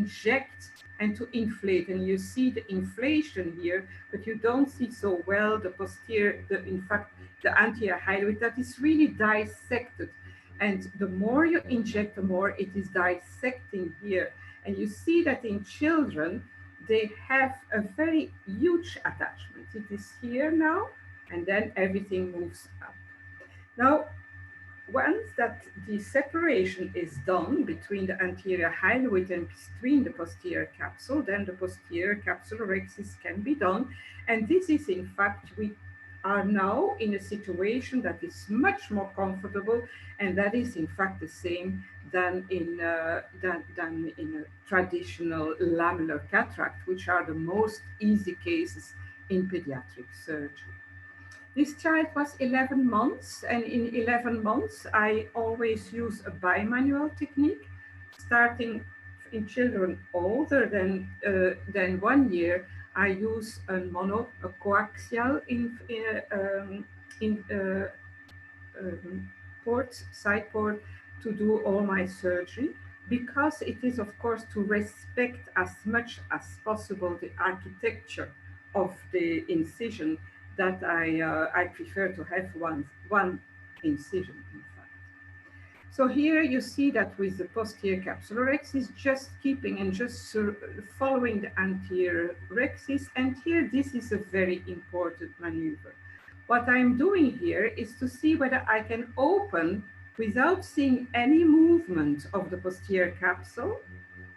inject and to inflate. And you see the inflation here, but you don't see so well the posterior, in fact, the anterior hyoid that is really dissected. And the more you inject, the more it is dissecting here. And you see that in children, they have a very huge attachment. It is here now, and then everything moves up. Now, once that the separation is done between the anterior hyoid and between the posterior capsule, then the posterior capsulorhexis can be done. And this is, in fact, we are now in a situation that is much more comfortable, and that is, in fact, the same than in a traditional lamellar cataract, which are the most easy cases in pediatric surgery. This child was 11 months, and in 11 months, I always use a bimanual technique, starting in children older than 1 year. I use a coaxial in port, side port, to do all my surgery, because it is, of course, to respect as much as possible the architecture of the incision, that I prefer to have one incision, in fact. So here you see that with the posterior capsulorhexis, just keeping and just following the anterior rhexis. And here, this is a very important maneuver. What I'm doing here is to see whether I can open without seeing any movement of the posterior capsule.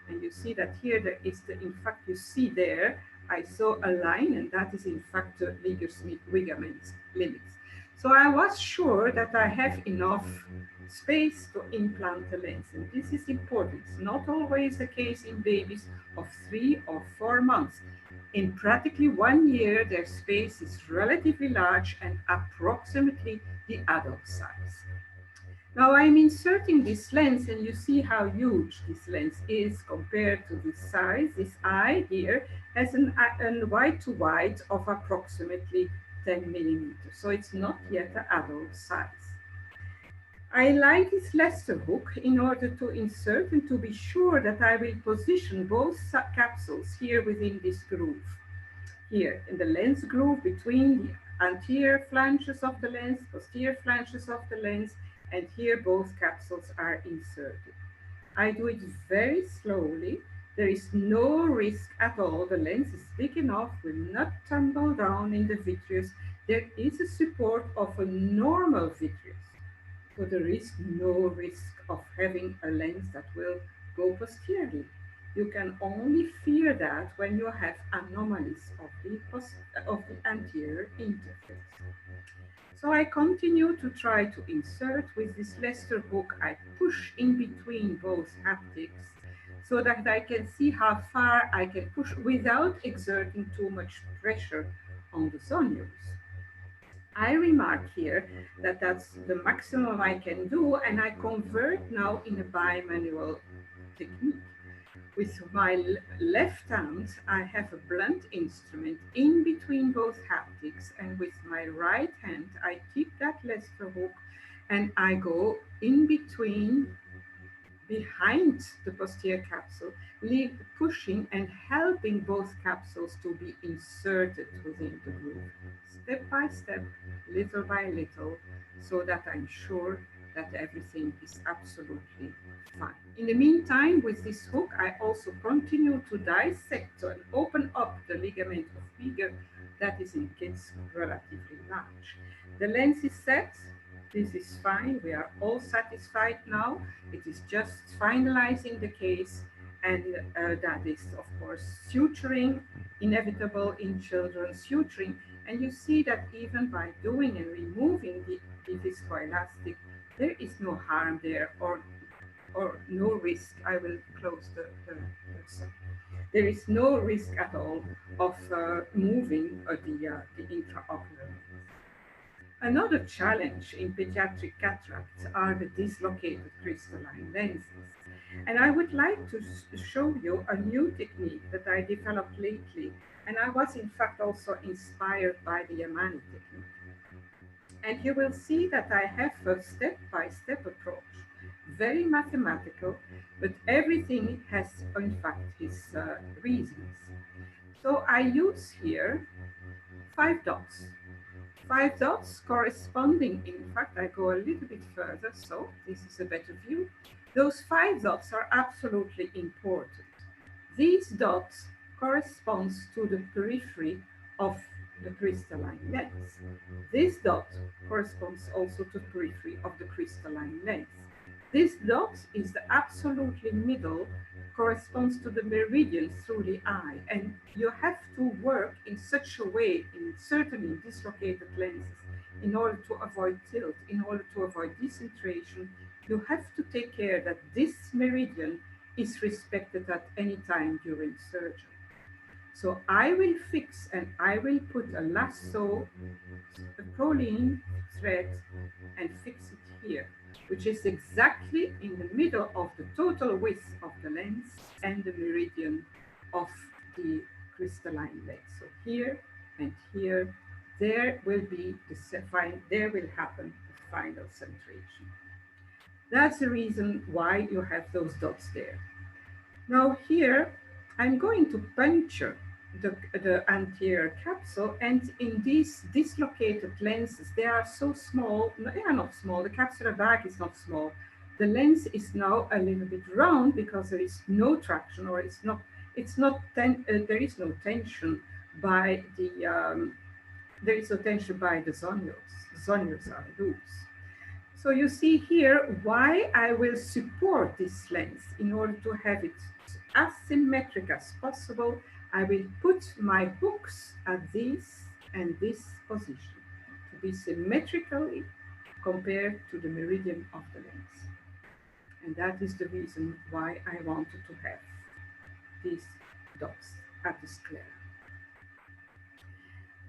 And you see that here there is in fact, you see there, I saw a line, and that is in fact the ligament limits. So I was sure that I have enough space to implant the lens. And this is important. It's not always the case in babies of 3 or 4 months. In practically 1 year, their space is relatively large and approximately the adult size. Now I'm inserting this lens, and you see how huge this lens is compared to this size. This eye here has a wide to wide of approximately 10 millimeters. So it's not yet an adult size. I like this Lester hook in order to insert and to be sure that I will position both capsules here within this groove. Here in the lens groove between the anterior flanges of the lens, posterior flanges of the lens, and here both capsules are inserted. I do it very slowly. There is no risk at all. The lens is big enough, will not tumble down in the vitreous. There is a support of a normal vitreous. So there is no risk of having a lens that will go posteriorly. You can only fear that when you have anomalies of the anterior interface. So I continue to try to insert with this Lester hook. I push in between both haptics so that I can see how far I can push without exerting too much pressure on the zonules. I remark here that that's the maximum I can do, and I convert now in a bimanual technique. With my left hand, I have a blunt instrument in between both haptics, and with my right hand, I keep that Lester hook and I go in between, behind the posterior capsule, pushing and helping both capsules to be inserted within the groove, step by step, little by little, so that I'm sure that everything is absolutely fine. In the meantime, with this hook, I also continue to dissect and open up the ligament of Figer that is in kids relatively large. The lens is set. This is fine. We are all satisfied now. It is just finalizing the case, and that is, of course, suturing, inevitable in children, suturing. And you see that even by doing and removing the viscoelastic, there is no harm there, or no risk. I will close the there is no risk at all of moving the intraocular. Another challenge in pediatric cataracts are the dislocated crystalline lenses. And I would like to show you a new technique that I developed lately, and I was in fact also inspired by the Yamani technique. And you will see that I have a step-by-step approach. very mathematical, but everything has, in fact, its reasons. So I use here 5 dots. 5 dots corresponding, in fact, I go a little bit further, so this is a better view. Those 5 dots are absolutely important. These dots corresponds to the periphery of the crystalline lens. This dot corresponds also to the periphery of the crystalline lens. This dot is the absolutely middle, corresponds to the meridian through the eye, and you have to work in such a way, in certainly dislocated lenses, in order to avoid tilt, in order to avoid decentration. You have to take care that this meridian is respected at any time during surgery. So I will fix and I will put a lasso, a proline thread, and fix it here, which is exactly in the middle of the total width of the lens and the meridian of the crystalline lens. So here and here, there will be there will happen the final centration. That's the reason why you have those dots there. Now here, I'm going to puncture the anterior capsule, and in these dislocated lenses, they are so small, they are not small, the capsular bag is not small. The lens is now a little bit round because there is no traction, or there is no tension by there is no tension by the zonules. The zonules are loose. So you see here why I will support this lens in order to have it as symmetric as possible. I will put my hooks at this and this position to be symmetrically compared to the meridian of the lens. And that is the reason why I wanted to have these dots at the sclera.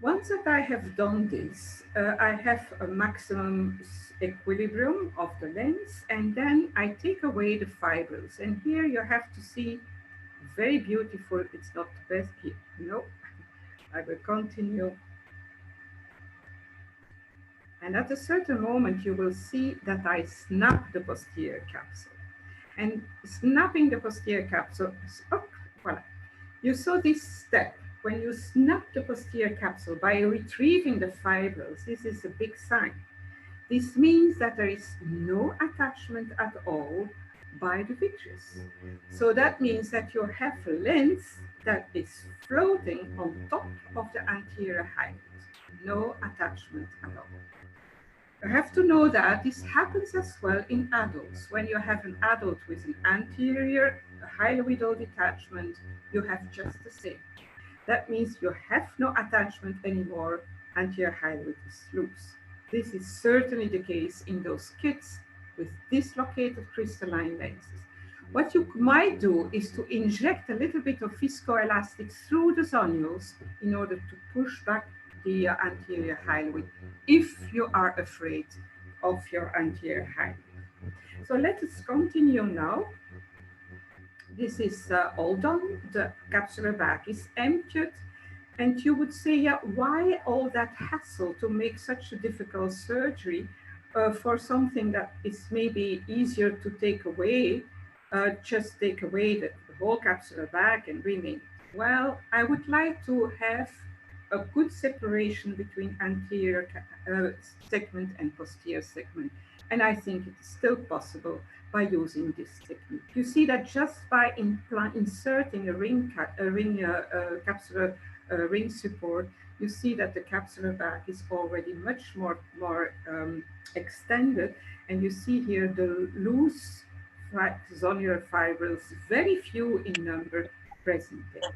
Once that I have done this, I have a maximum equilibrium of the lens, and then I take away the fibrils. And here you have to see, very beautiful, it's not the best here. No, I will continue. And at a certain moment, you will see that I snap the posterior capsule. And snapping the posterior capsule, oh, voila. You saw this step. When you snap the posterior capsule by retrieving the fibrils, this is a big sign. This means that there is no attachment at all by the vitreous. So that means that you have a lens that is floating on top of the anterior highlight. No attachment at all. You have to know that this happens as well in adults. When you have an adult with an anterior hyaloidal detachment, you have just the same. That means you have no attachment anymore, anterior hyaloid is loose. This is certainly the case in those kids with dislocated crystalline lenses. What you might do is to inject a little bit of viscoelastic through the zonules in order to push back the anterior hyaloid if you are afraid of your anterior hyaloid. So let us continue now. This is all done. The capsular bag is emptied. And you would say, yeah, why all that hassle to make such a difficult surgery for something that is maybe easier to take away? Just take away the whole capsular bag and remain. Well, I would like to have a good separation between anterior segment and posterior segment. And I think it is still possible by using this technique. You see that just by inserting a capsular ring support, you see that the capsular bag is already much more extended, and you see here the loose zonular fibrils, very few in number, present there.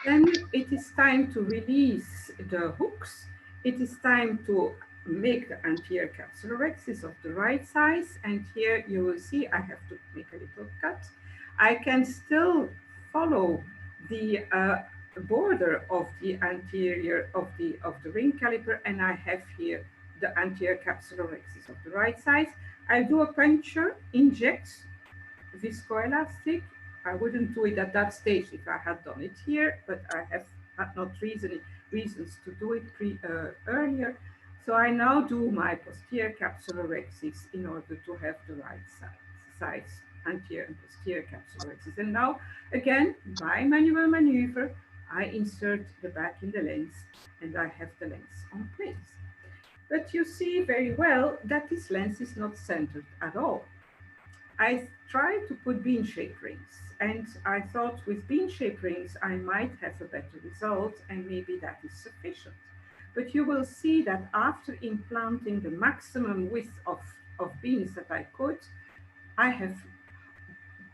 Then it is time to release the hooks. It is time to make the anterior capsular rexis of the right size. And here you will see I have to make a little cut. I can still follow the border of the anterior of the ring caliper, and I have here the anterior capsular rexis of the right size. I do a puncture, inject viscoelastic. I wouldn't do it at that stage if I had done it here, but I have had not reasons to do it earlier. So I now do my posterior capsulorhexis in order to have the right size, anterior and posterior capsulorhexis. And now, again, by manual maneuver, I insert the back in the lens and I have the lens on place. But you see very well that this lens is not centered at all. I tried to put bean shape rings, and I thought with bean shape rings I might have a better result, and maybe that is sufficient. But you will see that after implanting the maximum width of beans that I could, I have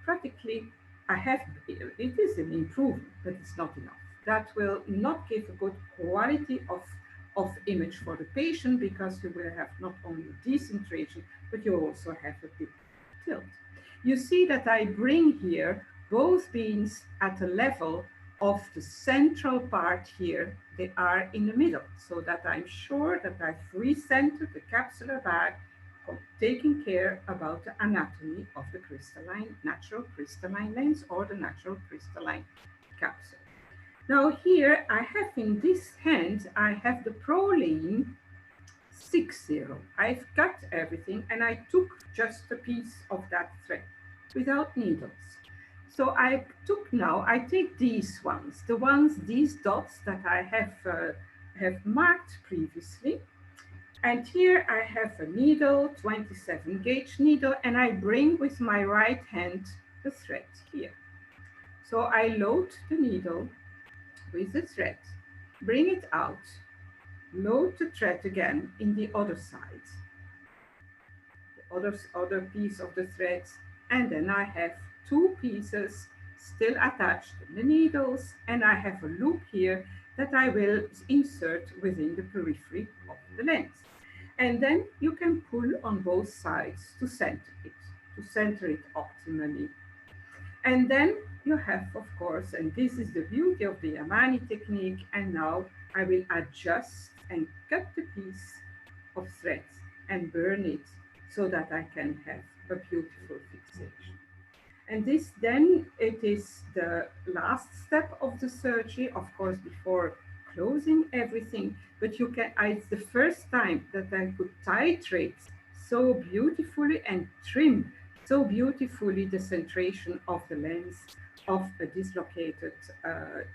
practically, it is an improvement, but it's not enough. That will not give a good quality of image for the patient, because you will have not only decentration, but you also have a big tilt. You see that I bring here both beans at a level of the central part here. They are in the middle, so that I'm sure that I've recentered the capsular bag, taking care about the anatomy of the crystalline, natural crystalline lens or the natural crystalline capsule. Now here I have in this hand, I have the Prolene 60. I've cut everything and I took just a piece of that thread without needles. So I take these ones, these dots that I have marked previously. And here I have a needle, 27 gauge needle, and I bring with my right hand the thread here. So I load the needle with the thread, bring it out, load the thread again in the other side, the other piece of the threads, and then I have two pieces still attached in the needles, and I have a loop here that I will insert within the periphery of the lens. And then you can pull on both sides to center it optimally. And then you have, of course, and this is the beauty of the Yamani technique, and now I will adjust and cut the piece of thread and burn it so that I can have a beautiful fixation. And this then, it is the last step of the surgery, of course, before closing everything, but it's the first time that I could titrate so beautifully and trim so beautifully the centration of the lens of a dislocated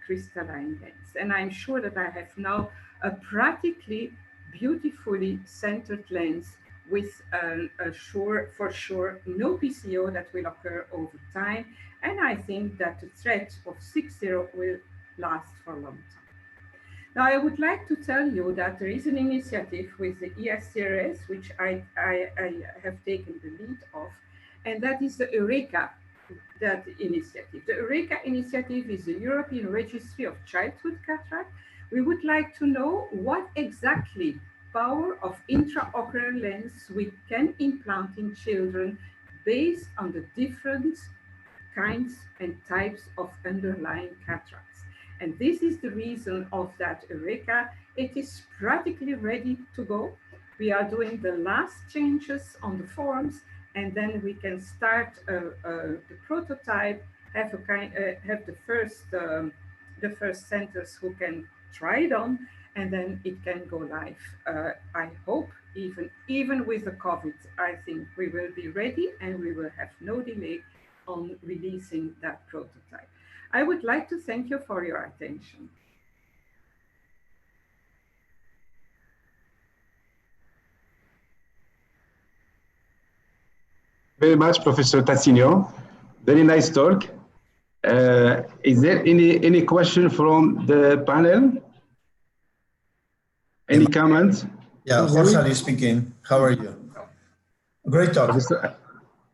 crystalline lens. And I'm sure that I have now a practically beautifully centered lens with for sure no PCO that will occur over time. And I think that the thread of 60 will last for a long time. Now, I would like to tell you that there is an initiative with the ESCRS, which I have taken the lead of, and that is the Eureka initiative. The Eureka initiative is the European Registry of Childhood Cataract. We would like to know what exactly power of intraocular lens we can implant in children based on the different kinds and types of underlying cataracts. And this is the reason of that Eureka. It is practically ready to go. We are doing the last changes on the forms, and then we can start the prototype, have the first centers who can try it on, and then it can go live. I hope even with the COVID, I think we will be ready and we will have no delay on releasing that prototype. I would like to thank you for your attention. Very much, Professor Tassigno. Very nice talk. Is there any question from the panel? Any comments? Yeah, Jorge Ali speaking. How are you? Great talk.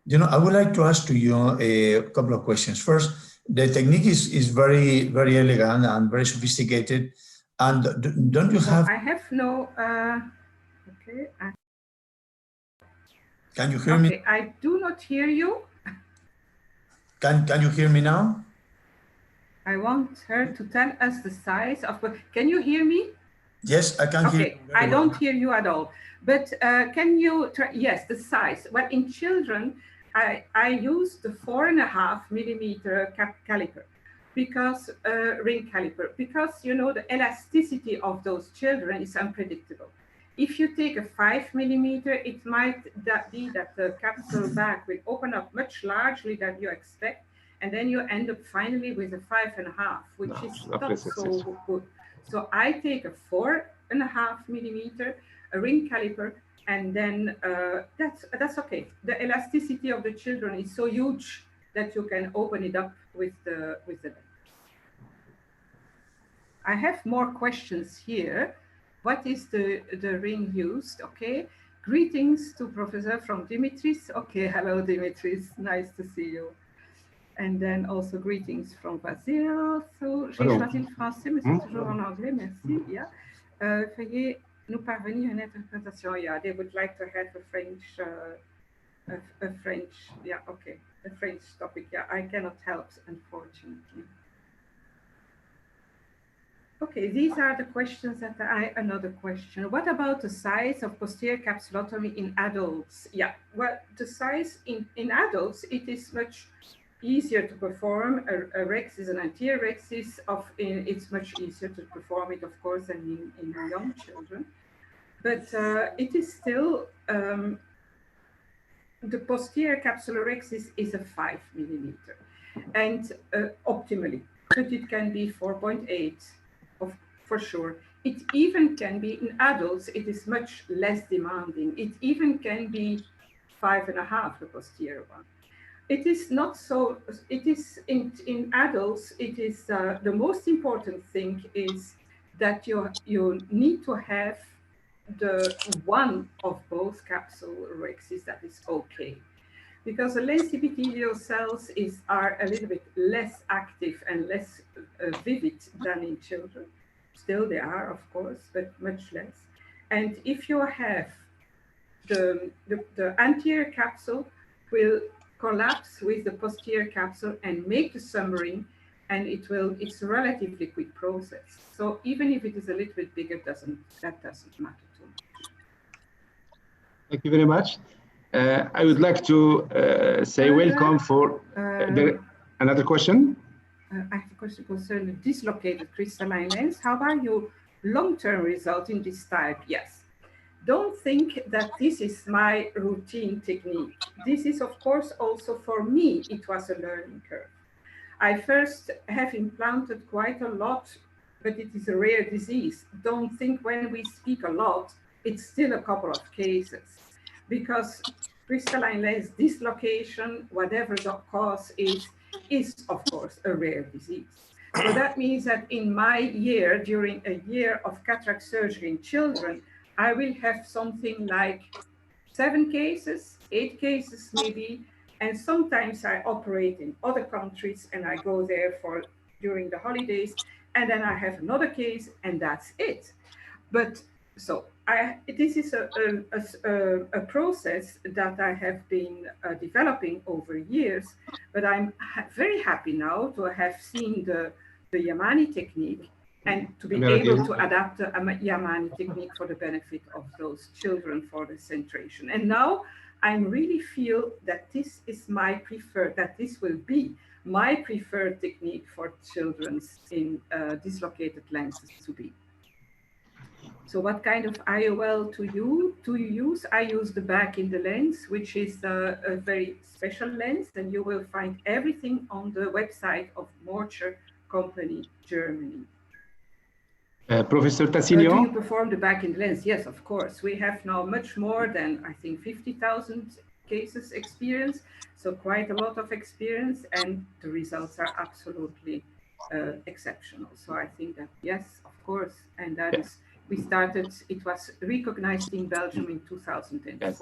You know, I would like to ask to you a couple of questions. First, the technique is very, very elegant and very sophisticated. And don't you have? I have no. Okay. Can you hear me? I do not hear you. Can you hear me now? I want her to tell us the size of. Can you hear me? Yes, I can hear you. Okay, I don't hear you at all. But can you try? Yes, the size. Well, in children, I use the 4.5 millimeter caliper, because ring caliper, because you know the elasticity of those children is unpredictable. If you take a 5 millimeter, it might be that the capsule bag will open up much largely than you expect, and then you end up finally with a 5.5, which is not so good. So I take a 4.5 millimeter, a ring caliper, and then that's okay. The elasticity of the children is so huge that you can open it up with the lens. I have more questions here. What is the ring used? Okay. Greetings to Professor from Dimitris. Okay, hello Dimitris, nice to see you. And then also greetings from Basil. So, j'ai choisi le français, mais c'est toujours en anglais, merci. Yeah. Veuillez nous parvenir une interprétation. Yeah, they would like to have a French, yeah, okay, a French topic. Yeah, I cannot help, unfortunately. Okay, these are the questions that another question. What about the size of posterior capsulotomy in adults? Yeah, well, the size in adults, it is much easier to perform. A rexis, an anterior rexis, it's much easier to perform it, of course, than in young children. But it is still, the posterior capsular rexis is a 5 millimeter, and optimally, but it can be 4.8. For sure. It even can be in adults, it is much less demanding. It even can be 5.5, the posterior one. It is not so, it is in adults, it is the most important thing is that you need to have the one of both capsule rexis that is okay. Because the lens epithelial cells are a little bit less active and less vivid than in children. Still they are, of course, but much less. And if you have the anterior capsule will collapse with the posterior capsule and make the submarine, and it's a relatively quick process. So even if it is a little bit bigger, that doesn't matter too much. Thank you very much. I would like to say welcome for another question. I have a question concerning the dislocated crystalline lens. How are your long-term results in this type? Yes. Don't think that this is my routine technique. This is, of course, also for me, it was a learning curve. I first have implanted quite a lot, but it is a rare disease. Don't think when we speak a lot, it's still a couple of cases. Because crystalline lens dislocation, whatever the cause is of course a rare disease. So that means that in my year, during a year of cataract surgery in children, I will have something like 7 cases, 8 cases maybe, and sometimes I operate in other countries and I go there during the holidays, and then I have another case and that's it. But so this is a process that I have been developing over years, but I'm very happy now to have seen the Yamani technique and to be able to adapt the Yamani technique for the benefit of those children for the centration. And now I really feel that this is my preferred, that this will be my preferred technique for children's in dislocated lenses to be. So what kind of IOL do you use? I use the back in the lens, which is a very special lens, and you will find everything on the website of Morcher Company, Germany. Professor Tassinio? Do you perform the back in the lens? Yes, of course. We have now much more than, I think, 50,000 cases experience, so quite a lot of experience, and the results are absolutely exceptional. So I think that, yes, of course, and that is, we started, it was recognized in Belgium in 2004. Yes.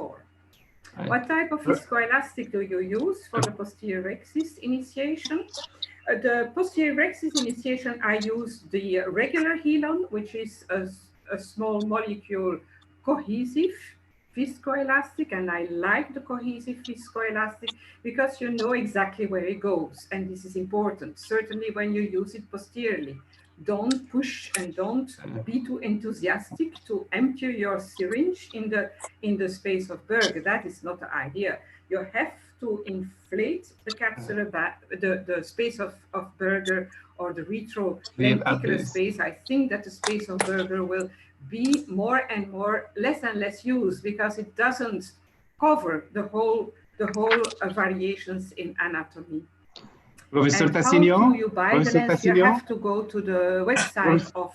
What type of viscoelastic do you use for the posterior rexis initiation? The posterior rexis initiation, I use the regular Helon, which is a small molecule cohesive viscoelastic, and I like the cohesive viscoelastic because you know exactly where it goes, and this is important, certainly when you use it posteriorly. Don't push and don't be too enthusiastic to empty your syringe in the space of Berger. That is not the idea. You have to inflate the capsular the space of Berger or the retrolenticular space. I think that the space of Berger will be more and more, less and less used, because it doesn't cover the whole variations in anatomy. Professor And how Tassinio, do you buy the Professor lens? You Tassinio, have to go to the website of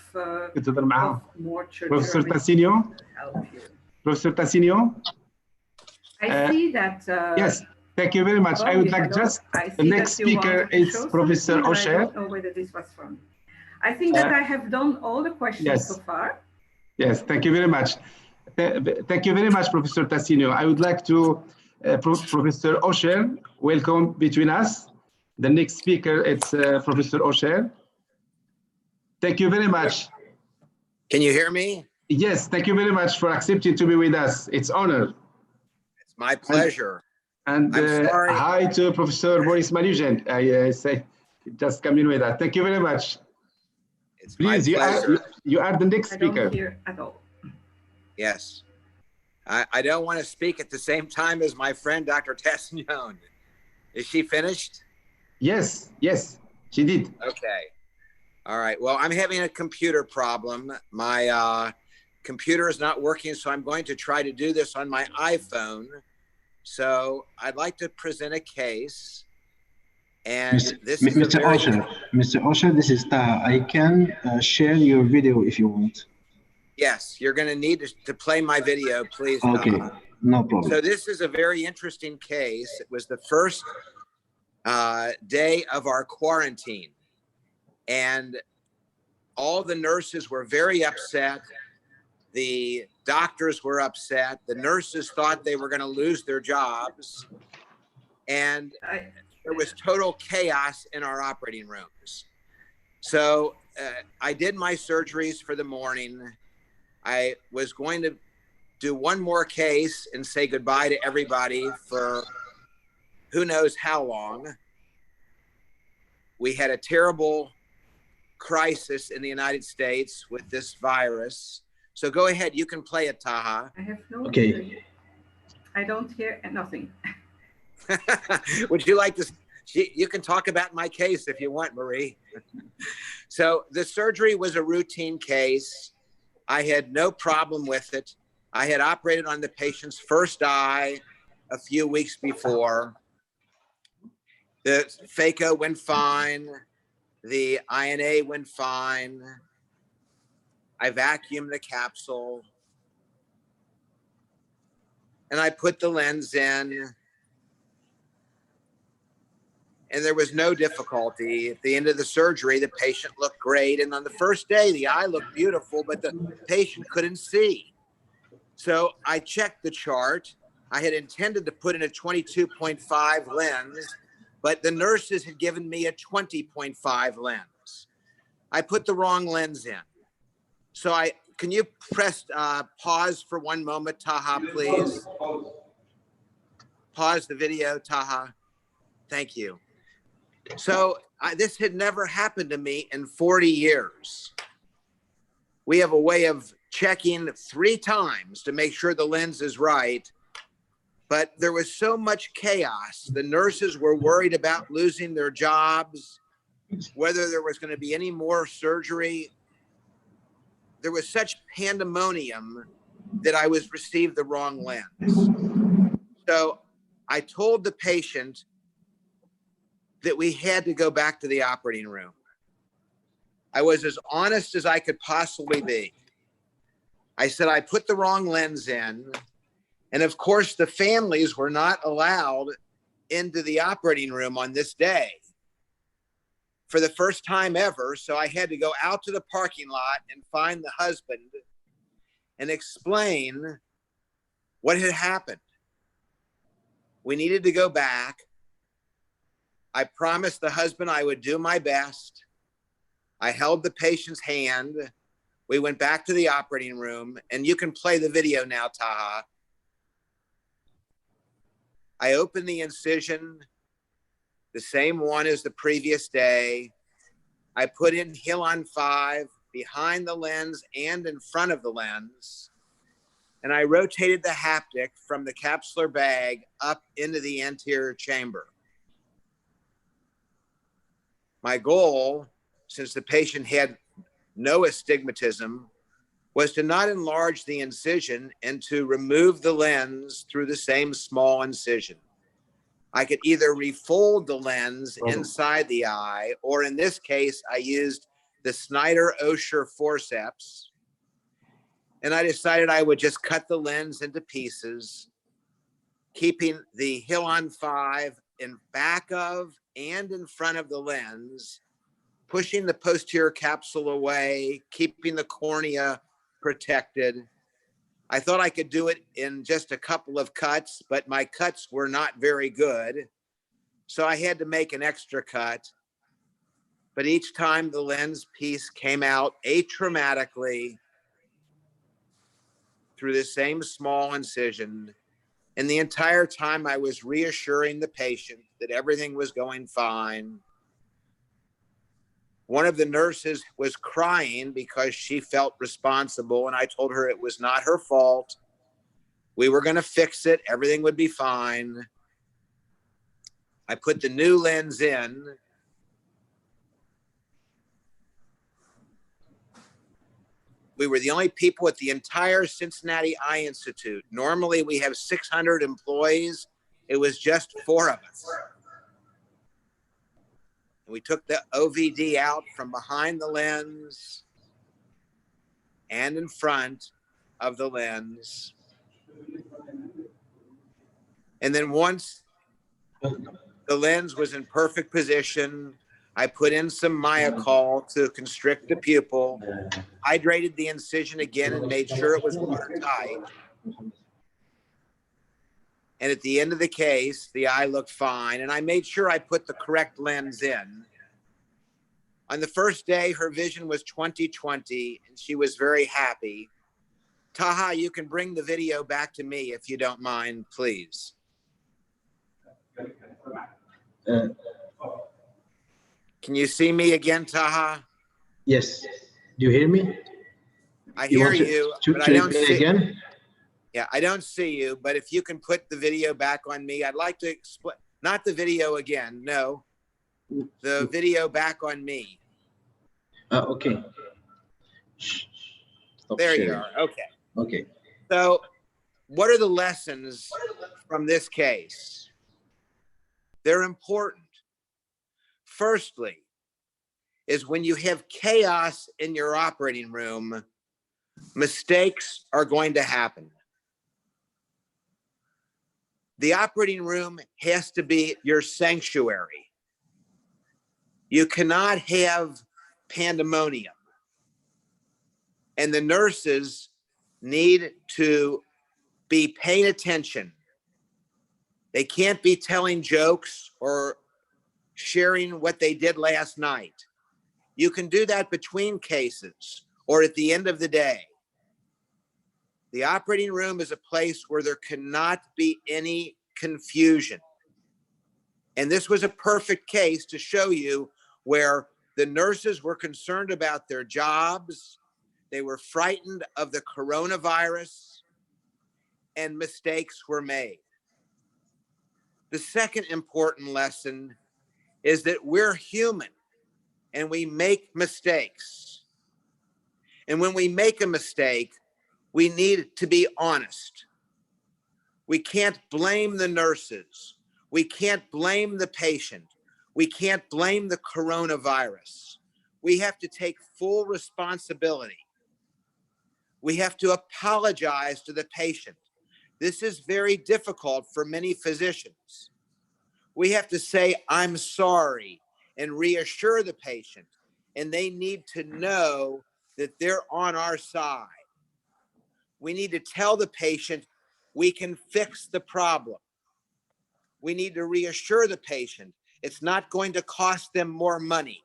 Morture Professor Germany Tassinio, to help you. Professor Tassinio. I see that. Yes, thank you very much. I would like Hello. just, I the see next that you speaker wanted to is show Professor something, but I Osher. don't know whether this was from. I think that I have done all the questions so Yes. far. Yes, thank you very much. Thank you very much, Professor Tassinio. I would like to, Professor Osher, welcome between us. The next speaker is Professor Osher. Thank you very much. Can you hear me? Yes, thank you very much for accepting to be with us. It's honor. It's my pleasure. And I'm sorry. hi to Professor Boris Manugent. I say, just come in with that. Thank you very much. It's Please, my pleasure. You are the next speaker. I don't hear at all. Yes. I don't want to speak at the same time as my friend, Dr. Tassignon. Is she finished? Yes, yes, she did. Okay. All right. Well, I'm having a computer problem. My computer is not working, so I'm going to try to do this on my iPhone. So I'd like to present a case. And Mr. Osher, this is Taha. I can share your video if you want. Yes, you're going to need to play my video, please. Okay, Taha. no problem. So this is a very interesting case. It was the first day of our quarantine, and all the nurses were very upset. The doctors were upset. The nurses thought they were going to lose their jobs, and there was total chaos in our operating rooms. So I did my surgeries for the morning. I was going to do one more case and say goodbye to everybody for who knows how long. We had a terrible crisis in the United States with this virus. So go ahead, you can play it, Taha. I have no hearing. I don't hear nothing. Would you like to? You can talk about my case if you want, Marie. So the surgery was a routine case. I had no problem with it. I had operated on the patient's first eye a few weeks before. The phaco went fine. The INA went fine. I vacuumed the capsule. And I put the lens in. And there was no difficulty. At the end of the surgery, the patient looked great. And on the first day, the eye looked beautiful, but the patient couldn't see. So I checked the chart. I had intended to put in a 22.5 lens, but the nurses had given me a 20.5 lens. I put the wrong lens in. So can you press pause for one moment, Taha, please? Pause the video, Taha. Thank you. So this had never happened to me in 40 years. We have a way of checking 3 times to make sure the lens is right. But there was so much chaos. The nurses were worried about losing their jobs, whether there was going to be any more surgery. There was such pandemonium that I was received the wrong lens. So I told the patient that we had to go back to the operating room. I was as honest as I could possibly be. I said, I put the wrong lens in. And of course, the families were not allowed into the operating room on this day for the first time ever. So I had to go out to the parking lot and find the husband and explain what had happened. We needed to go back. I promised the husband I would do my best. I held the patient's hand. We went back to the operating room, and you can play the video now, Taha. I opened the incision, the same one as the previous day. I put in Hilon 5 behind the lens and in front of the lens. And I rotated the haptic from the capsular bag up into the anterior chamber. My goal, since the patient had no astigmatism, was to not enlarge the incision and to remove the lens through the same small incision. I could either refold the lens inside the eye, or in this case, I used the Snyder-Osher forceps, and I decided I would just cut the lens into pieces, keeping the Hilon 5 in back of and in front of the lens, pushing the posterior capsule away, keeping the cornea protected. I thought I could do it in just a couple of cuts, but my cuts were not very good. So I had to make an extra cut. But each time the lens piece came out atraumatically through the same small incision. And the entire time I was reassuring the patient that everything was going fine. One of the nurses was crying because she felt responsible, and I told her it was not her fault. We were going to fix it. Everything would be fine. I put the new lens in. We were the only people at the entire Cincinnati Eye Institute. Normally we have 600 employees. It was just 4 of us. We took the OVD out from behind the lens and in front of the lens. And then once the lens was in perfect position, I put in some Myocol to constrict the pupil, hydrated the incision again and made sure it was watertight. And at the end of the case, the eye looked fine. And I made sure I put the correct lens in. On the first day, her vision was 20/20, and she was very happy. Taha, you can bring the video back to me if you don't mind, please. Can you see me again, Taha? Yes. Do you hear me? I hear you, but I don't see. Again? Yeah, I don't see you, but if you can put the video back on me, I'd like to explain, not the video again, no, the video back on me. Okay. Stop there sharing. You are, okay. Okay. So what are the lessons from this case? They're important. Firstly, is when you have chaos in your operating room, mistakes are going to happen. The operating room has to be your sanctuary. You cannot have pandemonium. And the nurses need to be paying attention. They can't be telling jokes or sharing what they did last night. You can do that between cases or at the end of the day. The operating room is a place where there cannot be any confusion. And this was a perfect case to show you where the nurses were concerned about their jobs. They were frightened of the coronavirus, and mistakes were made. The second important lesson is that we're human and we make mistakes. And when we make a mistake, we need to be honest. We can't blame the nurses. We can't blame the patient. We can't blame the coronavirus. We have to take full responsibility. We have to apologize to the patient. This is very difficult for many physicians. We have to say, I'm sorry, and reassure the patient. And they need to know that they're on our side. We need to tell the patient we can fix the problem. We need to reassure the patient it's not going to cost them more money.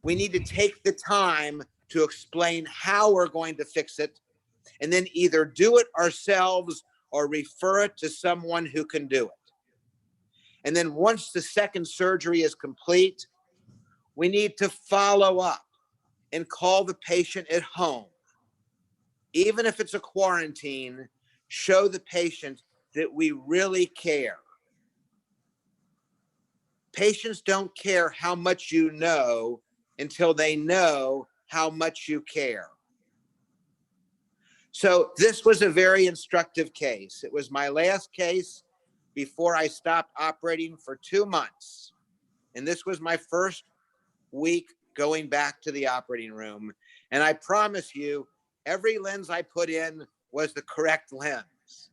We need to take the time to explain how we're going to fix it, and then either do it ourselves or refer it to someone who can do it. And then once the second surgery is complete, we need to follow up and call the patient at home. Even if it's a quarantine, show the patient that we really care. Patients don't care how much you know until they know how much you care. So this was a very instructive case. It was my last case before I stopped operating for 2 months. And this was my first week going back to the operating room. And I promise you, every lens I put in was the correct lens.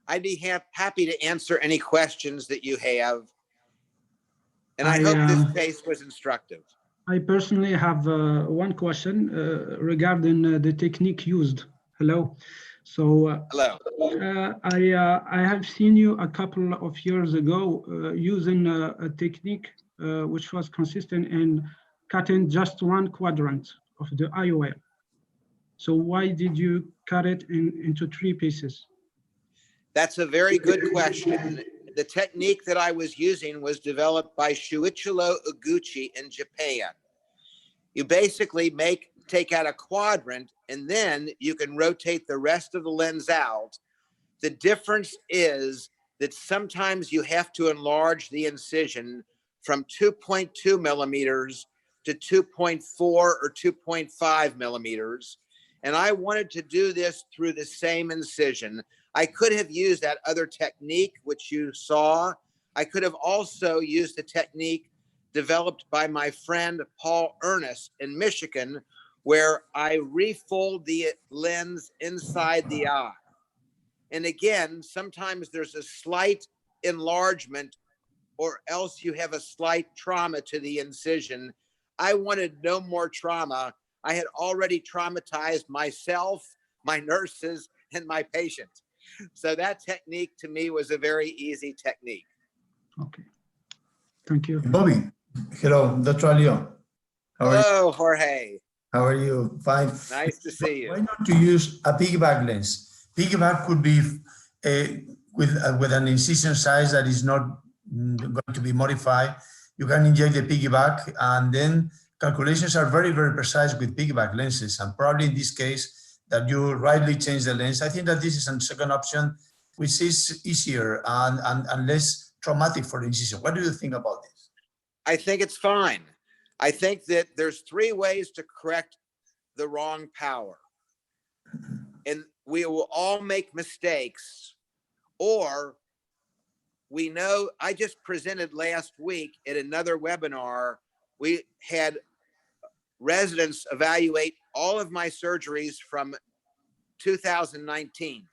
I'd be happy to answer any questions that you have. And I hope this case was instructive. I personally have one question regarding the technique used. Hello. So hello. I have seen you a couple of years ago using a technique which was consistent in cutting just one quadrant of the IOL. So why did you cut it into 3 pieces? That's a very good question. The technique that I was using was developed by Shuichiro Uguchi in Japan. You basically take out a quadrant and then you can rotate the rest of the lens out. The difference is that sometimes you have to enlarge the incision from 2.2 millimeters to 2.4 or 2.5 millimeters. And I wanted to do this through the same incision. I could have used that other technique, which you saw. I could have also used the technique developed by my friend Paul Ernest in Michigan, where I refold the lens inside the eye. And again, sometimes there's a slight enlargement or else you have a slight trauma to the incision. I wanted no more trauma. I had already traumatized myself, my nurses, and my patient. So that technique to me was a very easy technique. Okay. Thank you. Bobby, hello, Dr. Alio. Hello, Jorge. How are you? Fine. Nice to see you. Why not to use a piggyback lens? Piggyback could be with an incision size that is not going to be modified. You can inject the piggyback, and then calculations are very, very precise with piggyback lenses. And probably in this case that you rightly change the lens, I think that this is a second option, which is easier and less traumatic for the incision. What do you think about this? I think it's fine. I think that there's 3 ways to correct the wrong power. And we will all make mistakes, or we know, I just presented last week at another webinar, we had residents evaluate all of my surgeries from 2019.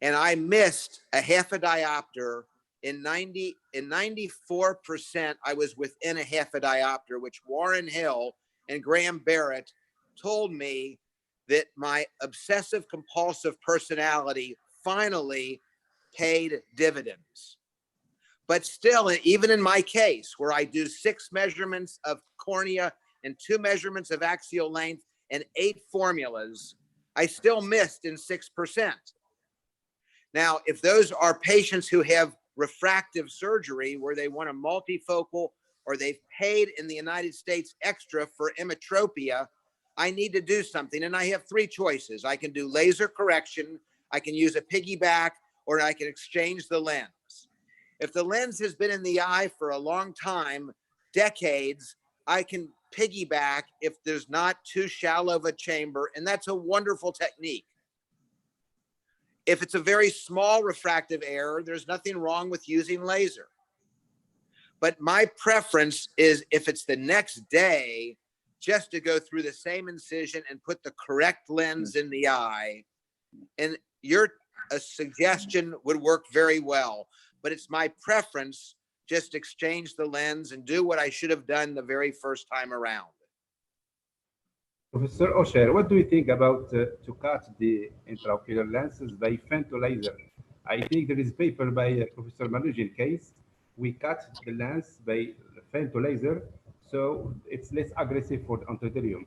And I missed a half a diopter. In 94%, I was within a half a diopter, which Warren Hill and Graham Barrett told me that my obsessive compulsive personality finally paid dividends. But still, even in my case, where I do 6 measurements of cornea and 2 measurements of axial length and 8 formulas, I still missed in 6%. Now, if those are patients who have refractive surgery where they want a multifocal, or they've paid in the United States extra for emmetropia, I need to do something. And I have 3 choices. I can do laser correction, I can use a piggyback, or I can exchange the lens. If the lens has been in the eye for a long time, decades, I can piggyback if there's not too shallow of a chamber, and that's a wonderful technique. If it's a very small refractive error, there's nothing wrong with using laser. But my preference is, if it's the next day, just to go through the same incision and put the correct lens in the eye. And your suggestion would work very well, but it's my preference just exchange the lens and do what I should have done the very first time around. Professor Osher, what do you think about to cut the intraocular lenses by femto laser? I think there is a paper by Professor Manujin case. We cut the lens by femto laser, so it's less aggressive for the anterior.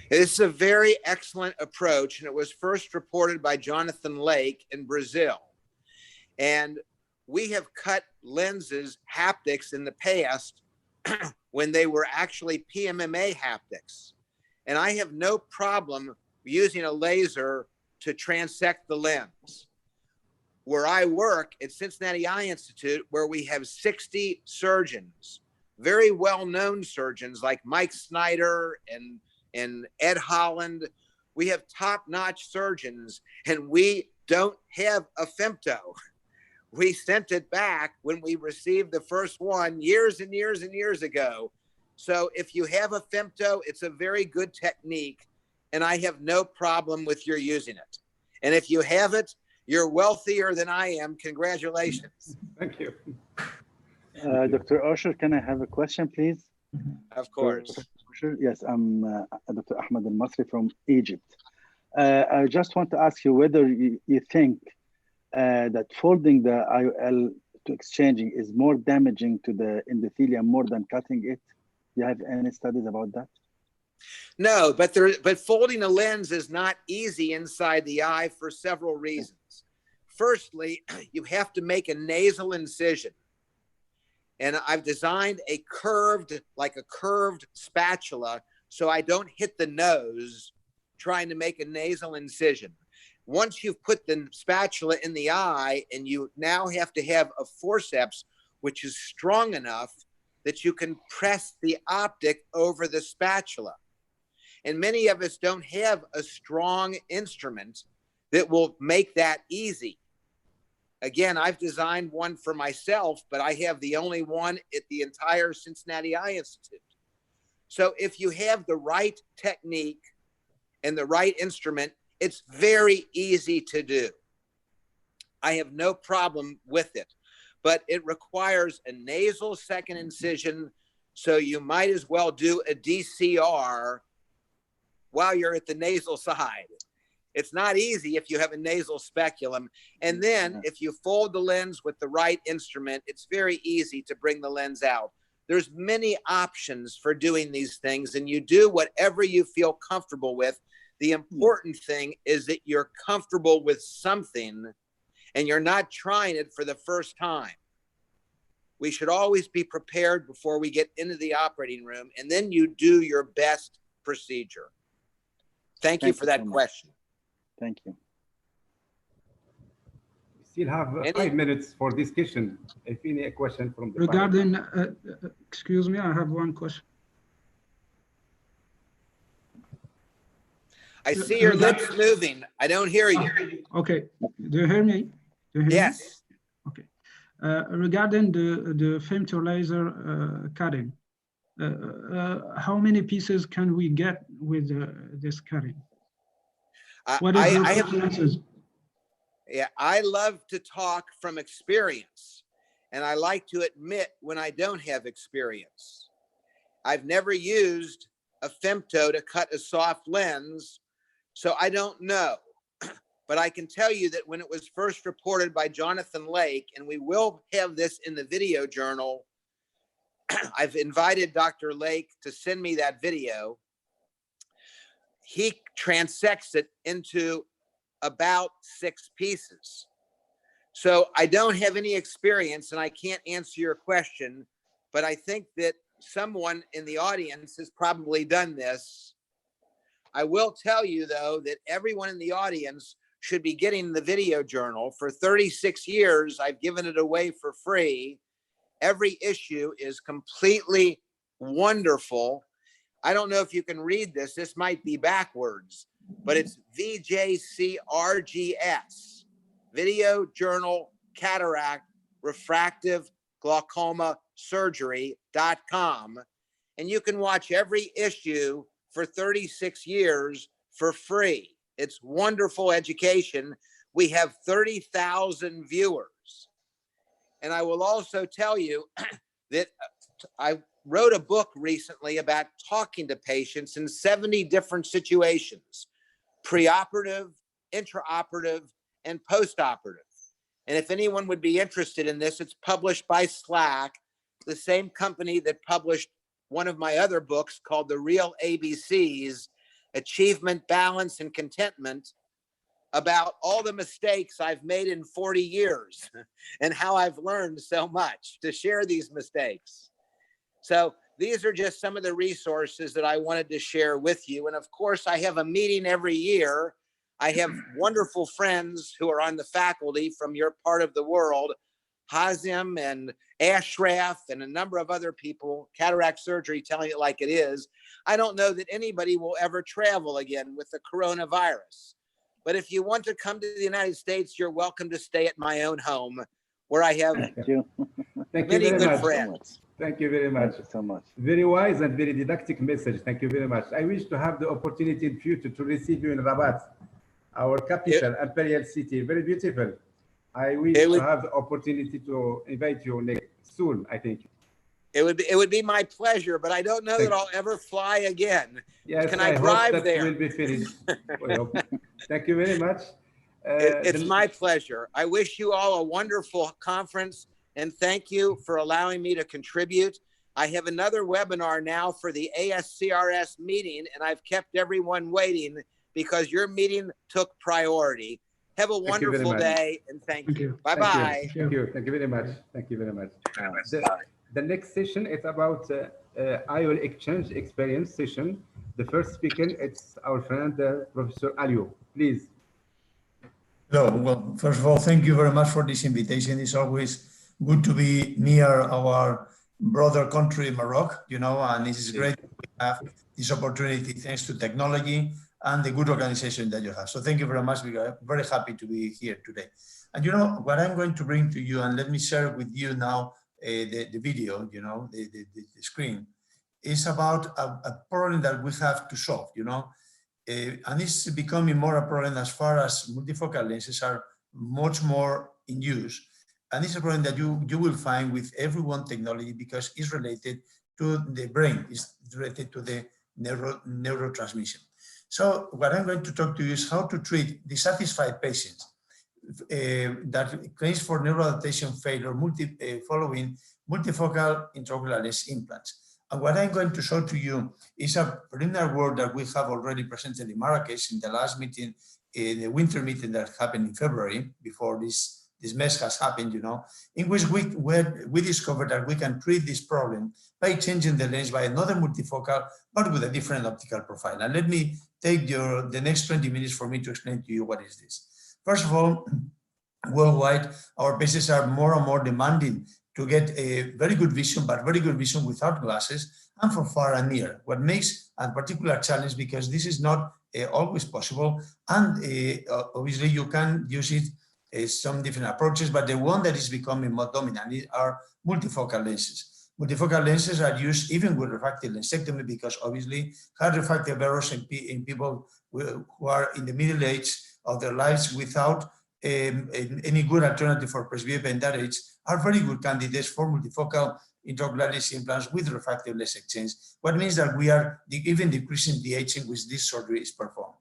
It's a very excellent approach, and it was first reported by Jonathan Lake in Brazil. And we have cut lenses haptics in the past when they were actually PMMA haptics. And I have no problem using a laser to transect the lens. Where I work at Cincinnati Eye Institute, where we have 60 surgeons, very well-known surgeons like Mike Snyder and Ed Holland, We have top-notch surgeons, and we don't have a femto. We sent it back when we received the first one years and years and years ago. So if you have a femto, it's a very good technique, and I have no problem with your using it. And if you have it, you're wealthier than I am. Congratulations. Thank you. Dr. Osher, can I have a question, please? Of course. Yes, I'm Dr. Ahmed Al-Masri from Egypt. I just want to ask you whether you think that folding the IOL to exchanging is more damaging to the endothelium more than cutting it. Do you have any studies about that? No, but folding a lens is not easy inside the eye for several reasons. Firstly, you have to make a nasal incision. And I've designed a curved spatula so I don't hit the nose trying to make a nasal incision. Once you've put the spatula in the eye, and you now have to have a forceps which is strong enough that you can press the optic over the spatula. And many of us don't have a strong instrument that will make that easy. Again, I've designed one for myself, but I have the only one at the entire Cincinnati Eye Institute. So if you have the right technique and the right instrument, it's very easy to do. I have no problem with it, but it requires a nasal second incision. So you might as well do a DCR while you're at the nasal side. It's not easy if you have a nasal speculum. And then if you fold the lens with the right instrument, it's very easy to bring the lens out. There's many options for doing these things, and you do whatever you feel comfortable with. The important thing is that you're comfortable with something and you're not trying it for the first time. We should always be prepared before we get into the operating room, and then you do your best procedure. Thank you for that question. Thank you. We still have 5 minutes for discussion. If any question from the regarding, excuse me, I have one question. I see your lips moving. I don't hear you. Okay. Do you hear me? Yes. Okay. Regarding the femto laser cutting, how many pieces can we get with this cutting? What is the differences? Yeah, I love to talk from experience, and I like to admit when I don't have experience. I've never used a femto to cut a soft lens, so I don't know. But I can tell you that when it was first reported by Jonathan Lake, and we will have this in the video journal, I've invited Dr. Lake to send me that video. He transects it into about 6 pieces. So I don't have any experience and I can't answer your question, but I think that someone in the audience has probably done this. I will tell you though that everyone in the audience should be getting the video journal. For 36 years, I've given it away for free. Every issue is completely wonderful. I don't know if you can read this. This might be backwards, but it's VJCRGS, Video Journal Cataract Refractive Glaucoma Surgery.com. And you can watch every issue for 36 years for free. It's wonderful education. We have 30,000 viewers. And I will also tell you that I wrote a book recently about talking to patients in 70 different situations, preoperative, intraoperative, and postoperative. And if anyone would be interested in this, it's published by Slack, the same company that published one of my other books called The Real ABCs, Achievement, Balance, and Contentment, about all the mistakes I've made in 40 years and how I've learned so much to share these mistakes. So these are just some of the resources that I wanted to share with you. And of course, I have a meeting every year. I have wonderful friends who are on the faculty from your part of the world, Hazim Ashraf and a number of other people, cataract surgery, telling it like it is, I don't know that anybody will ever travel again with the coronavirus. But if you want to come to the United States, you're welcome to stay at my own home, where I have many good friends. Thank you very much. Thank you so much. Very wise and very didactic message. Thank you very much. I wish to have the opportunity in future to receive you in Rabat, our capital, imperial city. Very beautiful. I wish to have the opportunity to invite you soon, I think. It would be my pleasure, but I don't know that I'll ever fly again. Yes, can I drive hope that there? Will be finished. Well, thank you very much. It's my pleasure. I wish you all a wonderful conference, and thank you for allowing me to contribute. I have another webinar now for the ASCRS meeting, and I've kept everyone waiting because your meeting took priority. Have a wonderful day, and thank you. Bye-bye. Thank you. Thank you very much. Thank you very much. The next session is about IOL exchange experience session. The first speaker is our friend, Professor Alio. Please. Hello. Well, first of all, thank you very much for this invitation. It's always good to be near our brother country, Morocco, and it is great to have this opportunity thanks to technology and the good organization that you have. So thank you very much. We are very happy to be here today. And what I'm going to bring to you, and let me share with you now the video, the screen, is about a problem that we have to solve, and it's becoming more a problem as far as multifocal lenses are much more in use. And it's a problem that you will find with every one technology because it's related to the brain, it's related to the neurotransmission. So what I'm going to talk to you is how to treat dissatisfied patients that claims for neuroadaptation failure following multifocal intraocular lens implants. And what I'm going to show to you is a preliminary work that we have already presented in Marrakesh in the last meeting, in the winter meeting that happened in February, before this mess has happened, in which we discovered that we can treat this problem by changing the lens by another multifocal, but with a different optical profile. And let me take the next 20 minutes for me to explain to you what is this. First of all, worldwide, our patients are more and more demanding to get a very good vision, but very good vision without glasses and from far and near. What makes a particular challenge because this is not always possible. And obviously you can use it some different approaches, but the one that is becoming more dominant are multifocal lenses. Multifocal lenses are used even with refractive lensectomy because obviously high refractive errors in people who are in the middle age of their lives without any good alternative for presbyopia in that age are very good candidates for multifocal intraocular lens implants with refractive lens exchange. What means that we are even decreasing the age in which this surgery is performed.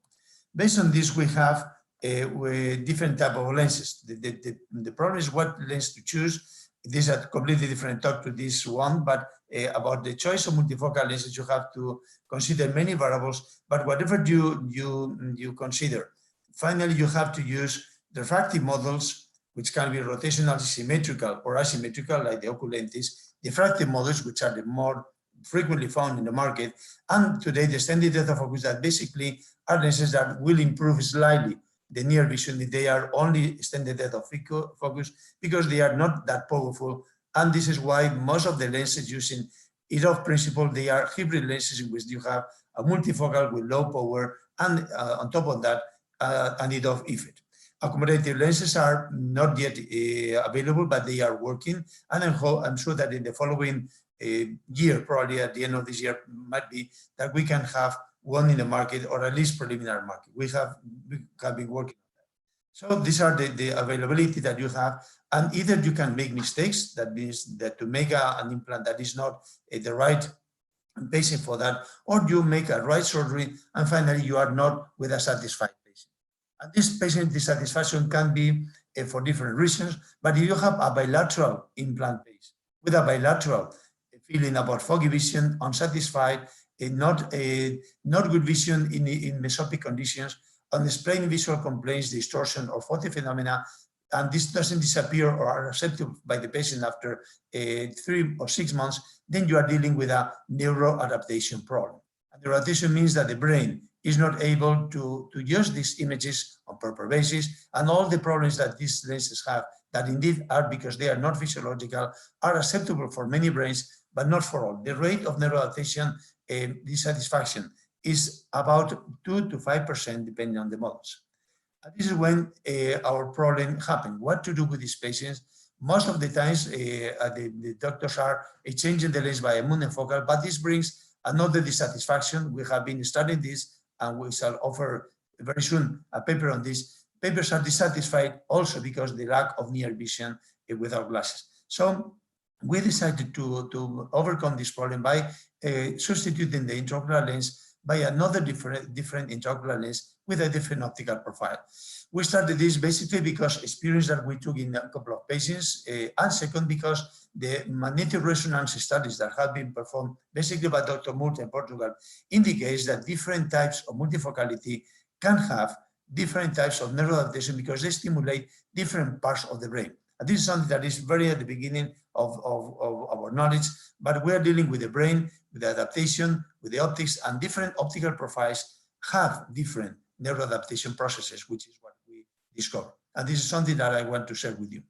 Based on this, we have different type of lenses. The problem is what lens to choose. This is a completely different talk to this one, but about the choice of multifocal lenses, you have to consider many variables, but whatever you consider, finally, you have to use refractive models, which can be rotational, symmetrical, or asymmetrical, like the Ocular lenses, diffractive models, which are the more frequently found in the market, and today the extended depth of focus that basically are lenses that will improve slightly the near vision. They are only extended depth of focus because they are not that powerful, and this is why most of the lenses using EDOF principle, they are hybrid lenses in which you have a multifocal with low power, and on top of that, an EDOF effect. Accommodative lenses are not yet available, but they are working. And I'm sure that in the following year, probably at the end of this year, might be that we can have one in the market or at least preliminary market. We have been working on that. So these are the availability that you have. And either you can make mistakes, that means that to make an implant that is not the right patient for that, or you make a right surgery and finally you are not with a satisfied patient. And this patient dissatisfaction can be for different reasons, but if you have a bilateral implant base with a bilateral feeling about foggy vision, unsatisfied, not good vision in mesopic conditions, unexplained visual complaints, distortion, or photophenomena, and this doesn't disappear or are accepted by the patient after 3 or 6 months, then you are dealing with a neuroadaptation problem. And neuroadaptation means that the brain is not able to use these images on proper basis, and all the problems that these lenses have, that indeed are because they are not physiological, are acceptable for many brains, but not for all. The rate of neuroadaptation dissatisfaction is about 2 to 5% depending on the models. And this is when our problem happened. What to do with these patients? Most of the times, the doctors are changing the lens by a monofocal, but this brings another dissatisfaction. We have been studying this, and we shall offer very soon a paper on this. Papers are dissatisfied also because the lack of near vision without glasses. So we decided to overcome this problem by substituting the intraocular lens by another different intraocular lens with a different optical profile. We started this basically because experience that we took in a couple of patients, and second, because the magnetic resonance studies that have been performed basically by Dr. Murta in Portugal indicates that different types of multifocality can have different types of neuroadaptation because they stimulate different parts of the brain. And this is something that is very at the beginning of our knowledge, but we are dealing with the brain, with the adaptation, with the optics, and different optical profiles have different neuroadaptation processes, which is what we discovered. And this is something that I want to share with you.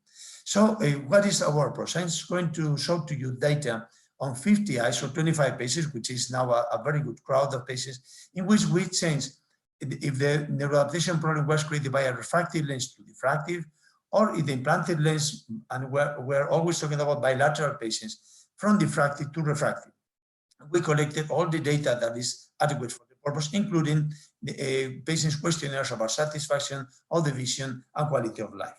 So what is our approach? I'm going to show to you data on 50 eyes, so 25 patients, which is now a very good crowd of patients, in which we changed if the neuroadaptation problem was created by a refractive lens to diffractive, or if the implanted lens, and we're always talking about bilateral patients, from diffractive to refractive. We collected all the data that is adequate for the purpose, including the patients' questionnaires about satisfaction of the vision and quality of life.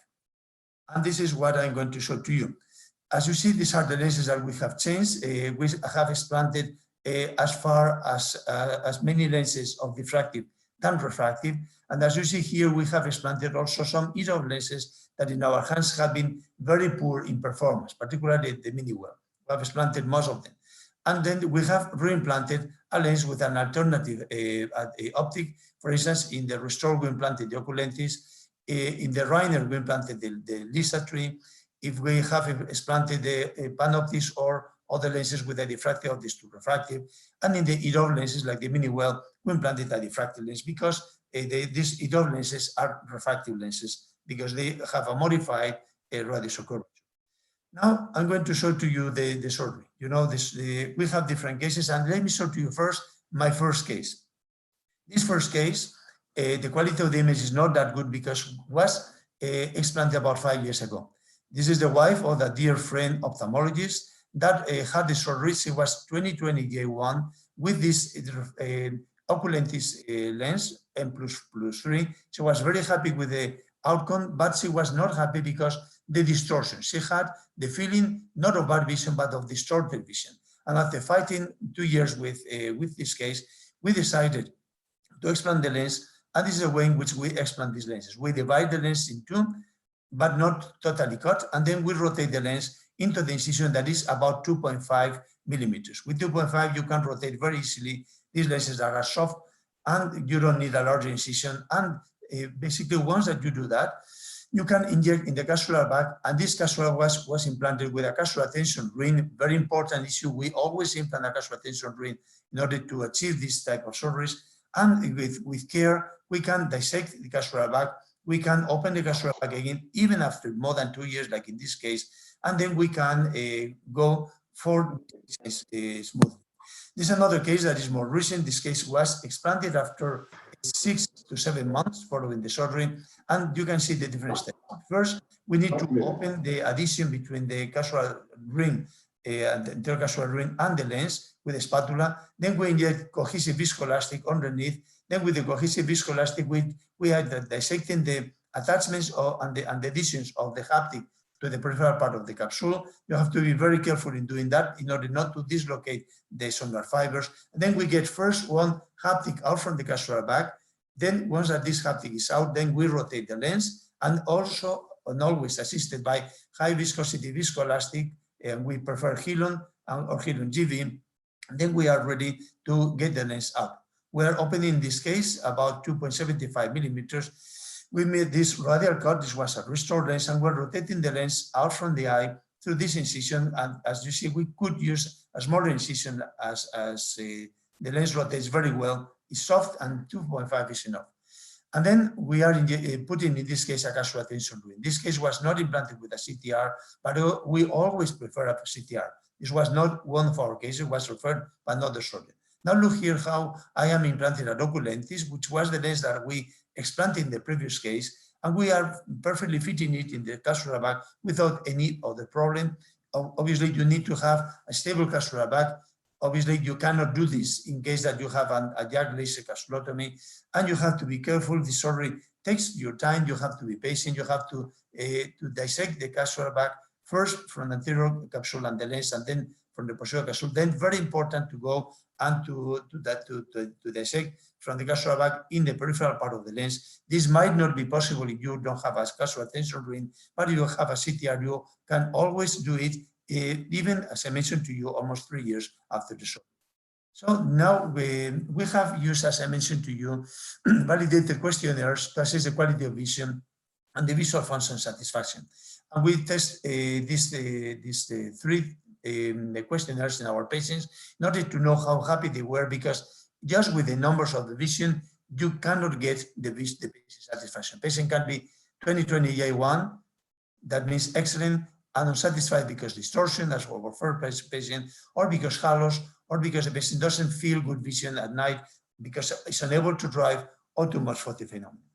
And this is what I'm going to show to you. As you see, these are the lenses that we have changed. We have explanted as far as many lenses of diffractive than refractive. And as you see here, we have explanted also some EDOF lenses that in our hands have been very poor in performance, particularly the mini-well. We have explanted most of them. And then we have reimplanted a lens with an alternative optic. For instance, in the Restore, we implanted the Oculentis. In the Reiner, we implanted the Lisa tree. If we have explanted the Panoptis or other lenses with a diffractive optics to refractive, and in the EDOF lenses like the mini-well, we implanted a diffractive lens because these EDOF lenses are refractive lenses because they have a modified radius of curvature. Now I'm going to show to you the surgery. You know, we have different cases, and let me show to you first my first case. This first case, the quality of the image is not that good because it was explanted about 5 years ago. This is the wife of a dear friend ophthalmologist that had the surgery. She was 20/20 J1 with this Oculentis lens M++3. She was very happy with the outcome, but she was not happy because the distortion. She had the feeling not of bad vision, but of distorted vision. And after fighting 2 years with this case, we decided to explant the lens, and this is the way in which we explant these lenses. We divide the lens in two, but not totally cut, and then we rotate the lens into the incision that is about 2.5 millimeters. With 2.5, you can rotate very easily these lenses that are soft, and you don't need a larger incision. And basically, once that you do that, you can inject in the capsular bag, and this capsule was implanted with a capsular tension ring. Very important issue. We always implant a capsular tension ring in order to achieve this type of surgeries. And with care, we can dissect the capsular bag. We can open the capsular bag again, even after more than 2 years, like in this case, and then we can go for smooth. This is another case that is more recent. This case was explanted after 6 to 7 months following the surgery, and you can see the different steps. First, we need to open the adhesion between the capsular ring, the intercapsular ring, and the lens with a spatula. Then we inject cohesive viscoelastic underneath. Then with the cohesive viscoelastic, we are dissecting the attachments and the adhesions of the haptic to the peripheral part of the capsule. You have to be very careful in doing that in order not to dislocate the sonar fibers. And then we get first one haptic out from the capsular bag. Then once that this haptic is out, then we rotate the lens, and also and always assisted by high viscosity viscoelastic, and we prefer Hilon or Hilon GV. Then we are ready to get the lens out. We are opening in this case about 2.75 millimeters. We made this radial cut. This was a restored lens, and we're rotating the lens out from the eye through this incision. And as you see, we could use a smaller incision as the lens rotates very well is soft and 2.5 is enough. And then we are putting, in this case, a capsular tension ring. This case was not implanted with a CTR, but we always prefer a CTR. This was not one of our cases, was referred, but not the surgeon. Now look here how I am implanting an Ocular, which was the lens that we explanted in the previous case, and we are perfectly fitting it in the capsular bag without any other problem. Obviously, you need to have a stable capsular bag. Obviously, you cannot do this in case that you have a YAG laser capsulotomy, and you have to be careful. The surgery takes your time. You have to be patient. You have to dissect the capsular bag first from the anterior capsule and the lens, and then from the posterior capsule. Then, very important to go and to dissect from the capsular bag in the peripheral part of the lens. This might not be possible if you don't have a capsular tension ring, but if you have a CTR, you can always do it, even, as I mentioned to you, almost 3 years after the surgery. So now we have used, as I mentioned to you, validated questionnaires to assess the quality of vision and the visual function satisfaction. And we test these three questionnaires in our patients in order to know how happy they were, because just with the numbers of the vision, you cannot get the patient satisfaction. Patient can be 20/20 that means excellent, and unsatisfied because distortion, that's what our first patient, or because halos, or because the patient doesn't feel good vision at night because it's unable to drive, or too much photophenomenon.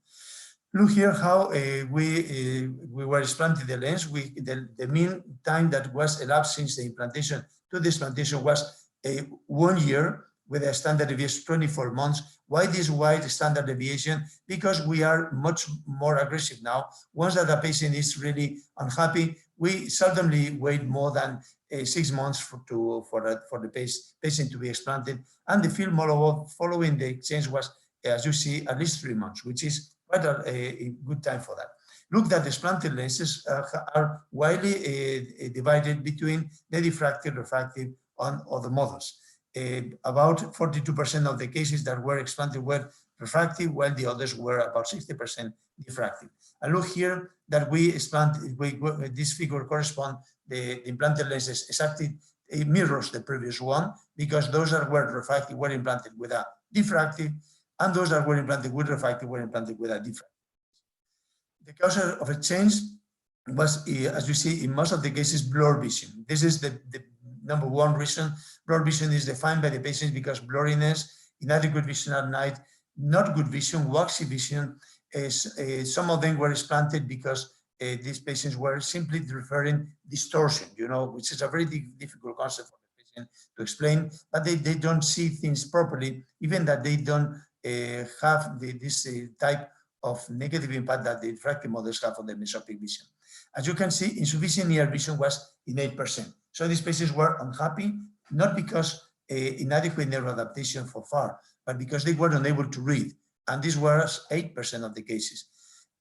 Look here how we were implanting the lens. The mean time that was elapsed since the implantation to the implantation was 1 year, with a standard deviation 24 months. Why this wide standard deviation? Because we are much more aggressive now. Once that the patient is really unhappy, we seldomly wait more than 6 months for the patient to be explanted. And the field follow-up following the exchange was, as you see, at least 3 months, which is quite a good time for that. Look that the explanted lenses are widely divided between the diffractive, refractive, and other models. About 42% of the cases that were explanted were refractive, while the others were about 60% diffractive. And look here that we explanted, this figure corresponds, the implanted lenses exactly, it mirrors the previous one, because those that were refractive were implanted with a diffractive, and those that were implanted with refractive were implanted with a diffractive. The cause of a change was, as you see, in most of the cases, blurred vision. This is the number one reason. Blurred vision is defined by the patients because blurriness, inadequate vision at night, not good vision, waxy vision. Some of them were explanted because these patients were simply referring distortion, which is a very difficult concept for the patient to explain, but they don't see things properly, even that they don't have this type of negative impact that the refractive models have on the mesopic vision. As you can see, insufficient near vision was in 8%. So these patients were unhappy, not because inadequate neural adaptation for far, but because they were unable to read. And this was 8% of the cases.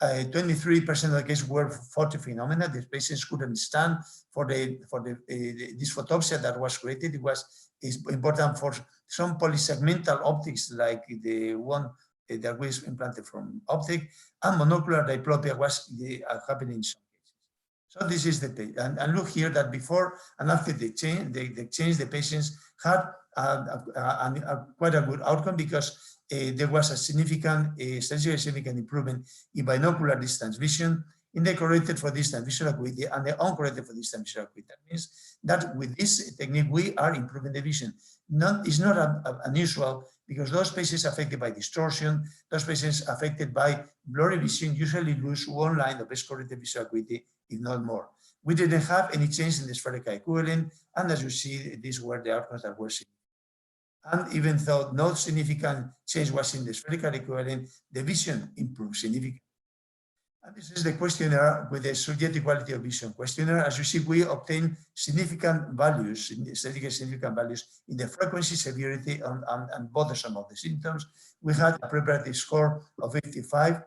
23% of the cases were photophenomena. These patients couldn't stand for this photopsia that was created. It was important for some polysegmental optics, like the one that was implanted from optic, and monocular diplopia was happening in some cases. So this is the page. And look here that before and after the change, the patients had quite a good outcome, because there was a statistically significant improvement in binocular distance vision, in the corrected for distance visual acuity and the uncorrected for distance visual acuity. That means that with this technique, we are improving the vision. It's not unusual, because those patients affected by distortion, those patients affected by blurry vision usually lose 1 line of best corrected visual acuity, if not more. We didn't have any change in the spherical equivalent, and as you see, these were the outcomes that were seen. And even though no significant change was in the spherical equivalent, the vision improved significantly. And this is the questionnaire with the subjective quality of vision questionnaire. As you see, we obtained significant values, statistically significant values in the frequency, severity, and bothersome of the symptoms. We had a preparative score of 85,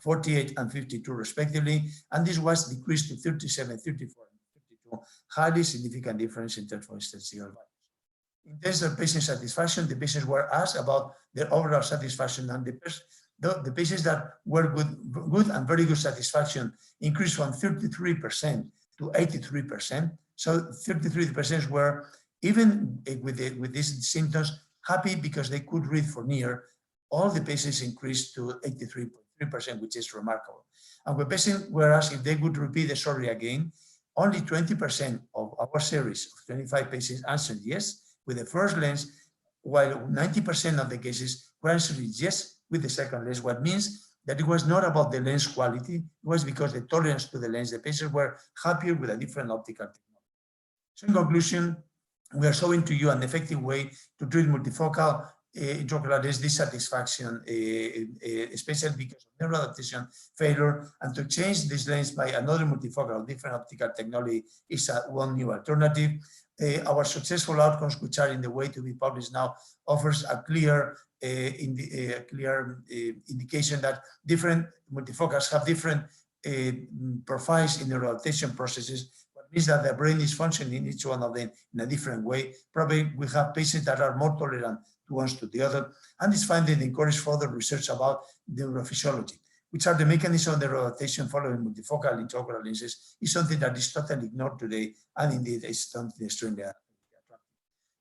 48, and 52 respectively, and this was decreased to 37, 34, and 52, highly significant difference in terms of statistical values. In terms of patient satisfaction, the patients were asked about their overall satisfaction, and the patients that were good and very good satisfaction increased from 33% to 83%. So 33% were, even with these symptoms, happy because they could read for near. All the patients increased to 83.3%, which is remarkable. And when patients were asked if they would repeat the surgery again, only 20% of our series of 25 patients answered yes with the first lens, while 90% of the cases were answering yes with the second lens, what means that it was not about the lens quality, it was because the tolerance to the lens, the patients were happier with a different optical technology. So in conclusion, we are showing to you an effective way to treat multifocal intraocular lens dissatisfaction, especially because of neural adaptation failure, and to change this lens by another multifocal, different optical technology is one new alternative. Our successful outcomes, which are in the way to be published now, offers a clear indication that different multifocals have different profiles in the rotation processes, what means that the brain is functioning each one of them in a different way. Probably we have patients that are more tolerant to one to the other, and this finding encourages further research about neurophysiology, which are the mechanisms of the rotation following multifocal intraocular lenses, is something that is totally ignored today, and indeed is something extremely attractive.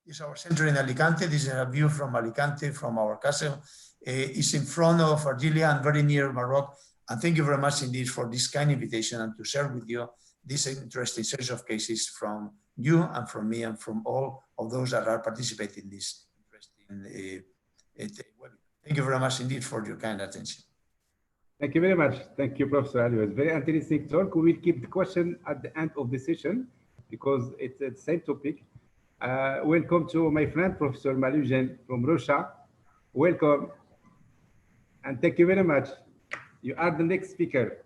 This is our center in Alicante. This is a view from Alicante, from our castle. It's in front of Argelia and very near Morocco. And thank you very much indeed for this kind invitation and to share with you this interesting series of cases from you and from me and from all of those that are participating in this interesting webinar. Thank you very much indeed for your kind attention. Thank you very much. Thank you, Professor Ali. It's very interesting talk. We will keep the question at the end of the session because it's the same topic. Welcome to my friend, Professor Malujan from Russia. Welcome. And thank you very much. You are the next speaker.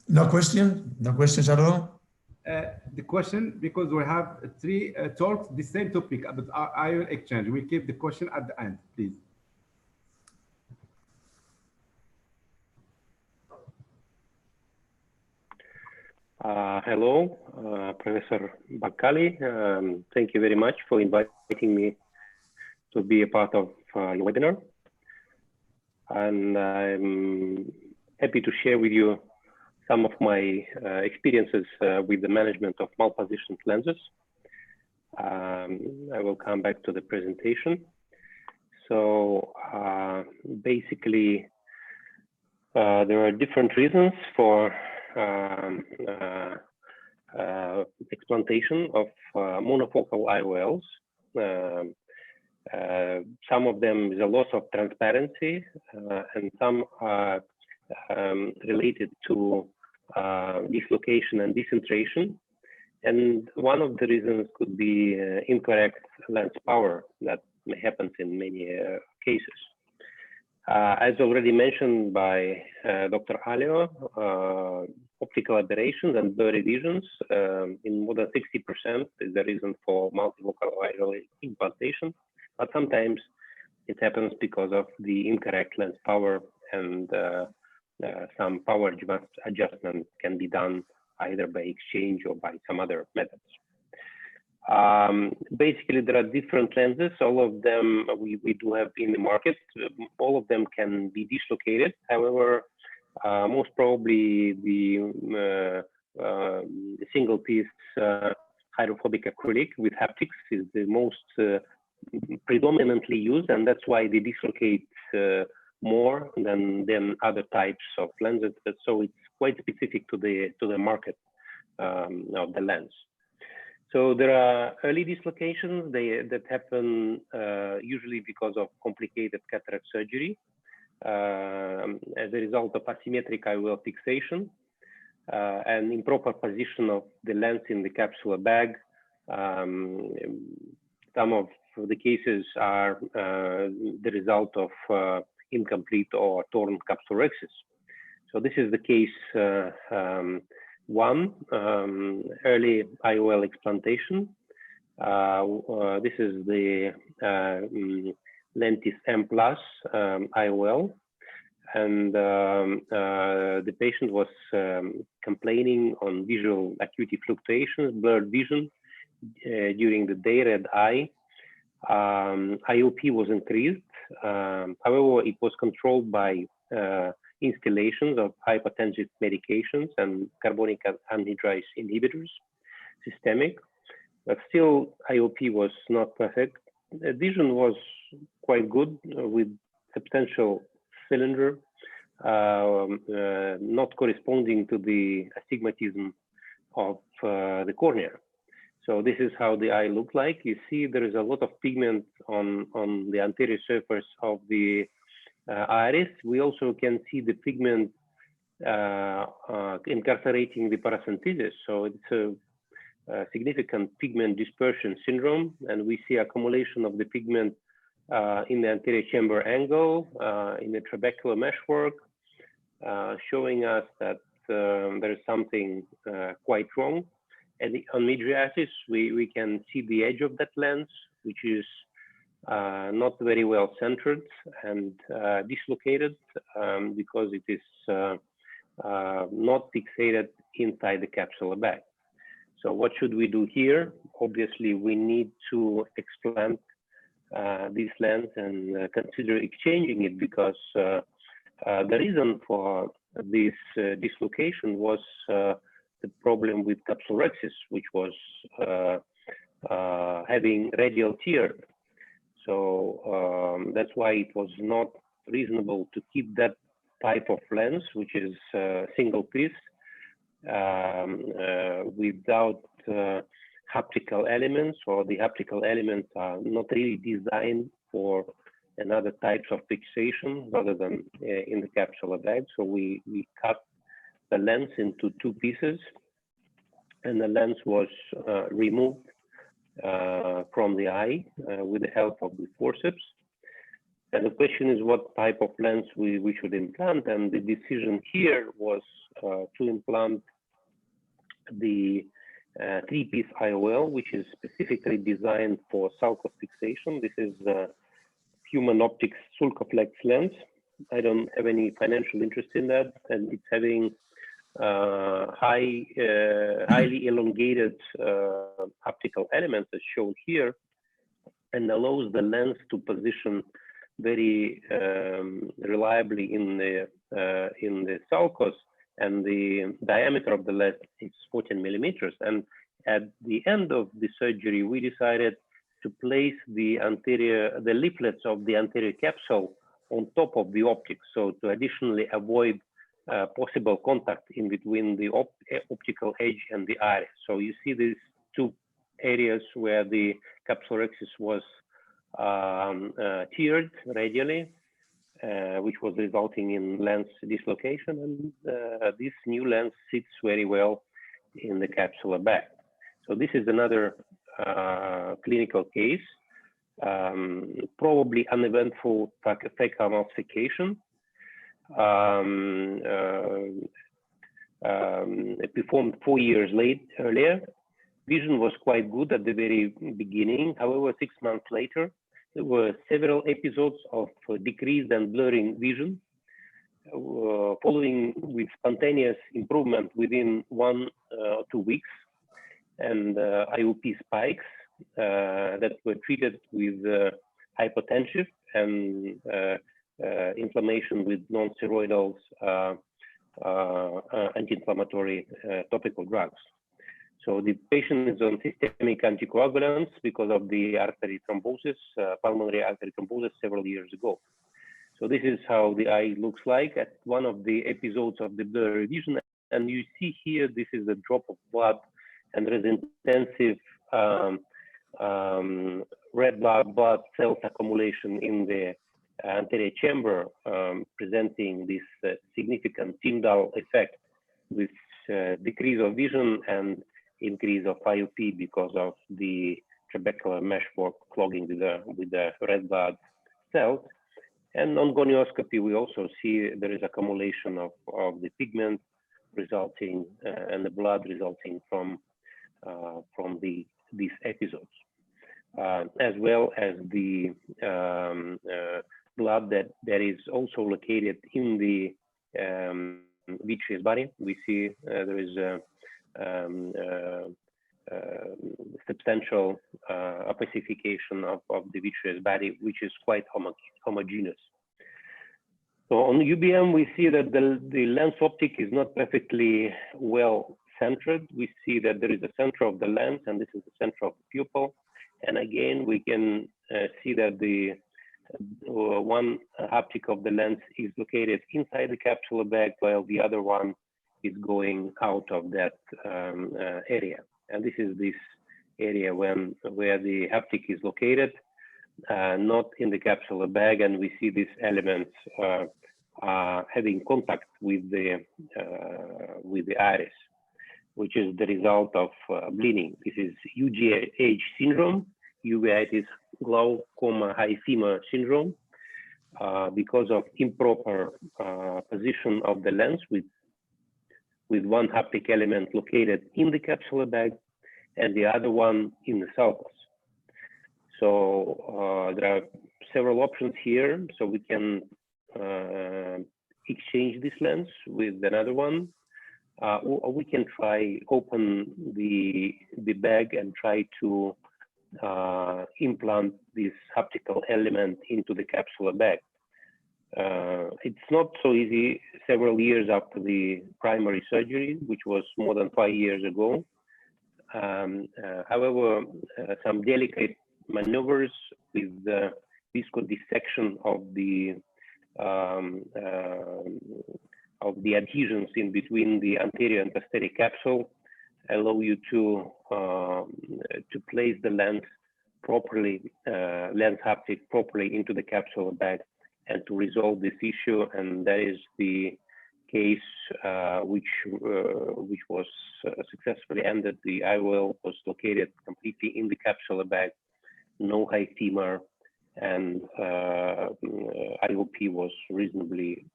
No question? No questions at all? The question, because we have three talks, the same topic about ion exchange. We keep the question at the end, please. Hello, Professor Bakali. Thank you very much for inviting me to be a part of your webinar. And I'm happy to share with you some of my experiences with the management of malpositioned lenses. I will come back to the presentation. So basically, there are different reasons for explantation of monofocal IOLs. Some of them is a loss of transparency, and some are related to dislocation and decentration. And one of the reasons could be incorrect lens power that happens in many cases. As already mentioned by Dr. Alio, optical aberrations and blurry visions in more than 60% is the reason for multifocal IOL implantation. But sometimes it happens because of the incorrect lens power, and some power adjustment can be done either by exchange or by some other methods. Basically, there are different lenses. All of them we do have in the market. All of them can be dislocated. However, most probably the single piece hydrophobic acrylic with haptics is the most predominantly used, and that's why they dislocate more than other types of lenses. So it's quite specific to the market of the lens. So there are early dislocations that happen usually because of complicated cataract surgery as a result of asymmetric IOL fixation and improper position of the lens in the capsular bag. Some of the cases are the result of incomplete or torn capsulorhexis. So this is the case one, early IOL explantation. This is the Lentis M+ IOL, and the patient was complaining on visual acuity fluctuations, blurred vision during the day, red eye. IOP was increased. However, it was controlled by installations of hypertensive medications and carbonic anhydrase inhibitors, systemic, but still IOP was not perfect. vision was quite good with substantial cylinder, not corresponding to the astigmatism of the cornea. So this is how the eye looked like. You see there is a lot of pigment on the anterior surface of the iris. We also can see the pigment incarcerating the paracentesis. So it's a significant pigment dispersion syndrome, and we see accumulation of the pigment in the anterior chamber angle, in the trabecular meshwork, showing us that there is something quite wrong. And on mydriasis, we can see the edge of that lens, which is not very well centered and dislocated because it is not fixated inside the capsular bag. So what should we do here? Obviously, we need to explant this lens and consider exchanging it, because the reason for this dislocation was the problem with capsulorhexis, which was having radial tear. So that's why it was not reasonable to keep that type of lens, which is single piece, without haptical elements, or the haptical elements are not really designed for another types of fixation rather than in the capsular bag. So we cut the lens into two pieces, and the lens was removed from the eye with the help of the forceps. And the question is what type of lens we should implant, and the decision here was to implant the three-piece IOL, which is specifically designed for sulcus fixation. This is Human Optics Sulcoflex lens. I don't have any financial interest in that, and it's having highly elongated optical elements as shown here, and allows the lens to position very reliably in the sulcus, and the diameter of the lens is 14 millimeters. And at the end of the surgery, we decided to place the leaflets of the anterior capsule on top of the optics, so to additionally avoid possible contact in between the optical edge and the iris. So you see these two areas where the capsulorhexis was teared radially, which was resulting in lens dislocation, and this new lens sits very well in the capsular bag. So this is another clinical case, probably uneventful phacoemulsification, performed 4 years earlier. Vision was quite good at the very beginning. However, 6 months later, there were several episodes of decreased and blurring vision, following with spontaneous improvement within 1 or 2 weeks, and IOP spikes that were treated with hypotensive and inflammation with non-steroidal anti-inflammatory topical drugs. So the patient is on systemic anticoagulants because of the artery thrombosis, pulmonary artery thrombosis several years ago. So this is how the eye looks like at one of the episodes of the blurry vision. And you see here, this is a drop of blood, and there is intensive red blood cells accumulation in the anterior chamber, presenting this significant Tyndall effect with decrease of vision and increase of IOP because of the trabecular meshwork clogging with the red blood cells. And on gonioscopy, we also see there is accumulation of the pigment resulting and the blood resulting from these episodes, as well as the blood that is also located in the vitreous body. We see there is substantial opacification of the vitreous body, which is quite homogeneous. So on UBM, we see that the lens optic is not perfectly well centered. We see that there is a center of the lens, and this is the center of the pupil, And again, we can see that the one haptic of the lens is located inside the capsular bag, while the other one is going out of that area. And this is this area where the haptic is located, not in the capsular bag, and we see these elements having contact with the iris, which is the result of bleeding. This is UGH syndrome, uveitis glaucoma high femur syndrome, because of improper position of the lens with one haptic element located in the capsular bag and the other one in the sulcus. So there are several options here. So we can exchange this lens with another one, or we can try open the bag and try to implant this haptical element into the capsular bag. It's not so easy several years after the primary surgery, which was more than 5 years ago. However, some delicate maneuvers with visco dissection of the adhesions in between the anterior and posterior capsule allow you to place the lens properly, lens haptic properly into the capsular bag and to resolve this issue. And that is the case which was successfully ended. The IOL was located completely in the capsular bag, no high femur, and IOP was reasonably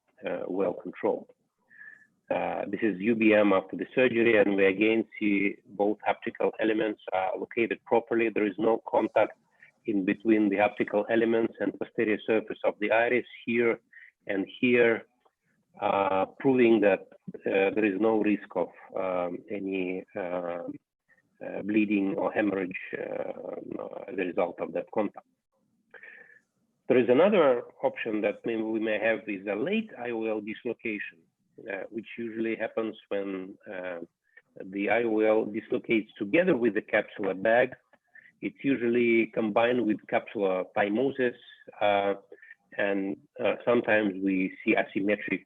well controlled. This is UBM after the surgery, and we again see both haptical elements are located properly. There is no contact in between the haptical elements and posterior surface of the iris here and here, proving that there is no risk of any bleeding or hemorrhage as a result of that contact. There is another option that we may have is a late IOL dislocation, which usually happens when the IOL dislocates together with the capsular bag. It's usually combined with capsular phimosis, and sometimes we see asymmetric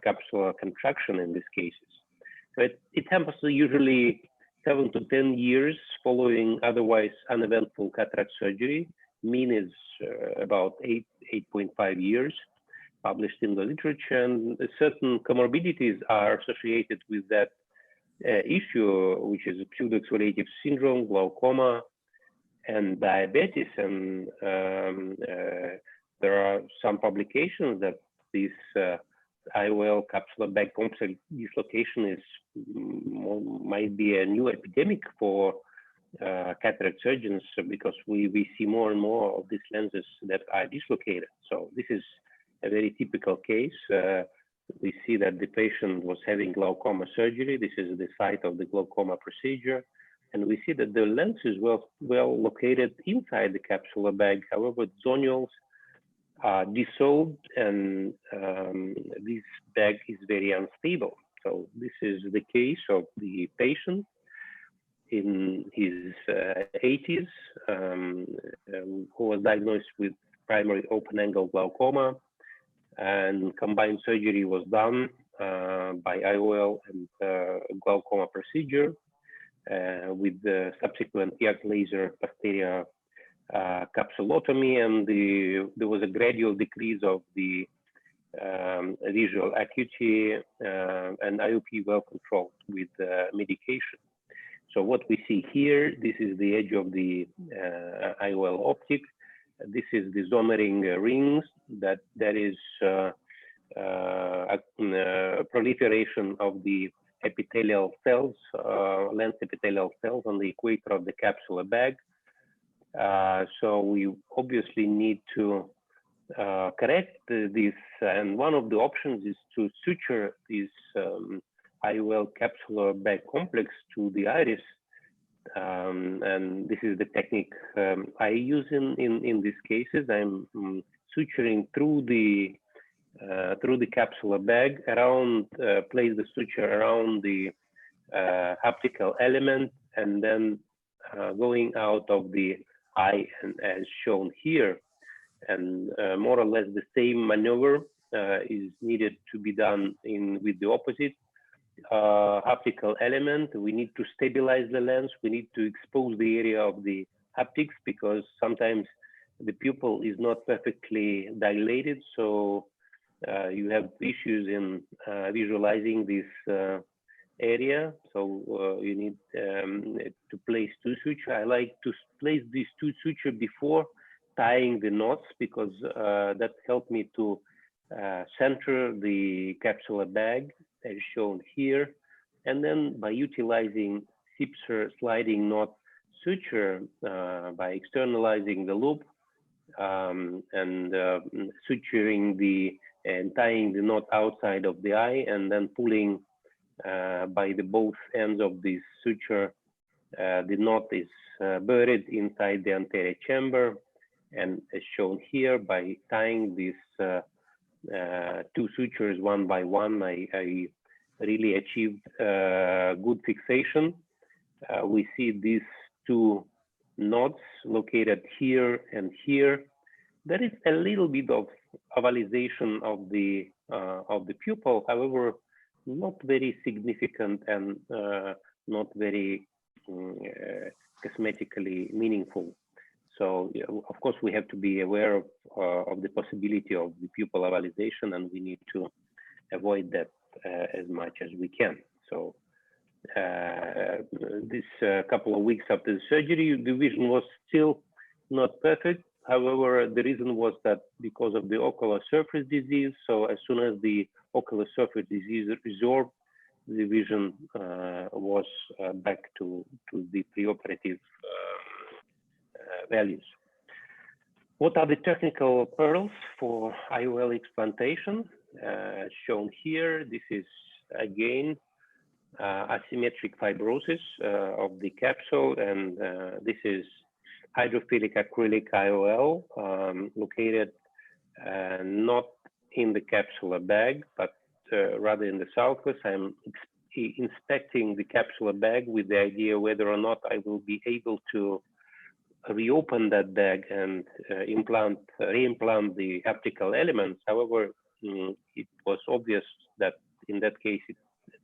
capsular contraction in these cases. So it happens usually 7 to 10 years following otherwise uneventful cataract surgery. Mean is about 8.5 years, published in the literature, and certain comorbidities are associated with that issue, which is pseudoexfoliative syndrome, glaucoma, and diabetes. And there are some publications that this IOL capsular bag complex dislocation is might be a new epidemic for cataract surgeons, because we see more and more of these lenses that are dislocated. So this is a very typical case. We see that the patient was having glaucoma surgery. This is the site of the glaucoma procedure. And we see that the lens is well located inside the capsular bag. However, zonules are dissolved, and this bag is very unstable. So this is the case of the patient in his 80s, who was diagnosed with primary open-angle glaucoma, and combined surgery was done by IOL and glaucoma procedure with the subsequent YAG laser posterior capsulotomy, and there was a gradual decrease of the visual acuity, and IOP well controlled with medication. So what we see here, this is the edge of the IOL optic. This is the zonering rings. That is proliferation of the epithelial cells, lens epithelial cells on the equator of the capsular bag. So we obviously need to correct this, and one of the options is to suture this IOL capsular bag complex to the iris, and this is the technique I use in these cases. I'm suturing through the capsular bag around, place the suture around the haptical element, and then going out of the eye, and as shown here. And more or less the same maneuver is needed to be done with the opposite optical element. We need to stabilize the lens. We need to expose the area of the haptics, because sometimes the pupil is not perfectly dilated. So you have issues in visualizing this area. So you need to place two suture. I like to place these two suture before tying the knots, because that helped me to center the capsular bag as shown here. And then by utilizing Sipser sliding knot suture, by externalizing the loop and suturing and tying the knot outside of the eye, and then pulling by the both ends of this suture, the knot is buried inside the anterior chamber. And as shown here, by tying these two sutures one by one, I really achieved good fixation. We see these two knots located here and here. There is a little bit of ovalization of the pupil, however, not very significant and not very cosmetically meaningful. So of course we have to be aware of the possibility of the pupil ovalization, and we need to avoid that as much as we can. So this couple of weeks after the surgery, the vision was still not perfect. However, the reason was that because of the ocular surface disease. So as soon as the ocular surface disease resolved, the vision was back to the preoperative values. What are the technical pearls for IOL explantation? Shown here, this is again asymmetric fibrosis of the capsule, and this is hydrophilic acrylic IOL located not in the capsular bag, but rather in the sulcus. I'm inspecting the capsular bag with the idea whether or not I will be able to reopen that bag and reimplant the optical elements. However, it was obvious that in that case,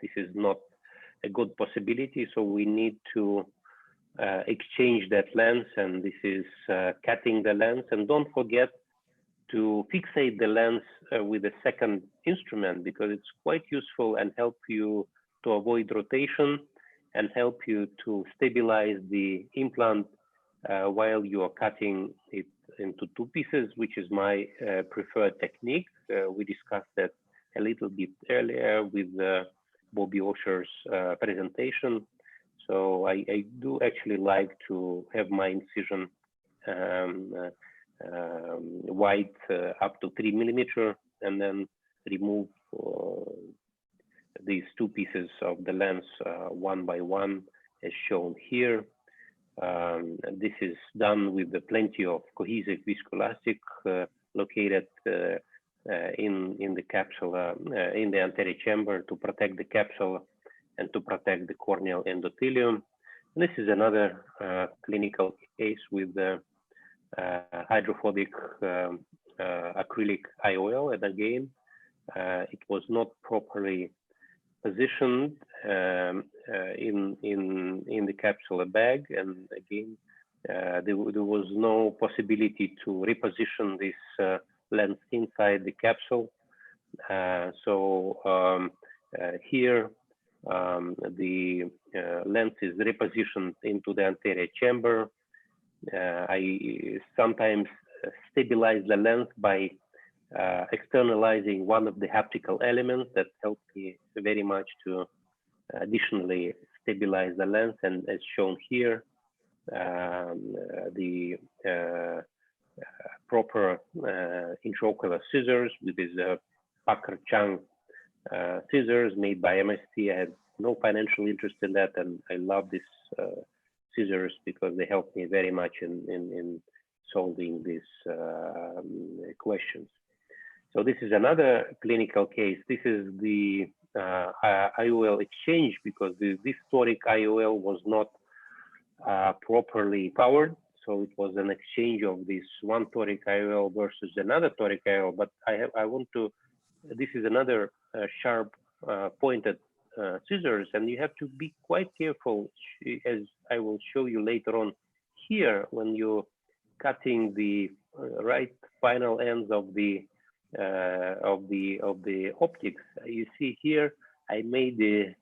this is not a good possibility. So we need to exchange that lens, and this is cutting the lens. And don't forget to fixate the lens with a second instrument, because it's quite useful and help you to avoid rotation and help you to stabilize the implant while you are cutting it into two pieces, which is my preferred technique. We discussed that a little bit earlier with Bobby Osher's presentation. So I do actually like to have my incision wide up to 3 millimeter, and then remove these two pieces of the lens one by one, as shown here. This is done with plenty of cohesive viscoelastic located in the capsule, in the anterior chamber, to protect the capsule and to protect the corneal endothelium. And this is another clinical case with hydrophobic acrylic IOL, and again, it was not properly positioned in the capsular bag, and again there was no possibility to reposition this lens inside the capsule. So here the lens is repositioned into the anterior chamber. I sometimes stabilize the lens by externalizing one of the haptical elements. That helped me very much to additionally stabilize the lens. And as shown here, the proper intraocular scissors with these Packard-Chang scissors made by MST. I had no financial interest in that, and I love these scissors because they help me very much in solving these questions. So this is another clinical case. This is the IOL exchange, because this toric IOL was not properly powered. So it was an exchange of this one toric IOL versus another toric IOL. But I want to, this is another sharp pointed scissors, and you have to be quite careful, as I will show you later on here, when you're cutting the right final ends of the optics. You see here, I made the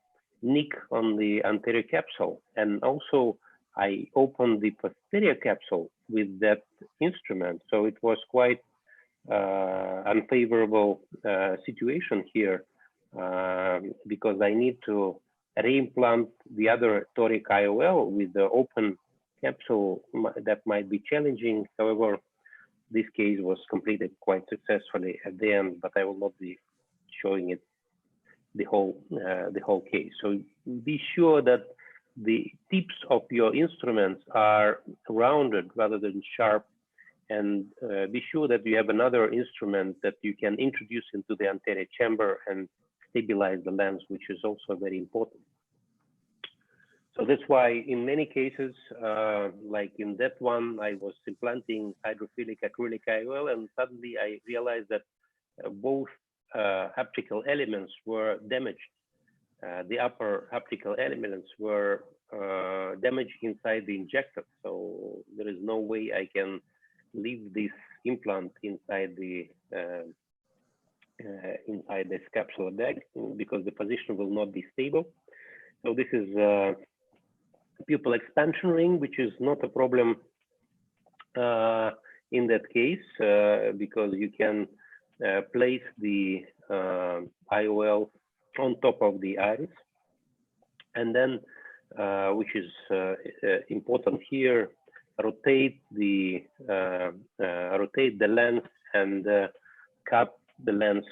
nick on the anterior capsule, and also I opened the posterior capsule with that instrument. So it was quite unfavorable situation here, because I need to reimplant the other toric IOL with the open capsule. That might be challenging. However, this case was completed quite successfully at the end, but I will not be showing it the whole case. So be sure that the tips of your instruments are rounded rather than sharp, and be sure that you have another instrument that you can introduce into the anterior chamber and stabilize the lens, which is also very important. So that's why in many cases, like in that one, I was implanting hydrophilic acrylic IOL, and suddenly I realized that both haptical elements were damaged. The upper haptical elements were damaged inside the injector. So there is no way I can leave this implant inside the this capsular bag, because the position will not be stable. So this is pupil expansion ring, which is not a problem in that case, because you can place the IOL on top of the iris, and then, which is important here, rotate the lens and cut the lens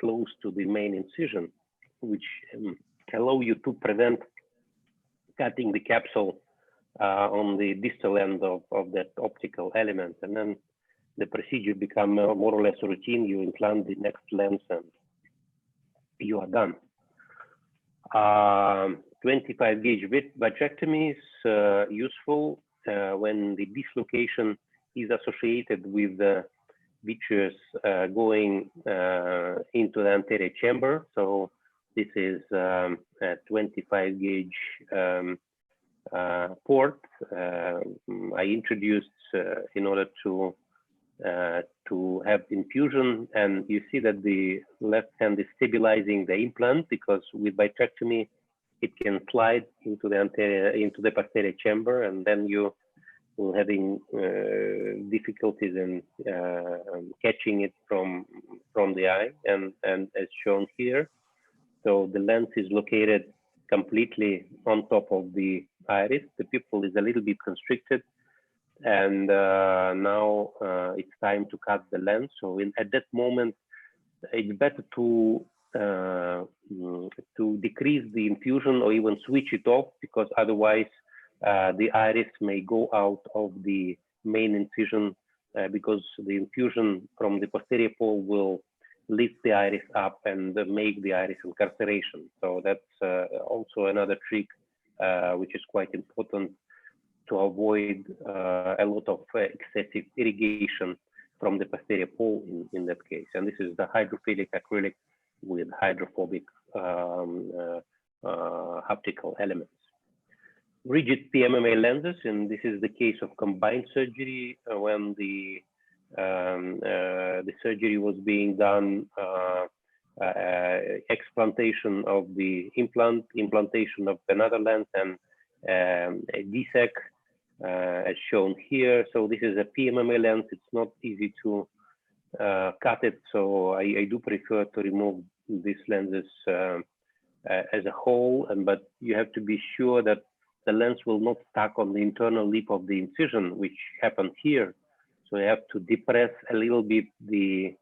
close to the main incision, which allow you to prevent cutting the capsule on the distal end of that optical element. And then the procedure become more or less routine. You implant the next lens and you are done. 25 gauge vitrectomy is useful when the dislocation is associated with the vitreous going into the anterior chamber. So this is a 25 gauge port I introduced in order to have infusion, and you see that the left hand is stabilizing the implant, because with vitrectomy it can slide into the posterior chamber, and then you will having difficulties in catching it from the eye, and as shown here. So the lens is located completely on top of the iris. The pupil is a little bit constricted, and now it's time to cut the lens. So at that moment, it's better to decrease the infusion or even switch it off, because otherwise the iris may go out of the main incision, because the infusion from the posterior pole will lift the iris up and make the iris incarceration. So that's also another trick which is quite important to avoid a lot of excessive irrigation from the posterior pole in that case. And this is the hydrophilic acrylic with hydrophobic haptical elements. Rigid PMMA lenses, and this is the case of combined surgery when the surgery was being done, explantation of the implantation of another lens, and a DSEC as shown here. So this is a PMMA lens. It's not easy to cut it, so I do prefer to remove these lenses as a whole, but you have to be sure that the lens will not stuck on the internal lip of the incision, which happened here. So you have to depress a little bit the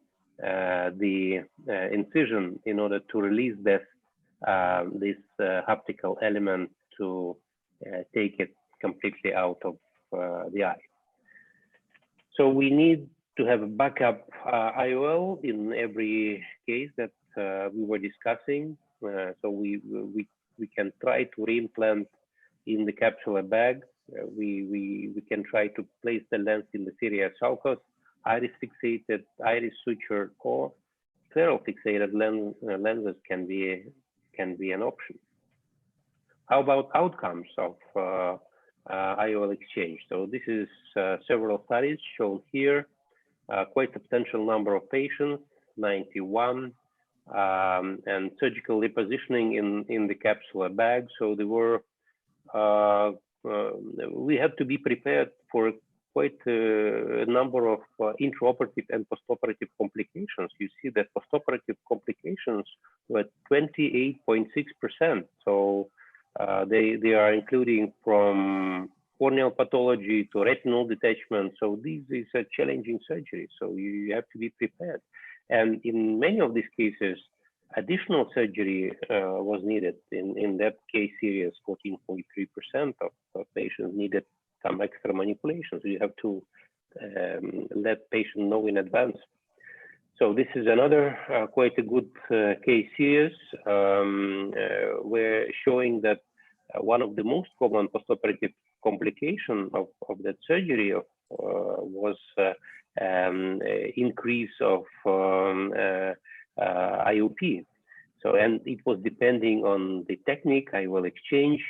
incision in order to release this haptical element to take it completely out of the eye. So we need to have a backup IOL in every case that we were discussing. So we can try to reimplant in the capsular bag, We can try to place the lens in the serious sulcus, iris fixated, iris suture, or scleral fixated lenses can be an option. How about outcomes of IOL exchange? So this is several studies shown here, quite substantial number of patients, 91, and surgical repositioning in the capsular bag. So there were, we had to be prepared for quite a number of intraoperative and postoperative complications. You see that postoperative complications were 28.6%. So they are including from corneal pathology to retinal detachment. So this is a challenging surgery. So you have to be prepared. And in many of these cases, additional surgery was needed. In that case series, 14.3% of patients needed some extra manipulations. You have to let patient know in advance. So this is another quite a good case series where showing that one of the most common postoperative complication of that surgery was increase of IOP. So, and it was depending on the technique, IOL exchange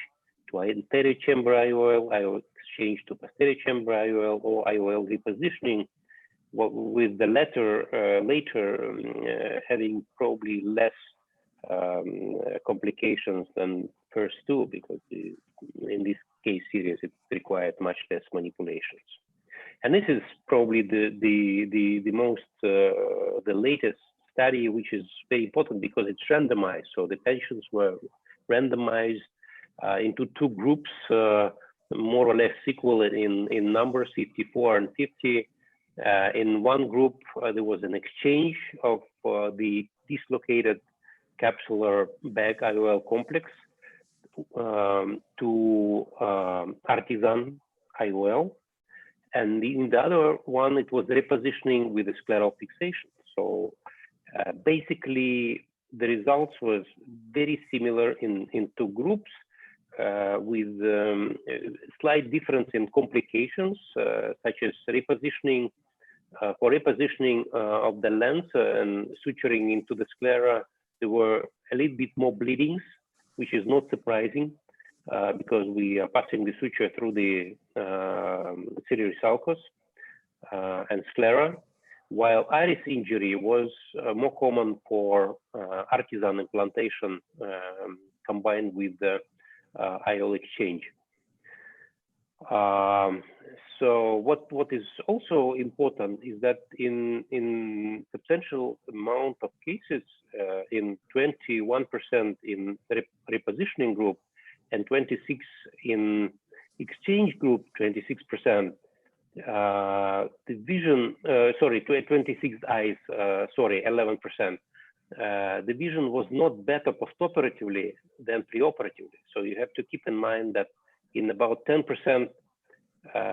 to anterior chamber IOL, IOL exchange to posterior chamber IOL, or IOL repositioning, with the latter having probably less complications than first two, because in this case series it required much less manipulations. And this is probably the most the latest study, which is very important because it's randomized. So the patients were randomized into two groups, more or less equal in numbers, 54 and 50. In one group, there was an exchange of the dislocated capsular bag IOL complex to artisan IOL. And in the other one, it was repositioning with a scleral fixation. So basically, the results was very similar in two groups, with slight difference in complications, such as repositioning. For repositioning of the lens and suturing into the sclera, there were a little bit more bleedings, which is not surprising because we are passing the suture through the ciliary sulcus and sclera, while iris injury was more common for artisan implantation combined with the IOL exchange. So what is also important is that in substantial amount of cases, in 21% in repositioning group and 26 in exchange group, 26%, the vision, sorry, 26 eyes, sorry, 11%. The vision was not better postoperatively than preoperatively. So you have to keep in mind that in about 10%,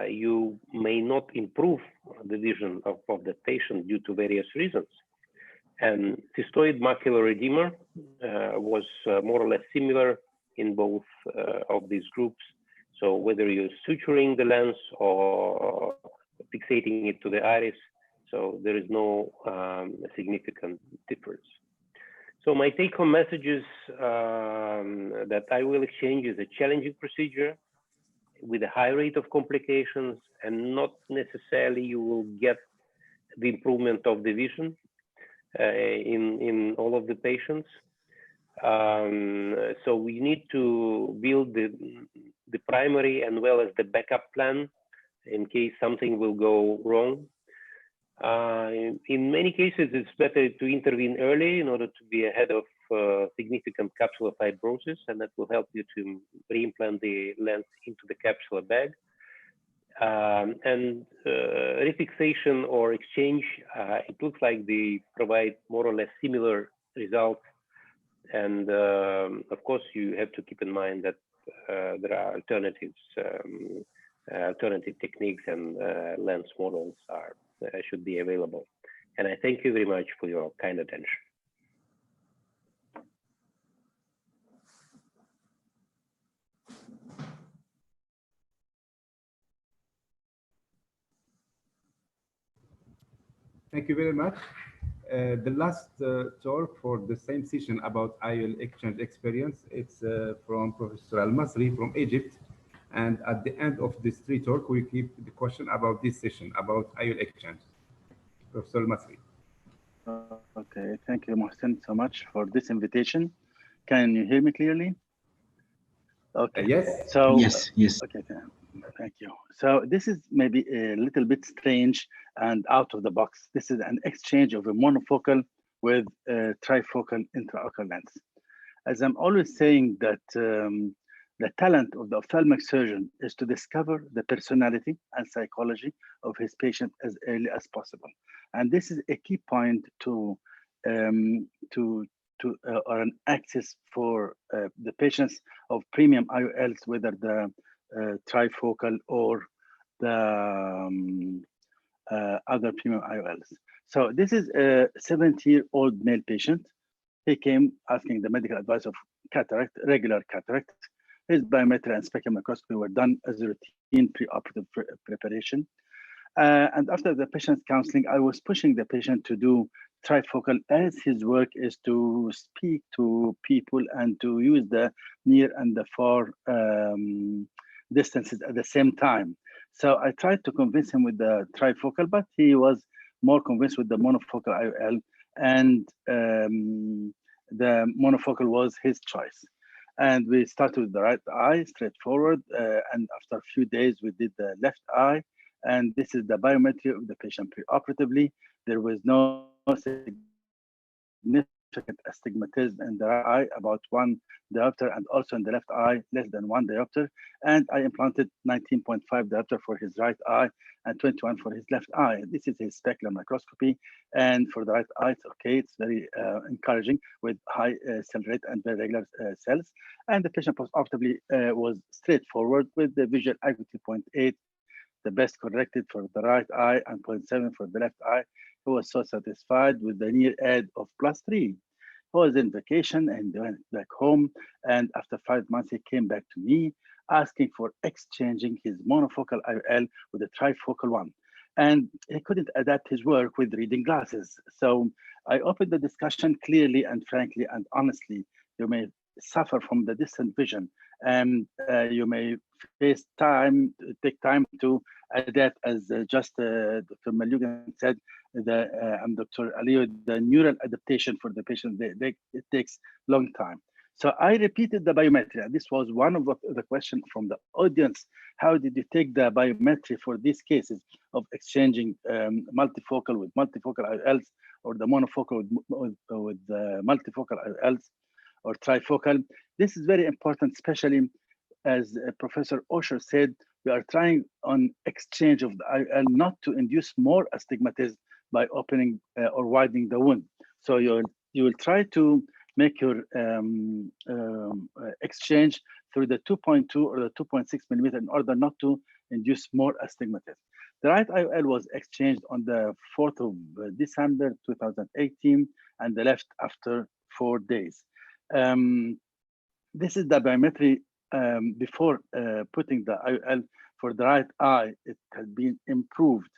you may not improve the vision of the patient due to various reasons. And cystoid macular edema was more or less similar in both of these groups. So whether you're suturing the lens or fixating it to the iris, so there is no significant difference. So my take-home message is that IOL exchange is a challenging procedure with a high rate of complications, and not necessarily you will get the improvement of the vision in all of the patients. So we need to build the primary and well as the backup plan in case something will go wrong. In many cases, it's better to intervene early in order to be ahead of significant capsular fibrosis, and that will help you to reimplant the lens into the capsular bag. And refixation or exchange, it looks like they provide more or less similar results. And of course, you have to keep in mind that there are alternatives, alternative techniques, and lens models should be available. And I thank you very much for your kind attention. Thank you very much. The last talk for the same session about IOL exchange experience, it's from Professor Al-Masri from Egypt. And at the end of this three talk, we keep the question about this session, about IOL exchange. Professor Al-Masri. Okay, thank you, Mohsen, so much for this invitation. Can you hear me clearly? Okay. Yes. So, Yes, yes. okay, thank you. So this is maybe a little bit strange and out of the box. This is an exchange of a monofocal with a trifocal intraocular lens. As I'm always saying that the talent of the ophthalmic surgeon is to discover the personality and psychology of his patient as early as possible. And this is a key point to or an access for the patients of premium IOLs, whether the trifocal or the other premium IOLs. So this is a 70-year-old male patient. He came asking the medical advice of cataract, regular cataract. His biometry and speculum microscopy were done as a routine preoperative preparation. And after the patient's counseling, I was pushing the patient to do trifocal, as his work is to speak to people and to use the near and the far distances at the same time. So I tried to convince him with the trifocal, but he was more convinced with the monofocal IOL, and the monofocal was his choice. And we started with the right eye, straightforward, and after a few days, we did the left eye. And this is the biometry of the patient preoperatively. There was no significant astigmatism in the right eye, about 1 diopter, and also in the left eye, less than 1 diopter. And I implanted 19.5 diopter for his right eye and 21 for his left eye. This is his specular microscopy. And for the right eye, it's okay. It's very encouraging with high cell rate and very regular cells. And the patient postoperatively was straightforward with the visual acuity 0.8, the best corrected for the right eye, and 0.7 for the left eye. He was so satisfied with the near aid of +3. He was in vacation and went back home. And after 5 months, he came back to me asking for exchanging his monofocal IOL with a trifocal one. And he couldn't adapt his work with reading glasses. So I opened the discussion clearly and frankly and honestly. You may suffer from the distant vision, and you may take time to adapt, as just Dr. Malugan said. I'm Dr. Aliyo. The neural adaptation for the patient, it takes long time. So I repeated the biometry. This was one of the questions from the audience. How did you take the biometry for these cases of exchanging multifocal with multifocal IOLs, or the monofocal with multifocal IOLs, or trifocal? This is very important, especially as Professor Osher said, we are trying on exchange of the IOL not to induce more astigmatism by opening or widening the wound. So you will try to make your exchange through the 2.2 or the 2.6 millimeter in order not to induce more astigmatism. The right IOL was exchanged on the 4th of December 2018, and the left after 4 days. This is the biometry before putting the IOL for the right eye. It has been improved,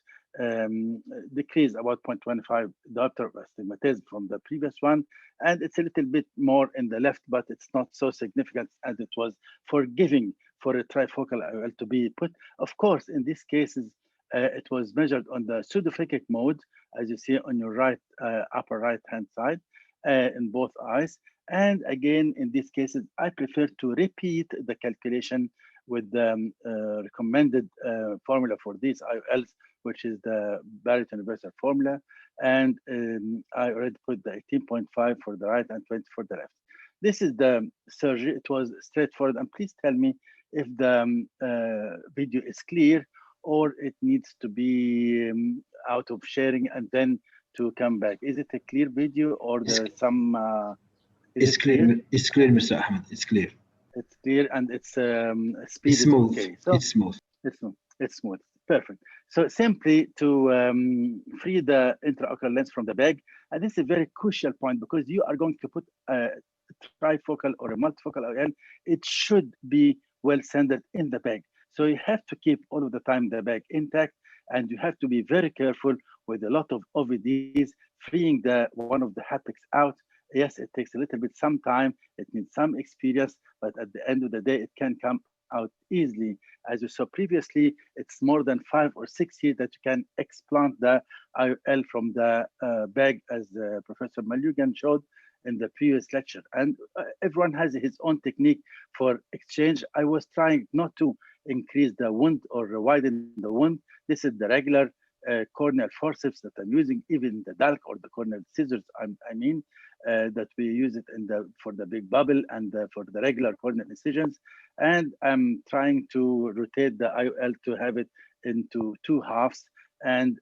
decreased about 0.25 diopter of astigmatism from the previous one, and it's a little bit more in the left, but it's not so significant as it was forgiving for a trifocal IOL to be put. Of course, in these cases, it was measured on the pseudophakic mode, as you see on your right upper right-hand side in both eyes. And again, in these cases, I prefer to repeat the calculation with the recommended formula for these IOLs, which is the Barrett Universal formula. And I already put the 18.5 for the right and 20 for the left. This is the surgery. It was straightforward. And please tell me if the video is clear, or it needs to be out of sharing and then to come back. Is it a clear video, or there's some... It's clear. It's clear, Mr. Ahmed. It's clear. It's clear, and it's speed it's smooth. okay. So it's smooth. It's smooth. Perfect. So simply to free the intraocular lens from the bag, and this is a very crucial point, because you are going to put a trifocal or a multifocal IOL. It should be well centered in the bag. So you have to keep all of the time the bag intact, and you have to be very careful with a lot of OVDs, freeing one of the haptics out. Yes, it takes a little bit some time, it needs some experience, but at the end of the day, it can come out easily. As you saw previously, it's more than 5 or 6 years that you can explant the IOL from the bag, as Professor Malugan showed in the previous lecture. And everyone has his own technique for exchange. I was trying not to increase the wound or widen the wound. This is the regular corneal forceps that I'm using, even the DALC or the corneal scissors, I mean, that we use it for the big bubble and for the regular corneal incisions. And I'm trying to rotate the IOL to have it into 2 halves. And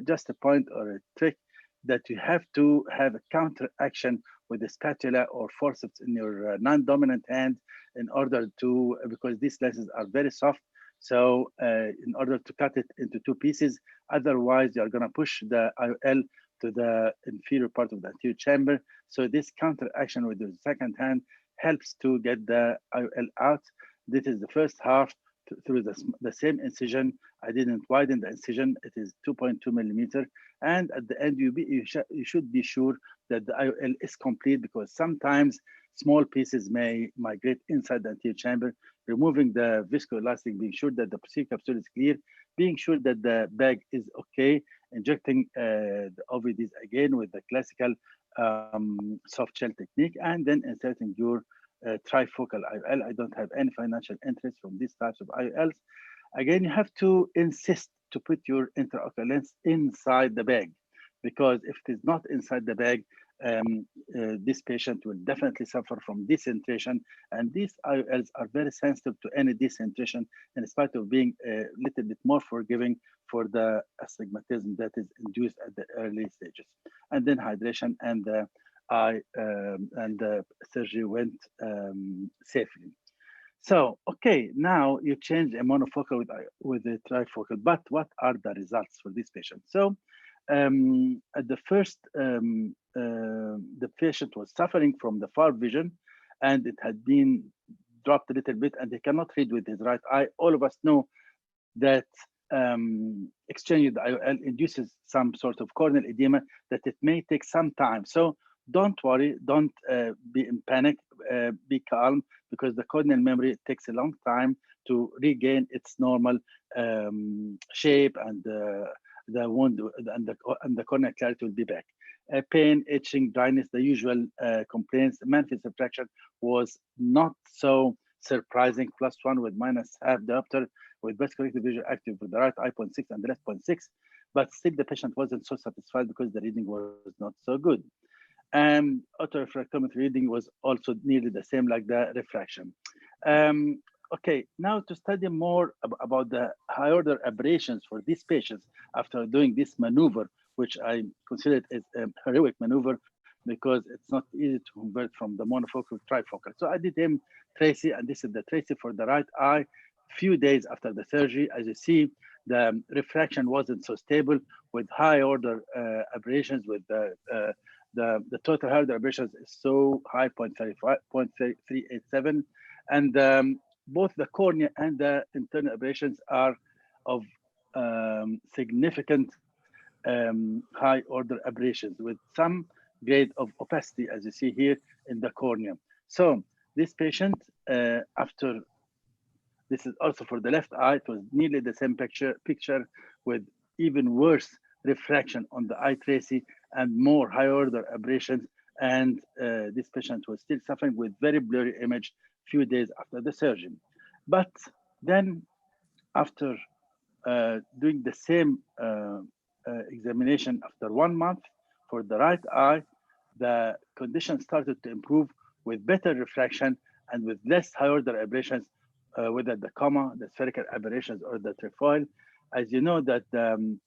just a point or a trick that you have to have a counter action with the spatula or forceps in your non-dominant hand in order to, because these lenses are very soft. So in order to cut it into 2 pieces, otherwise you're gonna push the IOL to the inferior part of the anterior chamber. So this counter action with the second hand helps to get the IOL out. This is the first half through the same incision. I didn't widen the incision. It is 2.2 millimeter. And at the end, you should be sure that the IOL is complete, because sometimes small pieces may migrate inside the anterior chamber. Removing the viscoelastic, being sure that the posterior capsule is clear, being sure that the bag is okay, injecting the OVDs again with the classical soft shell technique, and then inserting your trifocal IOL. I don't have any financial interest from these types of IOLs. Again, you have to insist to put your intraocular lens inside the bag, because if it is not inside the bag, this patient will definitely suffer from decentration, and these IOLs are very sensitive to any decentration, in spite of being a little bit more forgiving for the astigmatism that is induced at the early stages. And then hydration and the eye and the surgery went safely. So, okay, now you change a monofocal with a trifocal, but what are the results for this patient? So, at the first, the patient was suffering from the far vision, and it had been dropped a little bit, and he cannot read with his right eye. All of us know that exchanging the IOL induces some sort of corneal edema, that it may take some time. So don't worry, don't be in panic, be calm, because the corneal memory takes a long time to regain its normal shape, and the wound and the corneal clarity will be back. Pain, itching, dryness, the usual complaints. Manfield subtraction was not so surprising, +1 with -0.5 diopter, with best corrected visual active with the right eye 0.6 and the left 0.6, but still the patient wasn't so satisfied because the reading was not so good. And autorefractometry reading was also nearly the same like the refraction. Okay, now to study more about the high order aberrations for these patients after doing this maneuver, which I consider as a heroic maneuver, because it's not easy to convert from the monofocal to trifocal. So I did him tracy, and this is the tracy for the right eye. Few days after the surgery, as you see, the refraction wasn't so stable, with high order aberrations, with the total high order aberrations is so high, 0.387, and both the cornea and the internal aberrations are of significant high order aberrations, with some grade of opacity, as you see here in the cornea. So this patient, after, this is also for the left eye, it was nearly the same picture with even worse refraction on the eye tracy and more high order aberrations. And this patient was still suffering with very blurry image few days after the surgery. But then after doing the same examination after 1 month for the right eye, the condition started to improve with better refraction and with less high order aberrations, whether the comma, the spherical aberrations, or the trefoil. As you know, that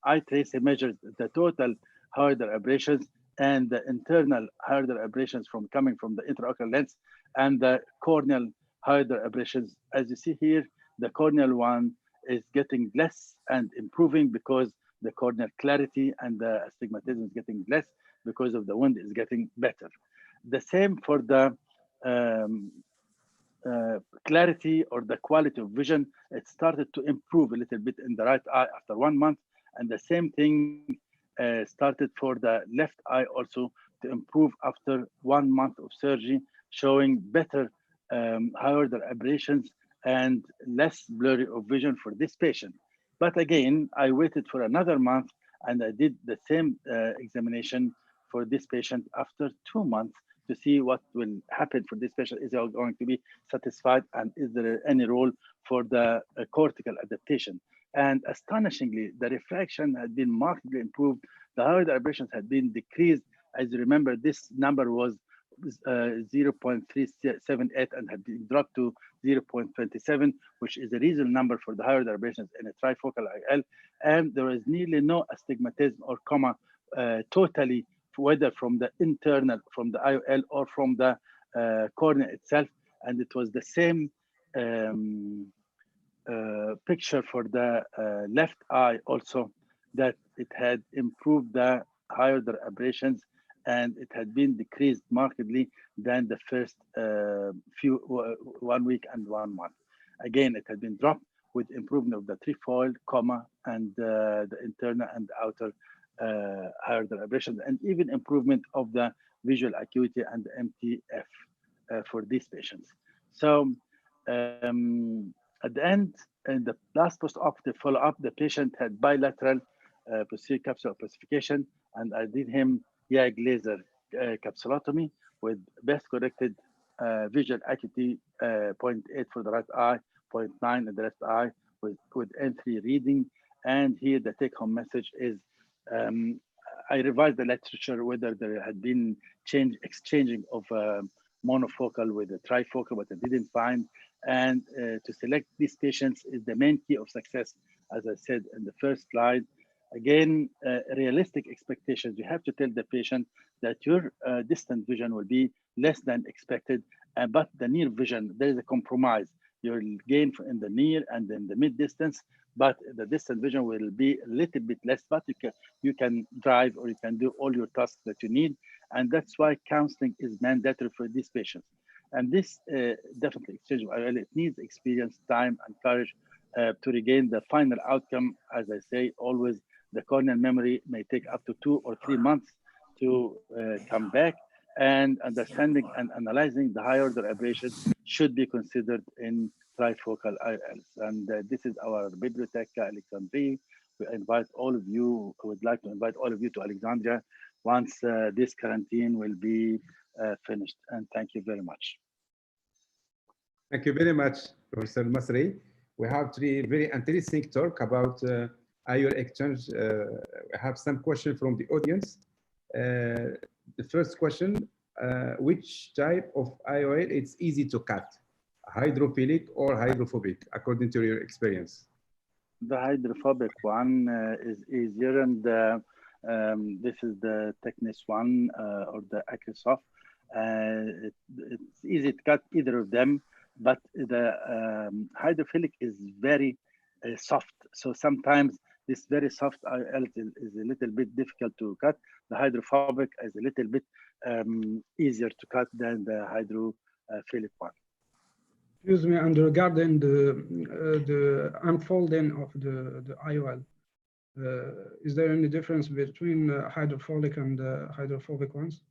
eye tracy measures the total high order aberrations and the internal high order aberrations coming from the intraocular lens, and the corneal high order aberrations. As you see here, the corneal one is getting less and improving because the corneal clarity and the astigmatism is getting less because of the wound is getting better. The same for the clarity or the quality of vision. It started to improve a little bit in the right eye after 1 month, And the same thing started for the left eye also to improve after 1 month of surgery, showing better high order aberrations and less blurry of vision for this patient. But again, I waited for another month and I did the same examination for this patient after 2 months to see what will happen for this patient. Is he going to be satisfied, and is there any role for the cortical adaptation? And astonishingly, the refraction had been markedly improved. The high order aberrations had been decreased. As you remember, this number was 0.378 and had been dropped to 0.27, which is a reasonable number for the high order aberrations in a trifocal IL. And there is nearly no astigmatism or coma totally, whether from the internal, from the IOL or from the cornea itself. And it was the same picture for the left eye also, that it had improved the high order aberrations and it had been decreased markedly than the first 1 week and 1 month. Again, it had been dropped with improvement of the trefoil, coma, and the internal and outer high order aberrations, and even improvement of the visual acuity and the MTF for these patients. So at the end, in the last post-operative follow-up, the patient had bilateral posterior capsular opacification, and I did him YAG laser capsulotomy with best corrected visual acuity 0.8 for the right eye, 0.9 in the left eye with N3 reading. And here the take-home message is, I revised the literature whether there had been exchanging of monofocal with a trifocal, but I didn't find. And to select these patients is the main key of success, as I said in the first slide. Again, realistic expectations. You have to tell the patient that your distant vision will be less than expected, but the near vision, there is a compromise. You'll gain in the near and in the mid distance, but the distant vision will be a little bit less, but you can drive or you can do all your tasks that you need. And that's why counseling is mandatory for these patients. And this definitely exchange of IOL, it needs experience, time, and courage to regain the final outcome. As I say, always the corneal memory may take up to 2 or 3 months to come back, and understanding and analyzing the high order aberration should be considered in trifocal IOLs. And this is our Biblioteca Alexandria. We invite all of you, I would like to invite all of you to Alexandria once this quarantine will be finished. And thank you very much. Thank you very much, Professor Masri. We have 3 very interesting talk about IOL exchange. I have some questions from the audience. The first question, which type of IOL it's easy to cut, hydrophilic or hydrophobic, according to your experience? The hydrophobic one is easier, and this is the Technis one or the Acrisoft. It's easy to cut either of them, but the hydrophilic is very soft. So sometimes this very soft IOL is a little bit difficult to cut. The hydrophobic is a little bit easier to cut than the hydrophilic one. Excuse me, and regarding the unfolding of the IOL, is there any difference between hydrophilic and hydrophobic ones?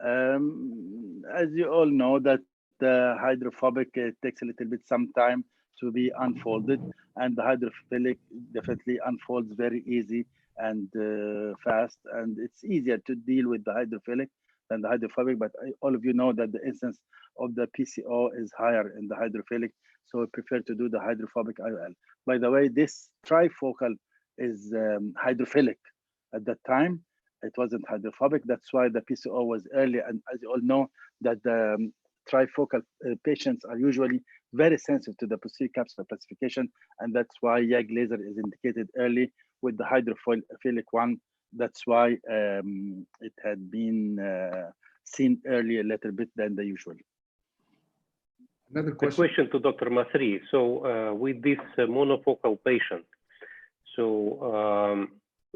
As you all know, that the hydrophobic takes a little bit some time to be unfolded, and the hydrophilic definitely unfolds very easy and fast, and it's easier to deal with the hydrophilic than the hydrophobic. But all of you know that the instance of the PCO is higher in the hydrophilic, so I prefer to do the hydrophobic IOL. By the way, this trifocal is hydrophilic at that time. It wasn't hydrophobic. That's why the PCO was early. And as you all know, that the trifocal patients are usually very sensitive to the posterior capsular opacification, and that's why YAG laser is indicated early with the hydrophilic one. That's why it had been seen early a little bit than the usual. Another question. A question to Dr. Masri. So with this monofocal patient, so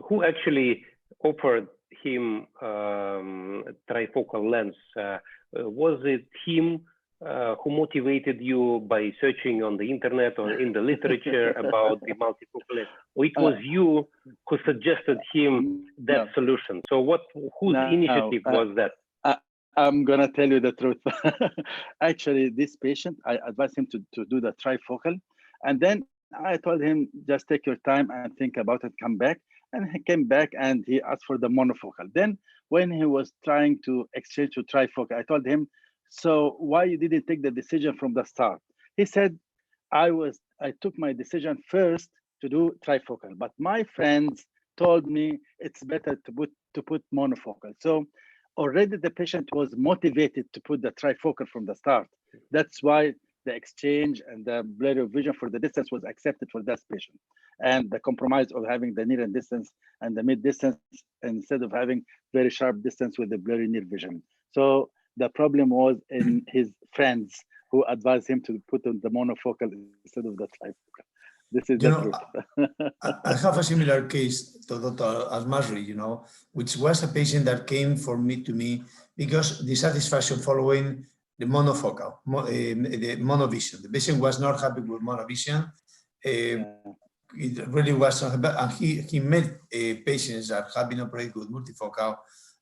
who actually offered him trifocal lens? Was it him who motivated you by searching on the internet or in the literature about the multifocal lens? Or it was you who suggested him that solution? So whose initiative was that? I'm gonna tell you the truth. Actually, this patient, I advised him to do the trifocal, and then I told him, just take your time and think about it, come back. And he came back and he asked for the monofocal. Then when he was trying to exchange to trifocal, I told him, so why you didn't take the decision from the start? He said, I took my decision first to do trifocal, but my friends told me it's better to put monofocal. So already the patient was motivated to put the trifocal from the start. That's why the exchange and the blurry of vision for the distance was accepted for that patient. And the compromise of having the near and distance and the mid distance instead of having very sharp distance with the blurry near vision. So the problem was in his friends who advised him to put on the monofocal instead of the trifocal. This is the truth. I have a similar case to Dr. Al-Masri, which was a patient that came to me because dissatisfaction following the monofocal, the monovision. The patient was not happy with monovision. It really was, and he met patients that have been operated with multifocal,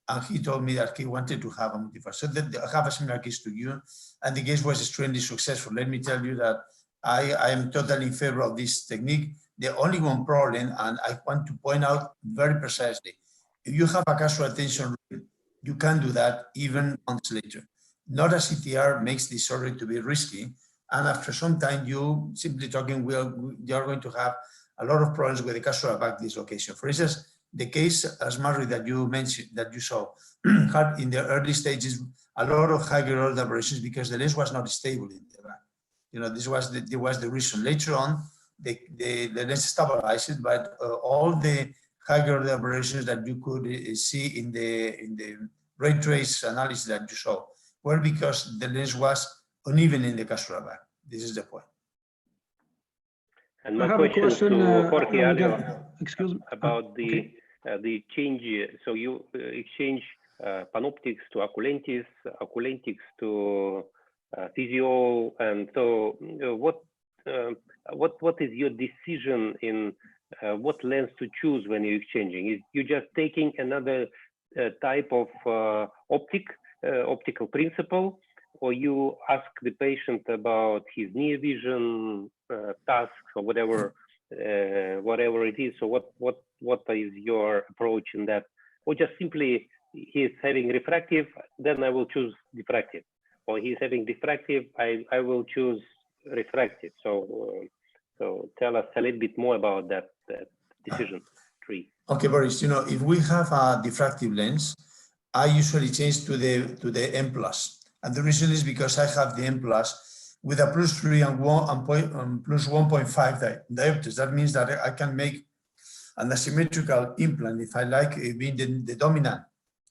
and he told me that he wanted to have a multifocal. So I have a similar case to you, and the case was extremely successful. Let me tell you that I am totally in favor of this technique. The only one problem, and I want to point out very precisely, if you have a casual attention ring, you can do that even months later. Not a CTR makes this surgery to be risky, and after some time, you simply talking, you're going to have a lot of problems with the capsular back dislocation. For instance, the case as Mary that you mentioned, that you saw, had in the early stages a lot of higher order aberrations because the lens was not stable in the back. This was the reason. Later on, the lens stabilized, but all the higher order aberrations that you could see in the ray trace analysis that you saw were because the lens was uneven in the capsular back. This is the point. And my question to Jorge excuse me, about the change. So you exchange Panoptics to Oculentis, Oculentis to Physio, and so what is your decision in what lens to choose when you're exchanging? Is you just taking another type of optical principle, or you ask the patient about his near vision tasks or whatever it is? So what is your approach in that? Or just simply he's having refractive, then I will choose diffractive. Or he's having diffractive, I will choose refractive. So tell us a little bit more about that decision tree. Okay, Boris. If we have a diffractive lens, I usually change to the M+. And the reason is because I have the M+ with a +3 and plus 1.5 diopters. That means that I can make an asymmetrical implant if I like being the dominant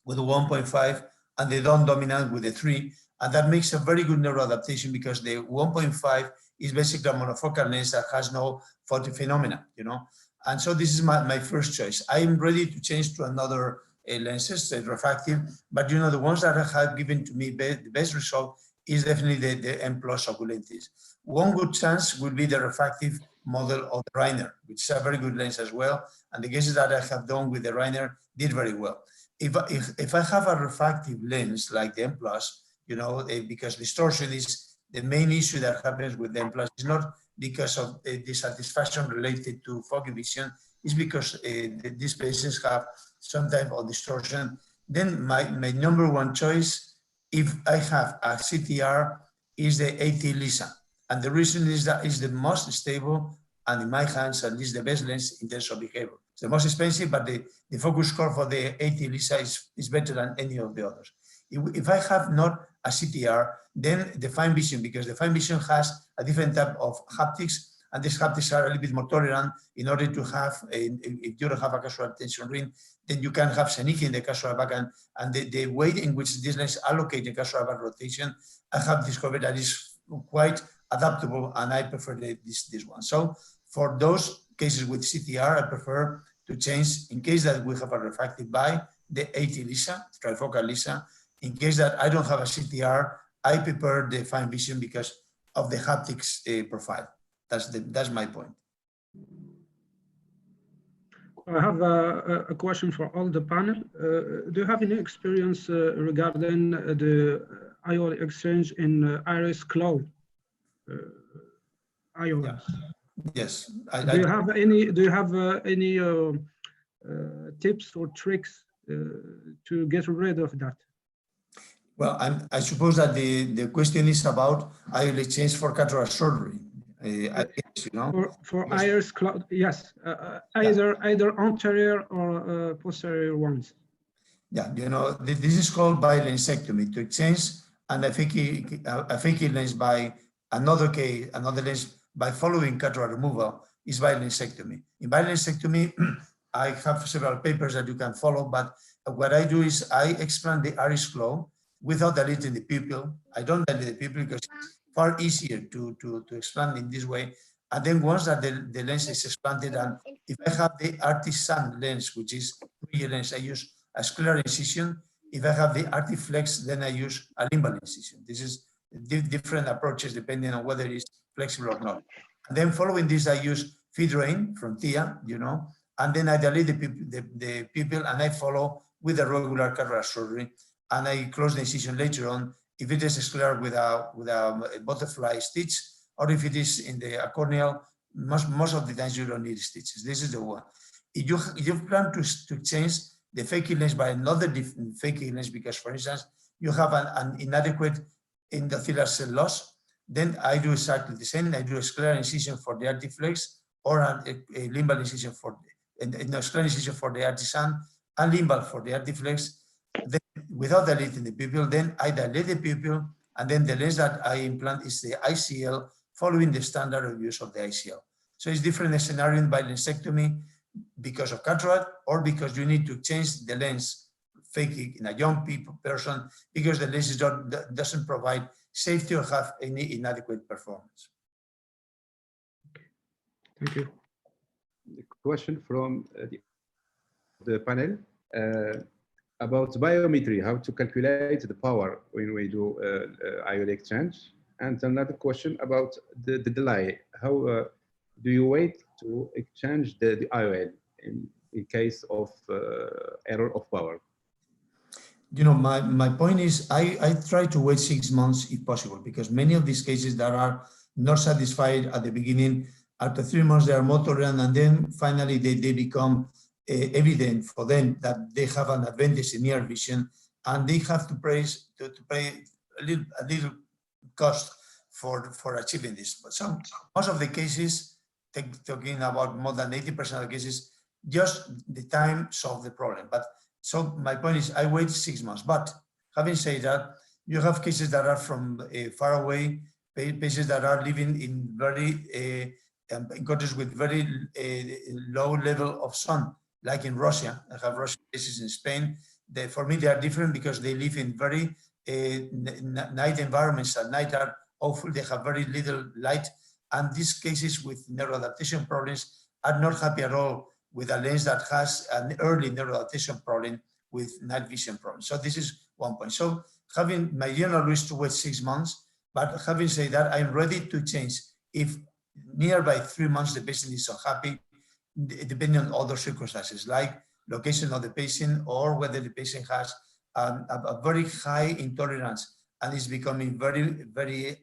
with the 1.5 and the non-dominant with the 3. And that makes a very good neuroadaptation because the 1.5 is basically a monofocal lens that has no photophenomena, And so this is my first choice. I'm ready to change to another lenses, refractive, but the ones that have given to me the best result is definitely the M+ Oculentis. One good chance would be the refractive model of the Reiner, which is a very good lens as well. And the cases that I have done with the Reiner did very well. If I have a refractive lens like the M+, because distortion is the main issue that happens with the M+, is not because of dissatisfaction related to foggy vision, it's because these patients have some type of distortion. Then my number one choice, if I have a CTR, is the AT Lisa. And the reason is that it's the most stable and in my hands, at least the best lens in terms of behavior. It's the most expensive, but the focus score for the AT Lisa is better than any of the others. If I have not a CTR, then the fine vision, because the fine vision has a different type of haptics, and these haptics are a little bit more tolerant in order to have, if you don't have a capsular attention ring, then you can have synechia in the capsular back, and the way in which these lenses allocate the capsular back rotation, I have discovered that is quite adaptable, and I prefer this one. So for those cases with CTR, I prefer to change, in case that we have a refractive by the AT Lisa, trifocal Lisa. In case that I don't have a CTR, I prefer the fine vision because of the haptics profile. That's my point. I have a question for all the panel. Do you have any experience regarding the IOL exchange in Iris Cloud? IOLs. Yes. Do you have any? Do you have any tips or tricks to get rid of that? Well, I suppose that the question is about IOL exchange for cataract surgery. I guess, you know. For Iris Cloud, yes, either anterior or posterior ones. Yeah, you know, this is called bilensectomy, to exchange an aphakic lens by another lens by following cataract removal is bilensectomy. In bilensectomy, I have several papers that you can follow, but what I do is I explant the iris claw without dilating the pupil. I don't dilate the pupil because it's far easier to explant in this way. And then once that the lens is explanted, and if I have the artisan lens, which is 3 lens, I use a scleral incision. If I have the Artiflex, then I use a limbal incision. This is different approaches depending on whether it's flexible or not. And then following this, I use feed drain from TIA, you know, and then I dilate the pupil and I follow with a regular cataract surgery, and I close the incision later on if it is scleral with a butterfly stitch, or if it is in the corneal. Most of the times you don't need stitches. This is the one. If you plan to change the phakic lens by another different phakic lens, because for instance you have an inadequate endothelial cell loss, then I do exactly the same. I do a scleral incision for the Artiflex or a limbal incision for scleral incision for the artisan and limbal for the Artiflex. Then without dilating the pupil, then I dilate the pupil, and then the lens that I implant is the ICL, following the standard of use of the ICL. So it's different scenario in bilensectomy because of cataract, or because you need to change the lens phakic in a young person because the lens doesn't provide safety or have any inadequate performance. Thank you. The question from the panel about biometry, how to calculate the power when we do IOL exchange. And another question about the delay. How do you wait to exchange the IOL in case of error of power? You know, my point is I try to wait 6 months if possible, because many of these cases that are not satisfied at the beginning, after 3 months they are more tolerant, and then finally they become evident for them that they have an advantage in near vision, and they have to pay a little cost for achieving this. But most of the cases, talking about more than 80% of the cases, just the time solve the problem. But so my point is I wait 6 months. But having said that, you have cases that are from far away, patients that are living in very in countries with very low level of sun, like in Russia. I have Russian cases in Spain. For me, they are different because they live in very night environments. At night are awful. They have very little light. And these cases with neuroadaptation problems are not happy at all with a lens that has an early neuroadaptation problem with night vision problems. So this is one point. So having my general rule is to wait 6 months, but having said that, I'm ready to change if nearby 3 months the patient is unhappy, depending on other circumstances like location of the patient or whether the patient has a very high intolerance and is becoming very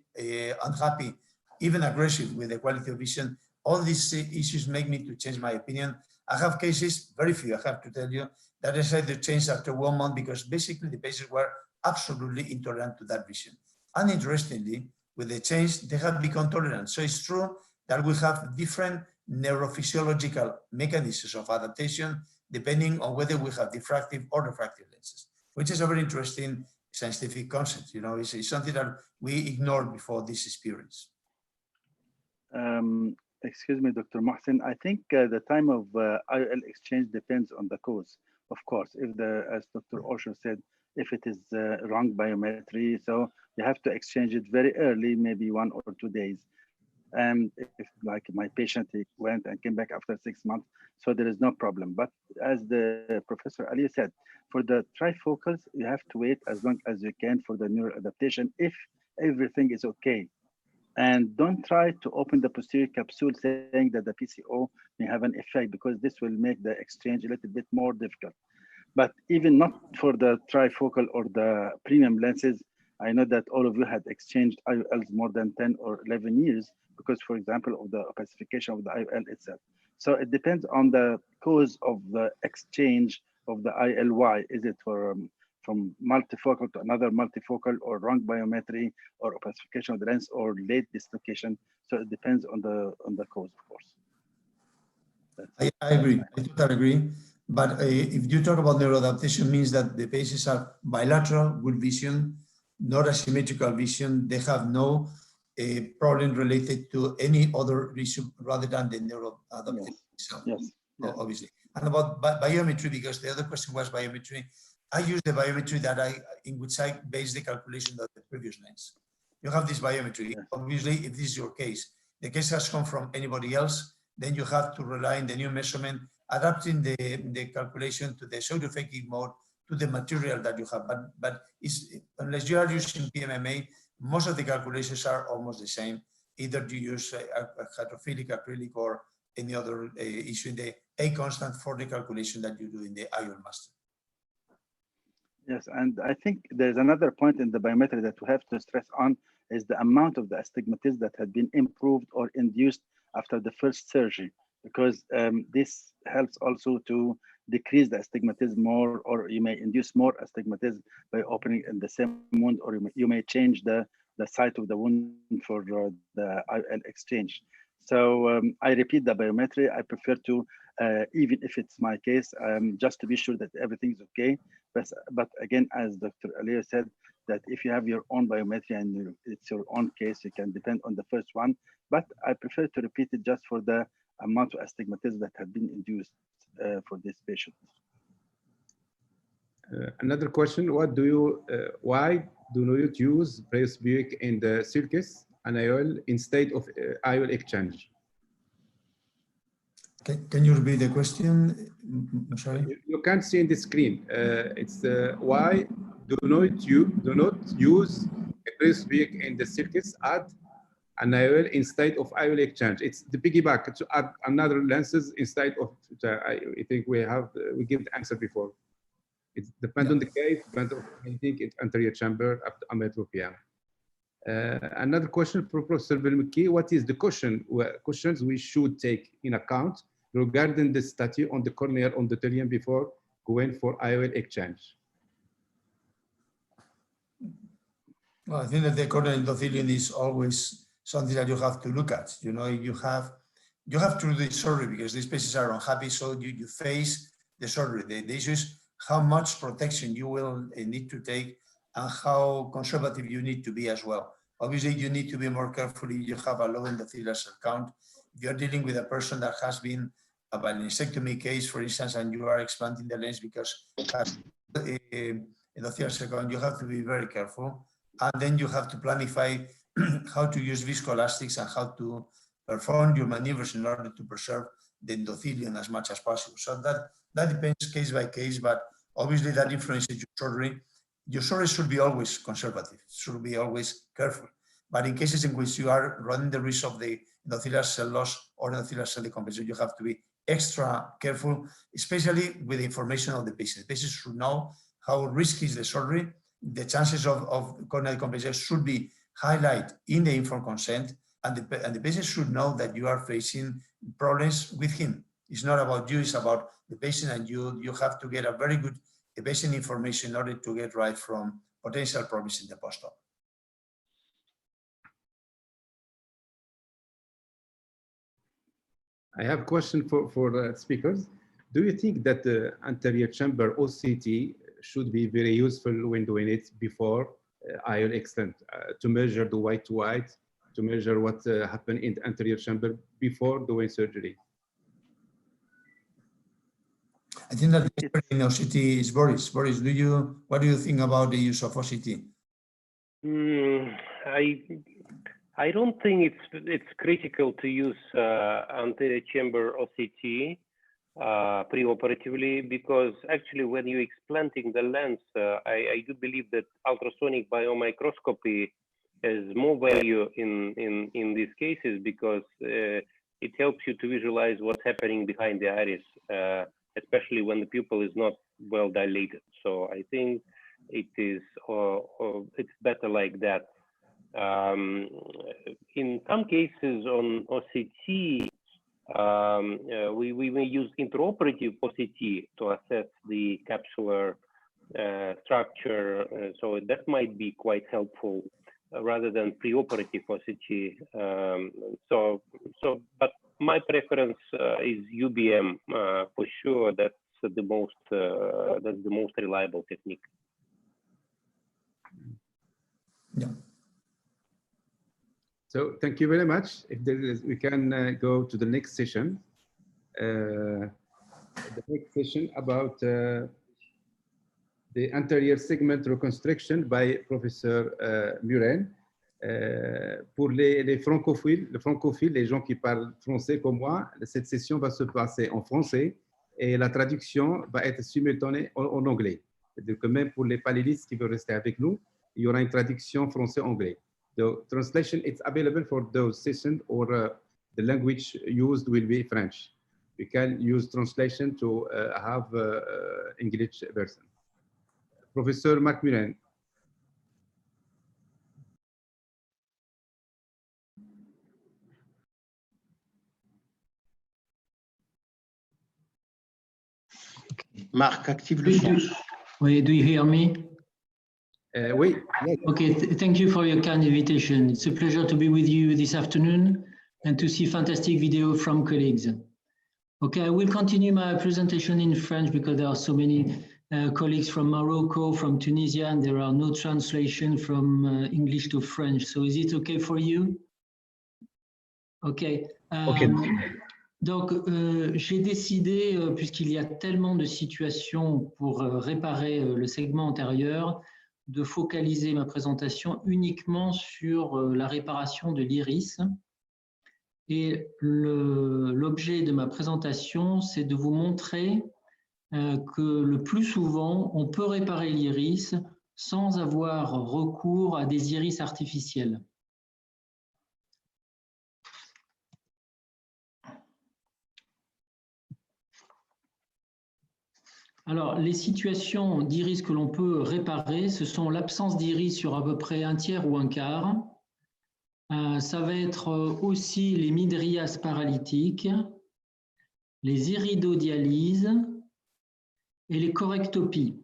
unhappy, even aggressive with the quality of vision. All these issues make me to change my opinion. I have cases, very few, I have to tell you, that I decided to change after 1 month because basically the patients were absolutely intolerant to that vision. And interestingly, with the change, they have become tolerant. So it's true that we have different neurophysiological mechanisms of adaptation depending on whether we have diffractive or refractive lenses, which is a very interesting scientific concept. You know, it's something that we ignored before this experience. Excuse me, Dr. Mohsen. I think the time of IOL exchange depends on the cause. Of course, if as Dr. Osher said, if it is wrong biometry, so you have to exchange it very early, maybe 1 or 2 days. And if like my patient, he went and came back after 6 months, so there is no problem. But as the Professor Ali said, for the trifocals, you have to wait as long as you can for the neural adaptation if everything is okay. And don't try to open the posterior capsule saying that the PCO may have an effect, because this will make the exchange a little bit more difficult. But even not for the trifocal or the premium lenses, I know that all of you had exchanged IOLs more than 10 or 11 years because, for example, of the opacification of the IOL itself. So it depends on the cause of the exchange of the ILY. Is it from multifocal to another multifocal, or wrong biometry, or opacification of the lens, or late dislocation? So it depends on the cause, of course. I agree. I totally agree. But if you talk about neuroadaptation, means that the patients are bilateral, good vision, not asymmetrical vision. They have no problem related to any other reason rather than the neuroadaptation. Yes. Obviously. And about biometry, because the other question was biometry. I use the biometry in which I base the calculation of the previous lens. You have this biometry. Yeah. Obviously, if this is your case, the case has come from anybody else, then you have to rely on the new measurement, adapting the calculation to the pseudophakic mode, to the material that you have. But unless you are using PMMA, most of the calculations are almost the same. Either you use a hydrophilic acrylic or any other issue in the A constant for the calculation that you do in the IOL master. Yes, and I think there's another point in the biometry that we have to stress on, is the amount of the astigmatism that had been improved or induced after the first surgery, because this helps also to decrease the astigmatism more, or you may induce more astigmatism by opening in the same wound, or you may change the site of the wound for the IOL exchange. So I repeat the biometry. I prefer to, even if it's my case, just to be sure that everything's okay. But again, as Dr. Ali said, that if you have your own biometry and it's your own case, you can depend on the first one. But I prefer to repeat it just for the amount of astigmatism that had been induced for this patient. Another question: why do you use presbyopia in the sulcus and IOL instead of IOL exchange? Can you repeat the question? I'm sorry. You can't see in the screen. It's why do not use presbyopia in the sulcus at an IOL instead of IOL exchange? It's the piggyback to add another lenses instead of. I think we give the answer before. It depends on the case, depends on anything. It's anterior chamber up to ametropia. Another question for Professor Belmiki: what is the questions we should take in account regarding the study on the corneal endothelium before going for IOL exchange? Well, I think that the corneal endothelium is always something that you have to look at. You know, you have to do the surgery because these patients are unhappy, so you face the surgery. The issue is how much protection you will need to take and how conservative you need to be as well. Obviously, you need to be more careful if you have a low endothelial cell count. If you're dealing with a person that has been a ballonisectomy case, for instance, and you are expanding the lens because it has endothelial cell count, you have to be very careful. And then you have to planify how to use viscoelastics and how to perform your maneuvers in order to preserve the endothelium as much as possible. So that depends case by case, but obviously that influences your surgery. Your surgery should be always conservative, should be always careful. But in cases in which you are running the risk of the endothelial cell loss or endothelial cell decompensation, you have to be extra careful, especially with the information of the patient. The patient should know how risky is the surgery. The chances of corneal decompensation should be highlighted in the informed consent, and the patient should know that you are facing problems with him. It's not about you, it's about the patient, and you have to get a very good patient information in order to get right from potential problems in the post-op. I have a question for the speakers. Do you think that the anterior chamber OCT should be very useful when doing it before IOL extent to measure the white to white, to measure what happened in the anterior chamber before doing surgery? I think that the expert in OCT is Boris. Boris, what do you think about the use of OCT? I don't think it's critical to use anterior chamber OCT preoperatively, because actually when you're explanting the lens, I do believe that ultrasonic biomicroscopy has more value in these cases, because it helps you to visualize what's happening behind the iris, especially when the pupil is not well dilated. So I think it's better like that. In some cases on OCT, we may use intraoperative OCT to assess the capsular structure, so that might be quite helpful rather than preoperative OCT. But my preference is UBM for sure. That's the most reliable technique. Yeah. So thank you very much. If there is, we can go to the next session. The next session about the anterior segment reconstruction by Professeur Muren. Pour les francophiles, les gens qui parlent français comme moi, cette session va se passer en français et la traduction va être simultanée en anglais. C'est-à-dire que même pour les panélistes qui veulent rester avec nous, il y aura une traduction français-anglais. The translation is available for those sessions, or the language used will be French. We can use translation to have English version. Professor Marc Muren. Marc, active le son. Oui, do you hear me? Oui. Yes. Okay, thank you for your kind invitation. It's a pleasure to be with you this afternoon and to see fantastic video from colleagues. Okay, I will continue my presentation in French because there are so many colleagues from Morocco, from Tunisia, and there are no translation from English to French. So is it okay for you? Okay. Okay. Donc, j'ai décidé, puisqu'il y a tellement de situations pour réparer le segment antérieur, de focaliser ma présentation uniquement sur la réparation de l'iris. Et l'objet de ma présentation, c'est de vous montrer que le plus souvent, on peut réparer l'iris sans avoir recours à des iris artificiels. Alors, les situations d'iris que l'on peut réparer, ce sont l'absence d'iris sur à peu près un tiers ou un quart. Ça va être aussi les mydrias paralytiques, les iridodialyses et les correctopies.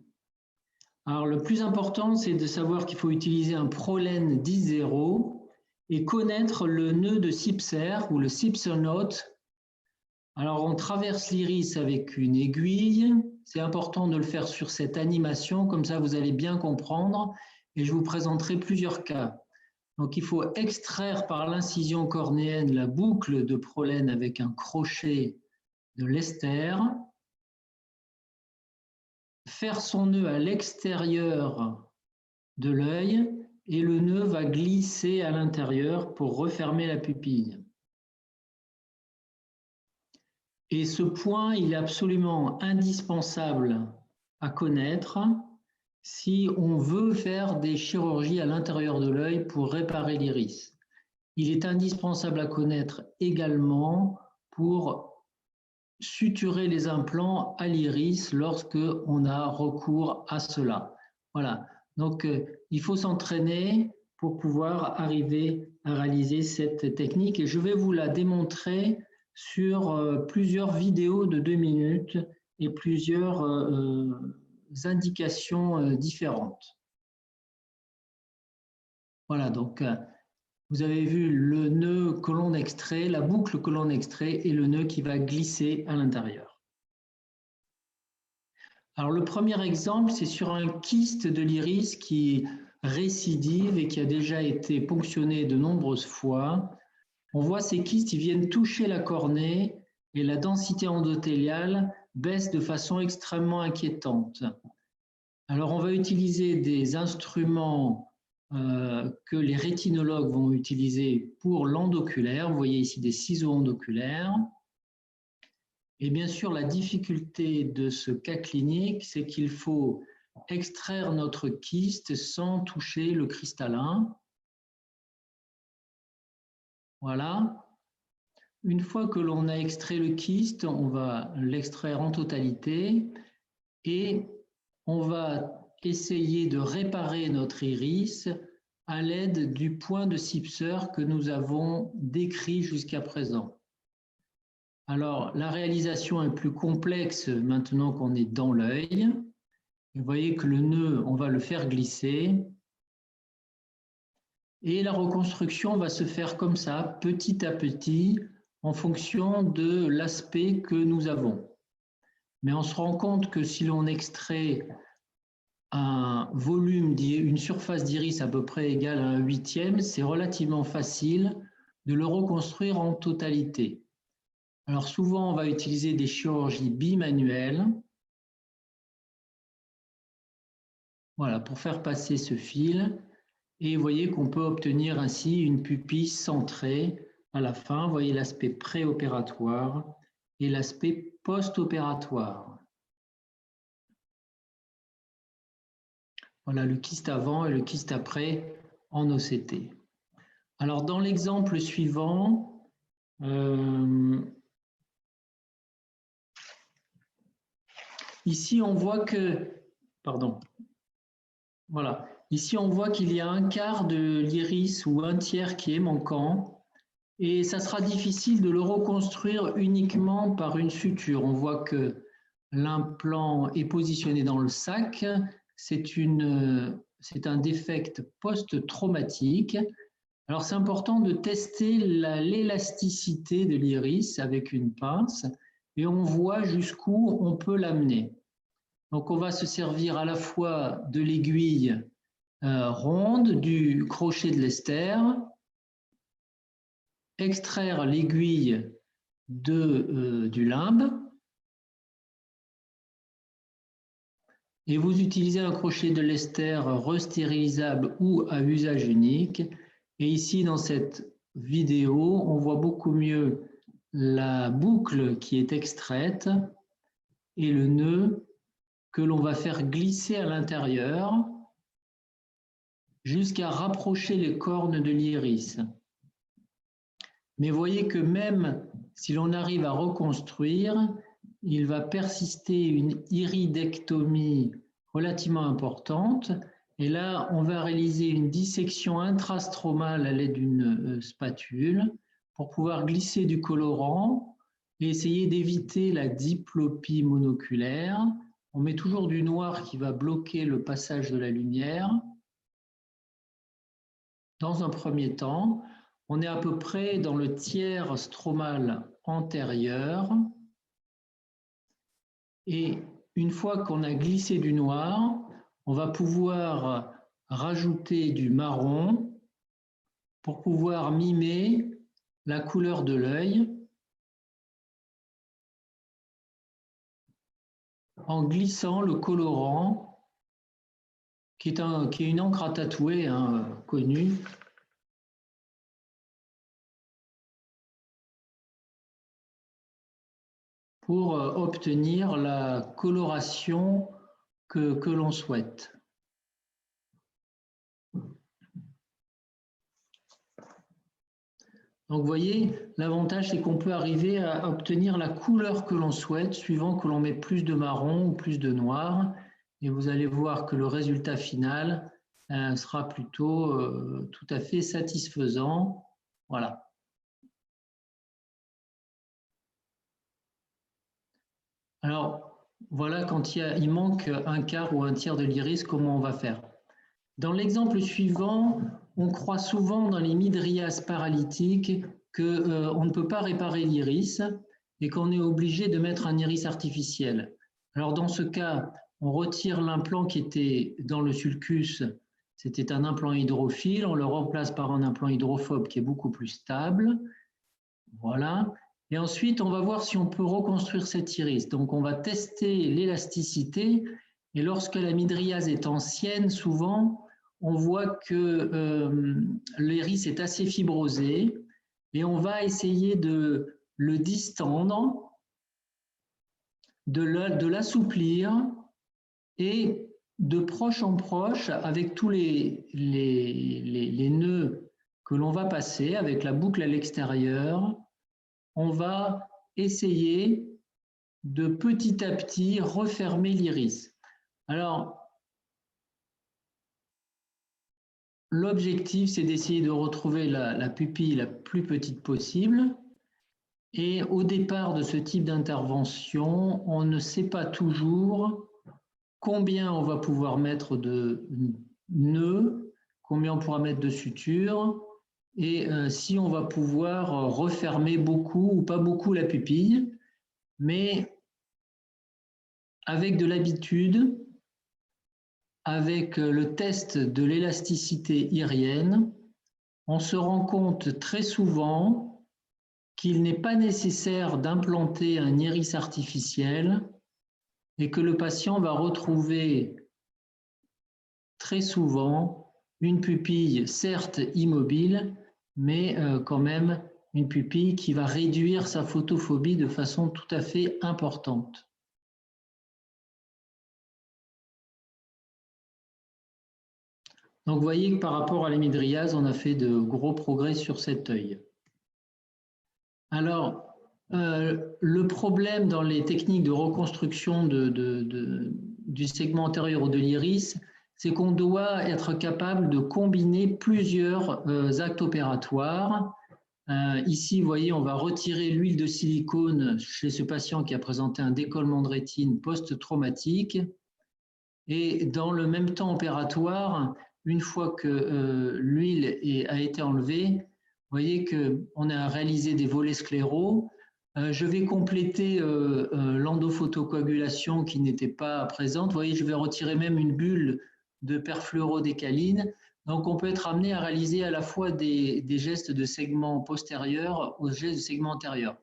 Alors, le plus important, c'est de savoir qu'il faut utiliser un prolène 10-0 et connaître le nœud de Sipser ou le Sipser knot. Alors, on traverse l'iris avec une aiguille. C'est important de le faire sur cette animation, comme ça vous allez bien comprendre. Et je vous présenterai plusieurs cas. Donc, il faut extraire par l'incision cornéenne la boucle de prolène avec un crochet de Lester. Faire son nœud à l'extérieur de l'œil et le nœud va glisser à l'intérieur pour refermer la pupille. Et ce point, il est absolument indispensable à connaître si on veut faire des chirurgies à l'intérieur de l'œil pour réparer l'iris. Il est indispensable à connaître également pour suturer les implants à l'iris lorsque on a recours à cela. Voilà, donc il faut s'entraîner pour pouvoir arriver à réaliser cette technique et je vais vous la démontrer sur plusieurs vidéos de 2 minutes et plusieurs indications différentes. Voilà, donc vous avez vu le nœud que l'on extrait, la boucle que l'on extrait et le nœud qui va glisser à l'intérieur. Alors le premier exemple, c'est sur un kyste de l'iris qui récidive et qui a déjà été ponctionné de nombreuses fois. On voit ces kystes, ils viennent toucher la cornée et la densité endothéliale baisse de façon extrêmement inquiétante. Alors, on va utiliser des instruments que les rétinologues vont utiliser pour l'endoculaire. Vous voyez ici des ciseaux endoculaires. Et bien sûr, la difficulté de ce cas clinique, c'est qu'il faut extraire notre kyste sans toucher le cristallin. Voilà. Une fois que l'on a extrait le kyste, on va l'extraire en totalité et on va essayer de réparer notre iris à l'aide du point de Sipser que nous avons décrit jusqu'à présent. Alors, la réalisation est plus complexe maintenant qu'on est dans l'œil. Vous voyez que le nœud, on va le faire glisser. Et la reconstruction va se faire comme ça, petit à petit, en fonction de l'aspect que nous avons. Mais on se rend compte que si l'on extrait un volume, une surface d'iris à peu près égale à 1/8, c'est relativement facile de le reconstruire en totalité. Alors souvent, on va utiliser des chirurgies bimanuelles. Voilà, pour faire passer ce fil. Et vous voyez qu'on peut obtenir ainsi une pupille centrée à la fin. Vous voyez l'aspect préopératoire et l'aspect post-opératoire. Voilà le kyste avant et le kyste après en OCT. Alors, dans l'exemple suivant, ici, on voit que, voilà, ici, on voit qu'il y a un quart de l'iris ou un tiers qui est manquant et ça sera difficile de le reconstruire uniquement par une suture. On voit que l'implant est positionné dans le sac. C'est un défect post-traumatique. Alors, c'est important de tester l'élasticité de l'iris avec une pince et on voit jusqu'où on peut l'amener. Donc, on va se servir à la fois de l'aiguille ronde, du crochet de Lester, extraire l'aiguille du limbe et vous utilisez un crochet de Lester restérilisable ou à usage unique. Et ici, dans cette vidéo, on voit beaucoup mieux la boucle qui est extraite et le nœud que l'on va faire glisser à l'intérieur jusqu'à rapprocher les cornes de l'iris. Mais voyez que même si l'on arrive à reconstruire, il va persister une iridectomie relativement importante. Et là, on va réaliser une dissection intrastromale à l'aide d'une spatule pour pouvoir glisser du colorant et essayer d'éviter la diplopie monoculaire. On met toujours du noir qui va bloquer le passage de la lumière. Dans un premier temps, on est à peu près dans le tiers stromal antérieur. Et une fois qu'on a glissé du noir, on va pouvoir rajouter du marron pour pouvoir mimer la couleur de l'œil en glissant le colorant qui est une encre à tatouer connue. Pour obtenir la coloration que l'on souhaite. Donc vous voyez, l'avantage c'est qu'on peut arriver à obtenir la couleur que l'on souhaite suivant que l'on met plus de marron ou plus de noir. Et vous allez voir que le résultat final sera plutôt tout à fait satisfaisant. Voilà. Alors, voilà, quand il manque un quart ou un tiers de l'iris, comment on va faire? Dans l'exemple suivant, on croit souvent dans les midrias paralytiques qu'on ne peut pas réparer l'iris et qu'on est obligé de mettre un iris artificiel. Alors, dans ce cas, on retire l'implant qui était dans le sulcus, c'était un implant hydrophile, on le remplace par un implant hydrophobe qui est beaucoup plus stable. Voilà. Et ensuite, on va voir si on peut reconstruire cet iris. Donc, on va tester l'élasticité. Et lorsque la midriase est ancienne, souvent, on voit que l'iris est assez fibrosé et on va essayer de le distendre, de l'assouplir et de proche en proche, avec tous les nœuds que l'on va passer, avec la boucle à l'extérieur, on va essayer de petit à petit refermer l'iris. Alors, l'objectif, c'est d'essayer de retrouver la pupille la plus petite possible. Et au départ de ce type d'intervention, on ne sait pas toujours combien on va pouvoir mettre de nœuds, combien on pourra mettre de sutures, et si on va pouvoir refermer beaucoup ou pas beaucoup la pupille. Mais avec de l'habitude, avec le test de l'élasticité irienne, on se rend compte très souvent qu'il n'est pas nécessaire d'implanter un iris artificiel et que le patient va retrouver très souvent une pupille certes immobile, mais quand même une pupille qui va réduire sa photophobie de façon tout à fait importante. Donc vous voyez que par rapport à l'hémidriase, on a fait de gros progrès sur cet œil. Alors, le problème dans les techniques de reconstruction du segment antérieur ou de l'iris, c'est qu'on doit être capable de combiner plusieurs actes opératoires. Ici, vous voyez, on va retirer l'huile de silicone chez ce patient qui a présenté un décollement de rétine post-traumatique. Et dans le même temps opératoire, une fois que l'huile a été enlevée, vous voyez qu'on a réalisé des volets scléraux. Je vais compléter l'endophotocoagulation qui n'était pas présente. Vous voyez, je vais retirer même une bulle de perfluorodécaline. Donc, on peut être amené à réaliser à la fois des gestes de segment postérieur aux gestes de segment antérieur.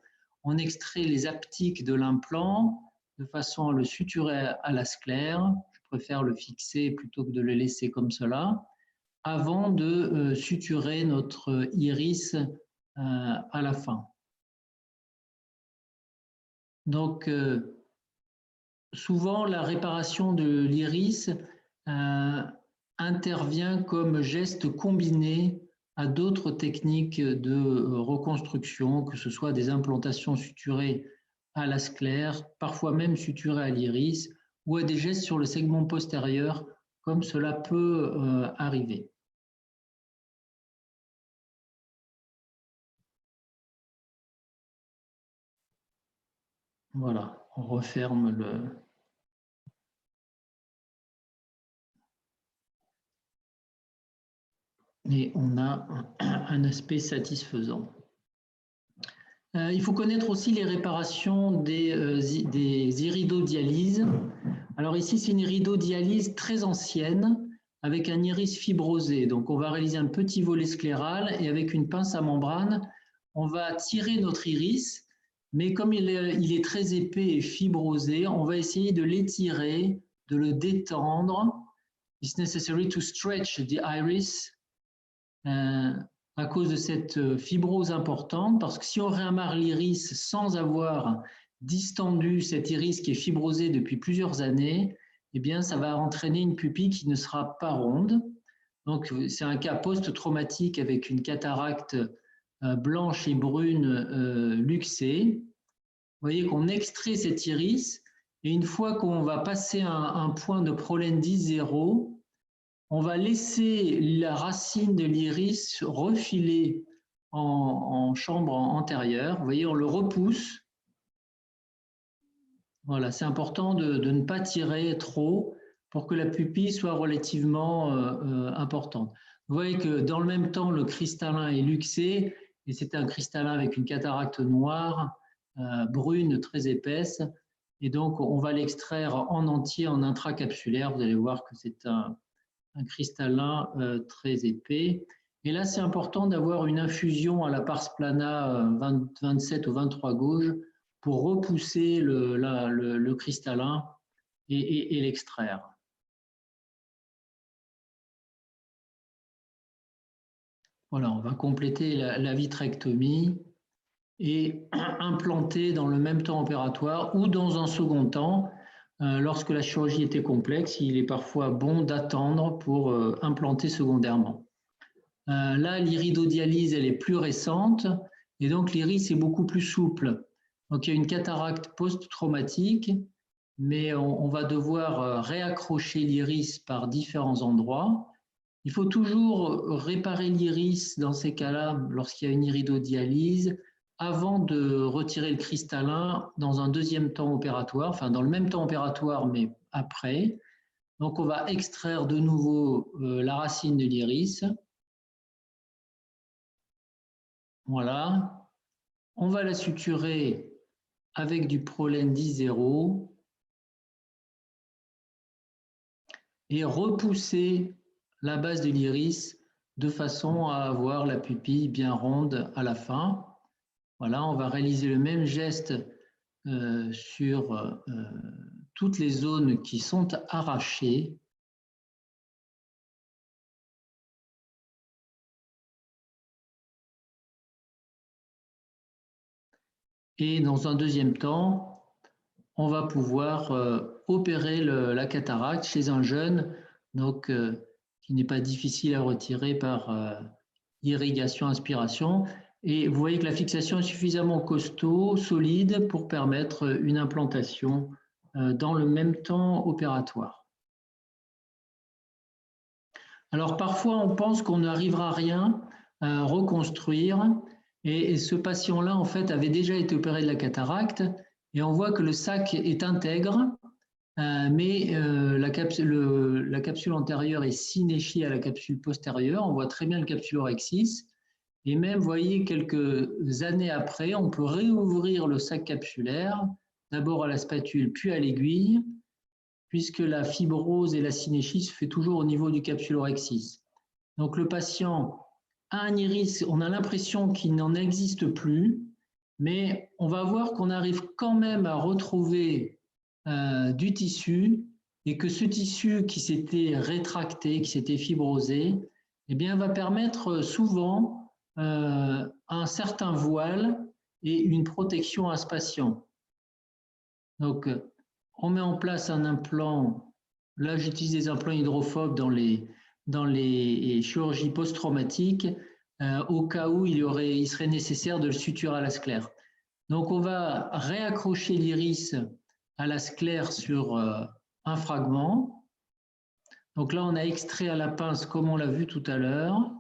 On extrait les aptiques de l'implant de façon à le suturer à la sclère. Je préfère le fixer plutôt que de le laisser comme cela, avant de suturer notre iris à la fin. Donc, souvent, la réparation de l'iris intervient comme geste combiné à d'autres techniques de reconstruction, que ce soit des implantations suturées à la sclère, parfois même suturées à l'iris, ou à des gestes sur le segment postérieur, comme cela peut arriver. Voilà, on referme le... Et on a un aspect satisfaisant. Il faut connaître aussi les réparations des iridodialyses. Alors ici, c'est une iridodialyse très ancienne avec un iris fibrosé. Donc on va réaliser un petit volet scléral et avec une pince à membrane, on va tirer notre iris, mais comme il est très épais et fibrosé, on va essayer de l'étirer, de le détendre. It's necessary to stretch the iris à cause de cette fibrose importante, parce que si on réamarre l'iris sans avoir distendu cet iris qui est fibrosé depuis plusieurs années, eh bien, ça va entraîner une pupille qui ne sera pas ronde. Donc, c'est un cas post-traumatique avec une cataracte blanche et brune luxée. Vous voyez qu'on extrait cet iris, et une fois qu'on va passer un point de Prolendi 0, on va laisser la racine de l'iris refiler en chambre antérieure. Vous voyez, on le repousse. Voilà, c'est important de ne pas tirer trop pour que la pupille soit relativement importante. Vous voyez que dans le même temps, le cristallin est luxé, et c'est un cristallin avec une cataracte noire, brune, très épaisse. Et donc, on va l'extraire en entier en intracapsulaire. Vous allez voir que c'est un cristallin très épais. Et là, c'est important d'avoir une infusion à la pars plana 27 ou 23 gauge pour repousser le cristallin et l'extraire. Voilà, on va compléter la vitrectomie et implanter dans le même temps opératoire ou dans un second temps, lorsque la chirurgie était complexe, il est parfois bon d'attendre pour implanter secondairement. Là, l'iridodialyse, elle est plus récente et donc l'iris est beaucoup plus souple. Donc, il y a une cataracte post-traumatique, mais on va devoir réaccrocher l'iris par différents endroits. Il faut toujours réparer l'iris dans ces cas-là, lorsqu'il y a une iridodialyse, avant de retirer le cristallin dans un deuxième temps opératoire, enfin dans le même temps opératoire, mais après. Donc, on va extraire de nouveau la racine de l'iris. Voilà. On va la suturer avec du prolène 10-0 et repousser la base de l'iris de façon à avoir la pupille bien ronde à la fin. Voilà, on va réaliser le même geste sur toutes les zones qui sont arrachées. Et dans un deuxième temps, on va pouvoir opérer la cataracte chez un jeune, donc qui n'est pas difficile à retirer par irrigation, aspiration. Et vous voyez que la fixation est suffisamment costaud, solide, pour permettre une implantation dans le même temps opératoire. Alors parfois, on pense qu'on n'arrivera à rien à reconstruire, et ce patient-là, en fait, avait déjà été opéré de la cataracte, et on voit que le sac est intègre, mais la capsule antérieure est synéchie à la capsule postérieure. On voit très bien le capsulorhexis. Et même, vous voyez, quelques années après, on peut réouvrir le sac capsulaire, d'abord à la spatule, puis à l'aiguille, puisque la fibrose et la synéchie se fait toujours au niveau du capsulorhexis. Donc le patient a un iris, on a l'impression qu'il n'en existe plus, mais on va voir qu'on arrive quand même à retrouver du tissu, et que ce tissu qui s'était rétracté, qui s'était fibrosé, eh bien, va permettre souvent un certain voile et une protection à ce patient. Donc, on met en place un implant. Là, j'utilise des implants hydrophobes dans les chirurgies post-traumatiques, au cas où il serait nécessaire de le suturer à la sclère. Donc, on va réaccrocher l'iris à la sclère sur un fragment. Donc là, on a extrait à la pince comme on l'a vu tout à l'heure.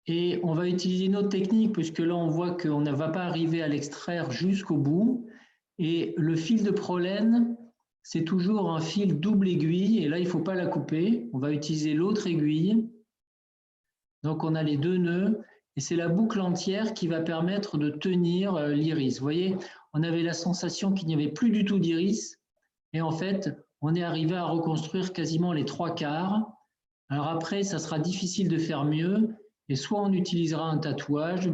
Et on va utiliser une autre technique, puisque là, on voit qu'on ne va pas arriver à l'extraire jusqu'au bout. Et le fil de prolène, c'est toujours un fil double aiguille. Et là, il ne faut pas la couper. On va utiliser l'autre aiguille. Donc, on a les deux nœuds. Et c'est la boucle entière qui va permettre de tenir l'iris. Vous voyez, on avait la sensation qu'il n'y avait plus du tout d'iris. Et en fait, on est arrivé à reconstruire quasiment les 3/4. Alors après, ça sera difficile de faire mieux. Et soit on utilisera un tatouage,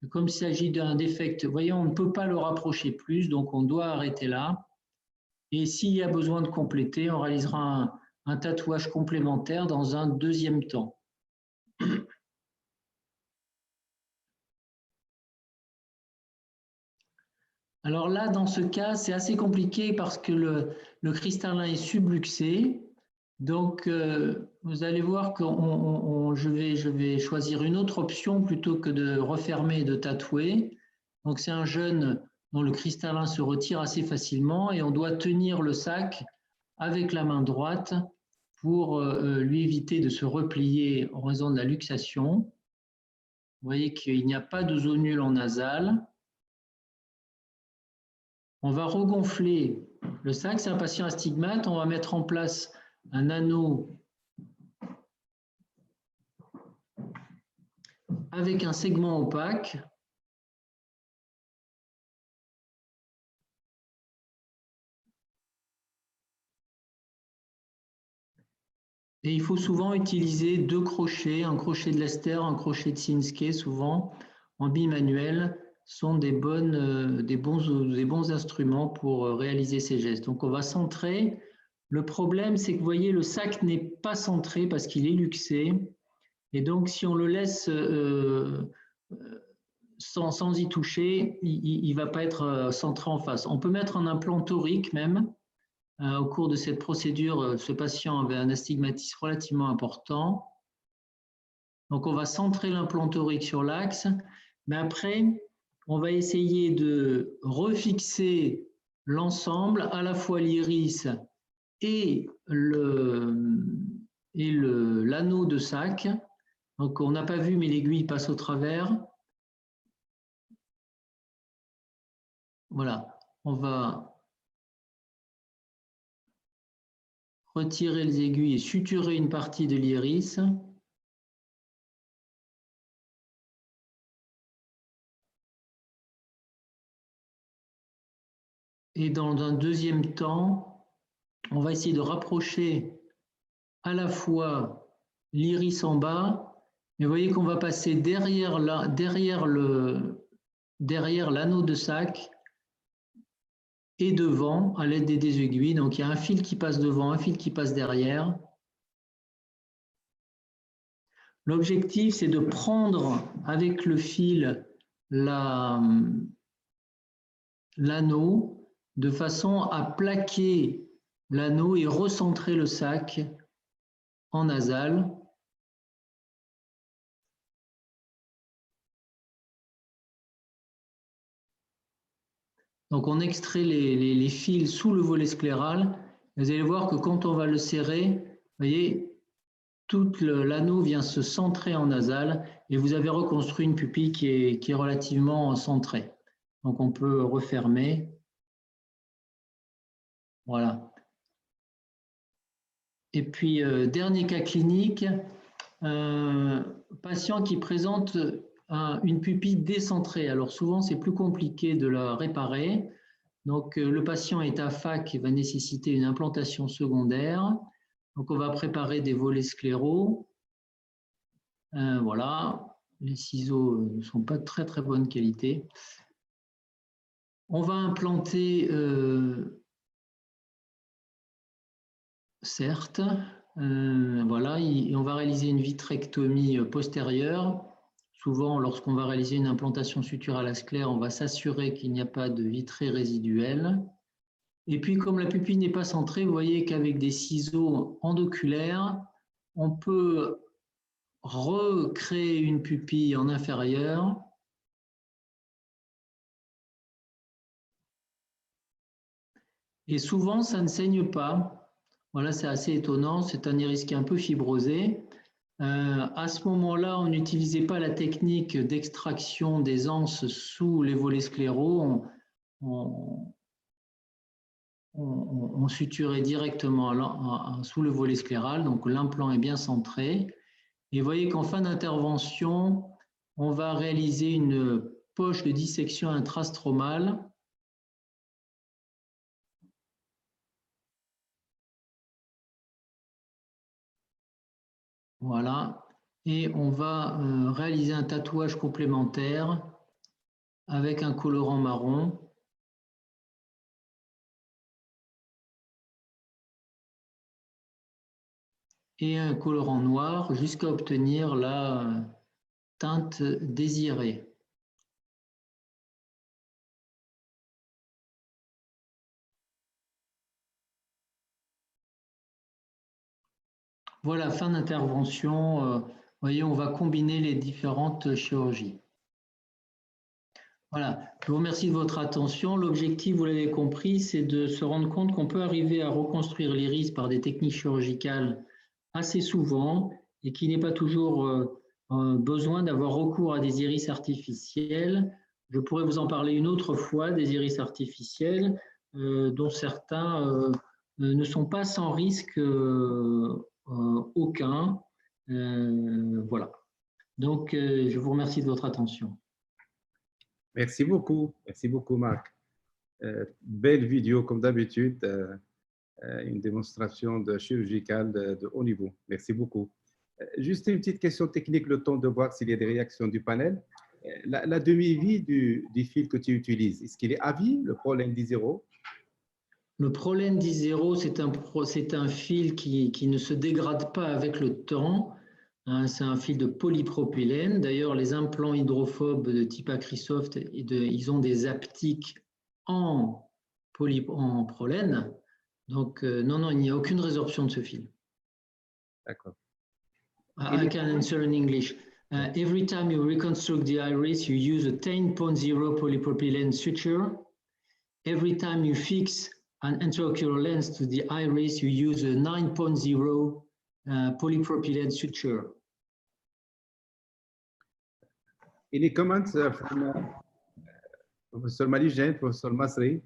comme il s'agit d'un défect, vous voyez, on ne peut pas le rapprocher plus, donc on doit arrêter là. Et s'il y a besoin de compléter, on réalisera un tatouage complémentaire dans un deuxième temps. Alors là, dans ce cas, c'est assez compliqué parce que le cristallin est subluxé. Donc, vous allez voir que je vais choisir une autre option plutôt que de refermer et de tatouer. Donc, c'est un jeune dont le cristallin se retire assez facilement et on doit tenir le sac avec la main droite pour lui éviter de se replier en raison de la luxation. Vous voyez qu'il n'y a pas de zonule en nasal. On va regonfler le sac. C'est un patient astigmate. On va mettre en place un anneau avec un segment opaque. Et il faut souvent utiliser 2 crochets, un crochet de Lester, un crochet de Sinskey, souvent en bimanuel, sont des bons instruments pour réaliser ces gestes. Donc on va centrer. Le problème, c'est que vous voyez, le sac n'est pas centré parce qu'il est luxé. Et donc, si on le laisse sans y toucher, il ne va pas être centré en face. On peut mettre un implant torique même. Au cours de cette procédure, ce patient avait un astigmatisme relativement important. Donc, on va centrer l'implant torique sur l'axe, mais après, on va essayer de refixer l'ensemble, à la fois l'iris et l'anneau de sac. Donc, on n'a pas vu, mais l'aiguille passe au travers. Voilà, on va retirer les aiguilles et suturer une partie de l'iris. Et dans un deuxième temps, on va essayer de rapprocher à la fois l'iris en bas, mais vous voyez qu'on va passer derrière l'anneau de sac et devant à l'aide des aiguilles. Donc il y a un fil qui passe devant, un fil qui passe derrière. L'objectif, c'est de prendre avec le fil l'anneau de façon à plaquer l'anneau et recentrer le sac en nasal. Donc on extrait les fils sous le volet scléral. Vous allez voir que quand on va le serrer, vous voyez, tout l'anneau vient se centrer en nasal et vous avez reconstruit une pupille qui est relativement centrée. Donc on peut refermer. Voilà. Et puis, dernier cas clinique, patient qui présente une pupille décentrée. Alors souvent, c'est plus compliqué de la réparer. Donc, le patient est aphaque et va nécessiter une implantation secondaire. Donc, on va préparer des volets scléraux. Voilà, les ciseaux ne sont pas de très très bonne qualité. On va implanter, certes, voilà, et on va réaliser une vitrectomie postérieure. Souvent, lorsqu'on va réaliser une implantation suturale asclère, on va s'assurer qu'il n'y a pas de vitrée résiduelle. Et puis, comme la pupille n'est pas centrée, vous voyez qu'avec des ciseaux endoculaires, on peut recréer une pupille en inférieur. Et souvent, ça ne saigne pas. Voilà, c'est assez étonnant. C'est un iris qui est un peu fibrosé. À ce moment-là, on n'utilisait pas la technique d'extraction des anses sous les volets scléraux. On suturait directement sous le volet scléral, donc l'implant est bien centré. Et vous voyez qu'en fin d'intervention, on va réaliser une poche de dissection intrastromale. Voilà. Et on va réaliser un tatouage complémentaire avec un colorant marron. Et un colorant noir jusqu'à obtenir la teinte désirée. Voilà, fin d'intervention. Vous voyez, on va combiner les différentes chirurgies. Voilà, je vous remercie de votre attention. L'objectif, vous l'avez compris, c'est de se rendre compte qu'on peut arriver à reconstruire l'iris par des techniques chirurgicales assez souvent et qu'il n'est pas toujours besoin d'avoir recours à des iris artificiels. Je pourrais vous en parler une autre fois, des iris artificiels, dont certains ne sont pas sans risque aucun. Voilà. Donc, je vous remercie de votre attention. Merci beaucoup, Marc. Belle vidéo comme d'habitude, une démonstration chirurgicale de haut niveau. Merci beaucoup. Juste une petite question technique, le temps de voir s'il y a des réactions du panel. La demi-vie du fil que tu utilises, est-ce qu'il est à vie, le Prolène 10-0? Le Prolène 10-0, c'est un fil qui ne se dégrade pas avec le temps. C'est un fil de polypropylène. D'ailleurs, les implants hydrophobes de type Acrisoft, ils ont des aptiques en prolène. Donc, non, il n'y a aucune résorption de ce fil. D'accord. I can answer in English. Every time you reconstruct the iris, you use a 10.0 polypropylene suture. Every time you fix an intraocular lens to the iris, you use a 9.0 polypropylene suture. Any comments from Professor Malijan, Professor Masri?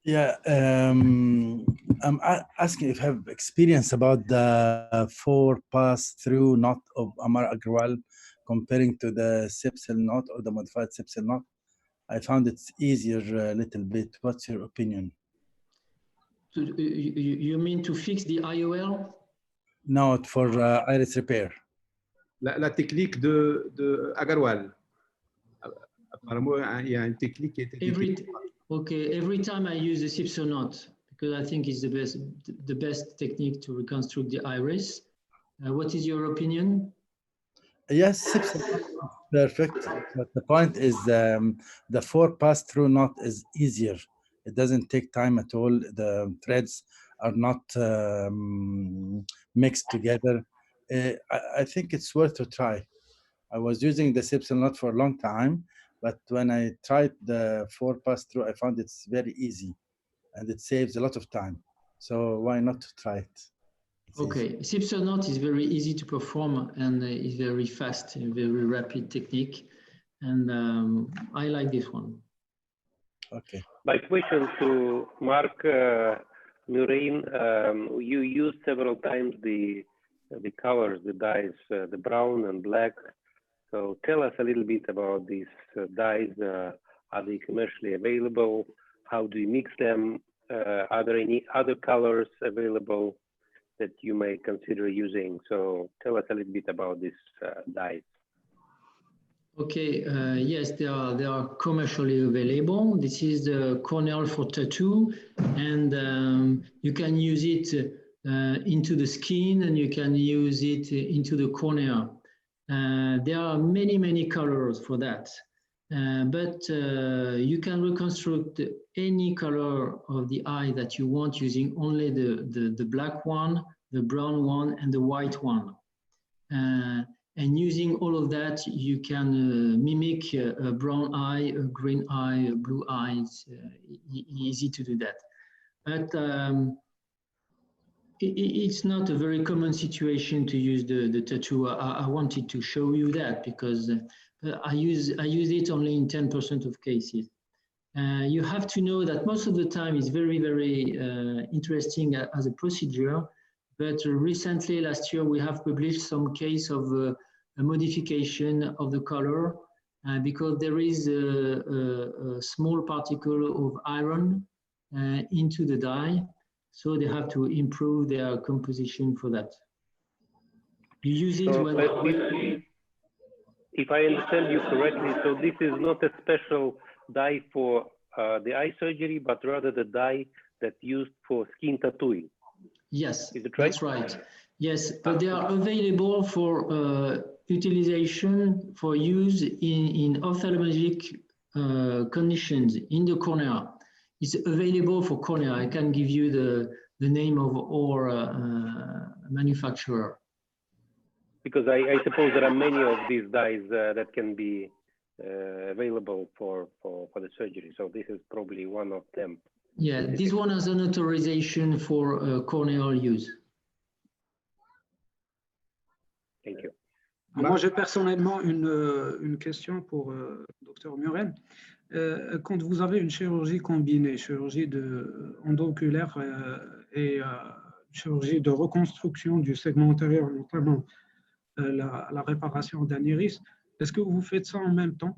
Yeah, I'm asking if you have experience about the 4 pass-through knot of Amar Agrawal comparing to the sepsil knot or the modified sepsil knot. I found it's easier a little bit. What's your opinion? You mean to fix the IOL? No, for iris repair. La technique de Agarwal. Apparemment, il y a une technique qui a été décrite. Okay, every time I use the sepsil knot, because I think it's the best technique to reconstruct the iris. What is your opinion? Yes, sepsil knot is perfect. But the point is the 4 pass-through knot is easier. It doesn't take time at all. The threads are not mixed together. I think it's worth to try. I was using the sepsil knot for a long time, but when I tried the 4 pass-through, I found it's very easy and it saves a lot of time. So why not to try it? Okay, sepsil knot is very easy to perform and is very fast, a very rapid technique. And I like this one. Okay. My question to Mark Murrain, you used several times the colors, the dyes, the brown and black. So tell us a little bit about these dyes. Are they commercially available? How do you mix them? Are there any other colors available that you may consider using? So tell us a little bit about these dyes. Okay, yes, they are commercially available. This is the corneal for tattoo, and you can use it into the skin, and you can use it into the cornea. There are many colors for that, but you can reconstruct any color of the eye that you want using only the black one, the brown one, and the white one. And using all of that, you can mimic a brown eye, a green eye, a blue eye. It's easy to do that. But it's not a very common situation to use the tattoo. I wanted to show you that because I use it only in 10% of cases. You have to know that most of the time it's very interesting as a procedure. But recently, last year, we have published some case of a modification of the color because there is a small particle of iron into the dye. So they have to improve their composition for that. You use it so when... If I understand you correctly, so this is not a special dye for the eye surgery, but rather the dye that's used for skin tattooing. Yes, is it right? That's right. Yes, but they are available for utilization, for use in ophthalmologic conditions in the cornea. It's available for cornea. I can give you the name of our manufacturer. Because I suppose there are many of these dyes that can be available for the surgery. So this is probably one of them. Yeah, this one has an authorization for corneal use. Thank you. Moi, j'ai personnellement une question pour Dr Muren. Quand vous avez une chirurgie combinée, chirurgie endoculaire et chirurgie de reconstruction du segment antérieur, notamment la réparation d'un iris, est-ce que vous faites ça en même temps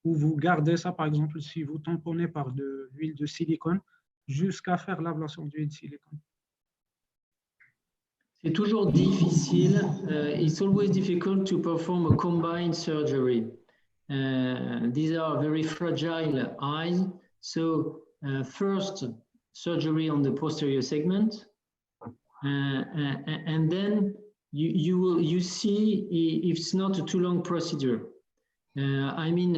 ou vous gardez ça, par exemple, si vous tamponnez par de l'huile de silicone jusqu'à faire l'ablation d'huile de silicone? C'est toujours difficile. It's always difficult to perform a combined surgery. These are very fragile eyes. So first surgery on the posterior segment, and then you see if it's not a too long procedure. I mean,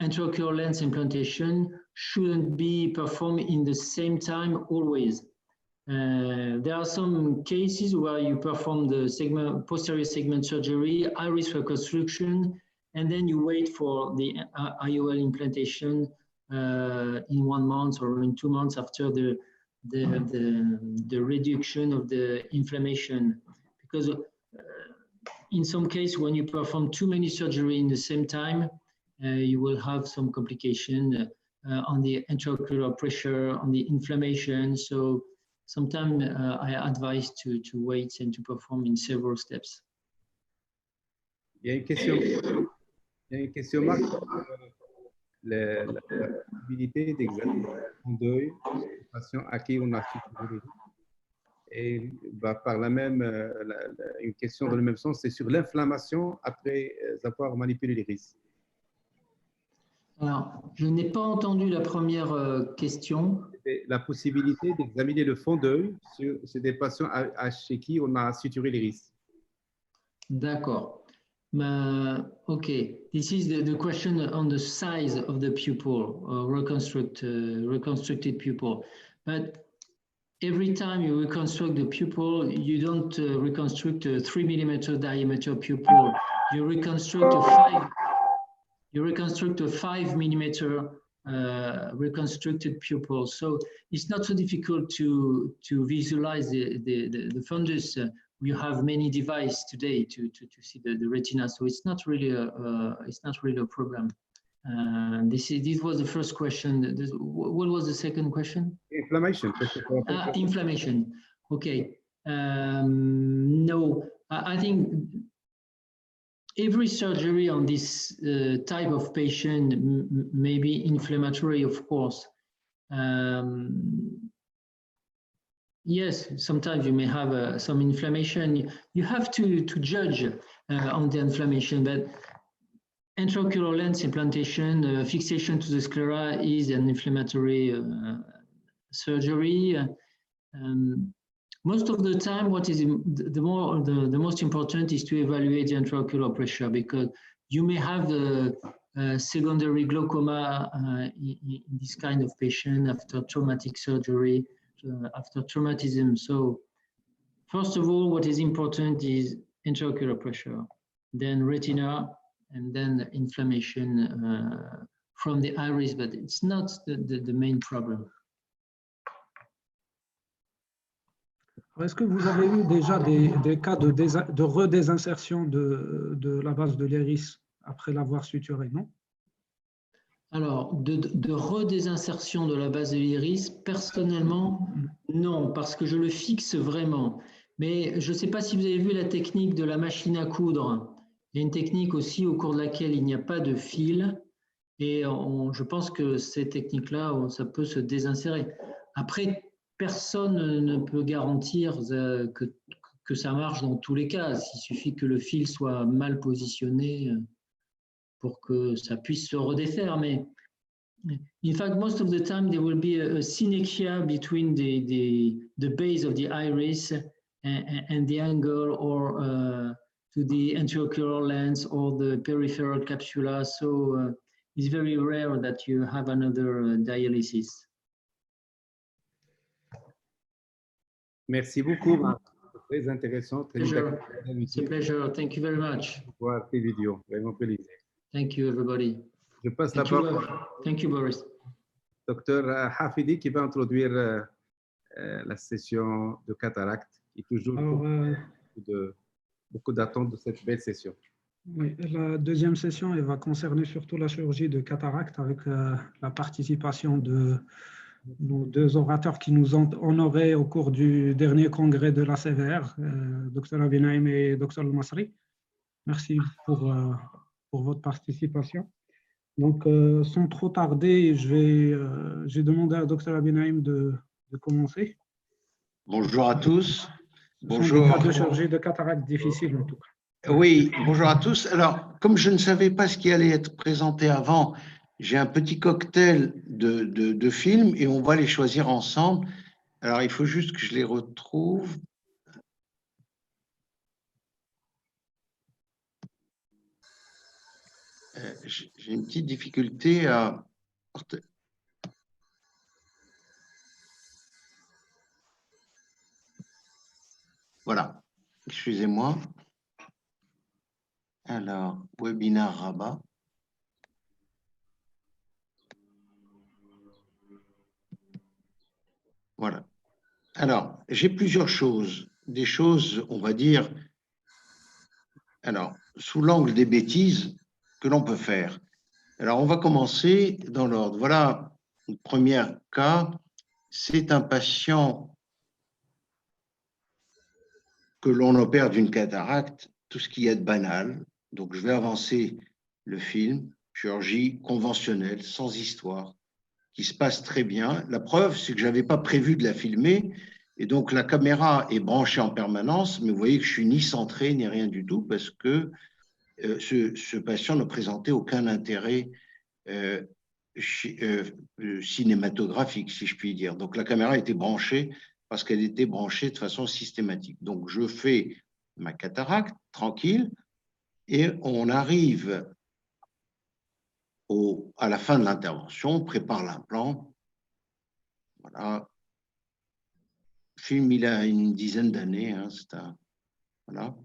intraocular lens implantation shouldn't be performed in the same time always. There are some cases where you perform the posterior segment surgery, iris reconstruction, and then you wait for the IOL implantation in 1 month or in 2 months after the reduction of the inflammation. Because in some cases, when you perform too many surgery in the same time, you will have some complication on the intraocular pressure, on the inflammation. So sometimes I advise to wait and to perform in several steps. Il y a une question, Marc, sur la possibilité d'examiner le fond d'œil des patients à qui on a suturé. Et par la même, une question dans le même sens, c'est sur l'inflammation après avoir manipulé l'iris. Alors, je n'ai pas entendu la première question. La possibilité d'examiner le fond d'œil sur des patients chez qui on a suturé l'iris. D'accord. Okay, this is the question on the size of the pupil, reconstructed pupil. But every time you reconstruct the pupil, you don't reconstruct a 3 mm diameter pupil. You reconstruct a 5 mm reconstructed pupil. So it's not so difficult to visualize the fundus. You have many devices today to see the retina, so it's not really a problem. This was the first question. What was the second question? Inflammation. Inflammation. Okay. No, I think every surgery on this type of patient may be inflammatory, of course. Yes, sometimes you may have some inflammation. You have to judge on the inflammation, but intraocular lens implantation, fixation to the sclera is an inflammatory surgery. Most of the time, what is the most important is to evaluate the intraocular pressure, because you may have the secondary glaucoma in this kind of patient after traumatic surgery, after traumatism. So first of all, what is important is intraocular pressure, then retina, and then inflammation from the iris, but it's not the main problem. Est-ce que vous avez eu déjà des cas de redésinsertion de la base de l'iris après l'avoir suturé, non? Alors, de redésinsertion de la base de l'iris, personnellement, non, parce que je le fixe vraiment. Mais je ne sais pas si vous avez vu la technique de la machine à coudre. Il y a une technique aussi au cours de laquelle il n'y a pas de fil. Et je pense que ces techniques-là, ça peut se désinsérer. Après, personne ne peut garantir que ça marche dans tous les cas. Il suffit que le fil soit mal positionné pour que ça puisse se redéfaire. Mais in fact, most of the time, there will be a synechia between the base of the iris and the angle, or to the anteroocular lens or the peripheral capsula. So it's very rare that you have another dialysis. Merci beaucoup, Marc. Très intéressant. It's a pleasure. Thank you very much. Voir tes vidéos. Vraiment plaisir. Thank you, everybody. Je passe la parole. Thank you, Boris. Docteur Hafidi, qui va introduire la session de cataracte, qui est toujours beaucoup d'attentes de cette belle session. Oui, la deuxième session, elle va concerner surtout la chirurgie de cataracte avec la participation de nos deux orateurs qui nous ont honorés au cours du dernier congrès de la CVR, Dr Abinaim et Dr Masri. Merci pour votre participation. Donc, sans trop tarder, j'ai demandé à Dr Abinaim de commencer. Bonjour à tous. Bonjour. Des cas de chirurgie de cataracte difficile en tout cas. Oui, bonjour à tous. Alors, comme je ne savais pas ce qui allait être présenté avant, j'ai un petit cocktail de films et on va les choisir ensemble. Alors, il faut juste que je les retrouve. J'ai une petite difficulté à... Voilà, excusez-moi. Alors, webinaire rabat. Voilà. Alors, j'ai plusieurs choses. Des choses, on va dire, alors, sous l'angle des bêtises que l'on peut faire. Alors, on va commencer dans l'ordre. Voilà, le premier cas, c'est un patient que l'on opère d'une cataracte, tout ce qui est de banal. Donc, je vais avancer le film, chirurgie conventionnelle, sans histoire, qui se passe très bien. La preuve, c'est que je n'avais pas prévu de la filmer, et donc la caméra est branchée en permanence, mais vous voyez que je suis ni centré, ni rien du tout, parce que ce patient ne présentait aucun intérêt cinématographique, si je puis dire. Donc la caméra était branchée parce qu'elle était branchée de façon systématique. Donc je fais ma cataracte tranquille et on arrive à la fin de l'intervention, on prépare l'implant. Voilà. Le film, il a une dizaine d'années. Hein, voilà.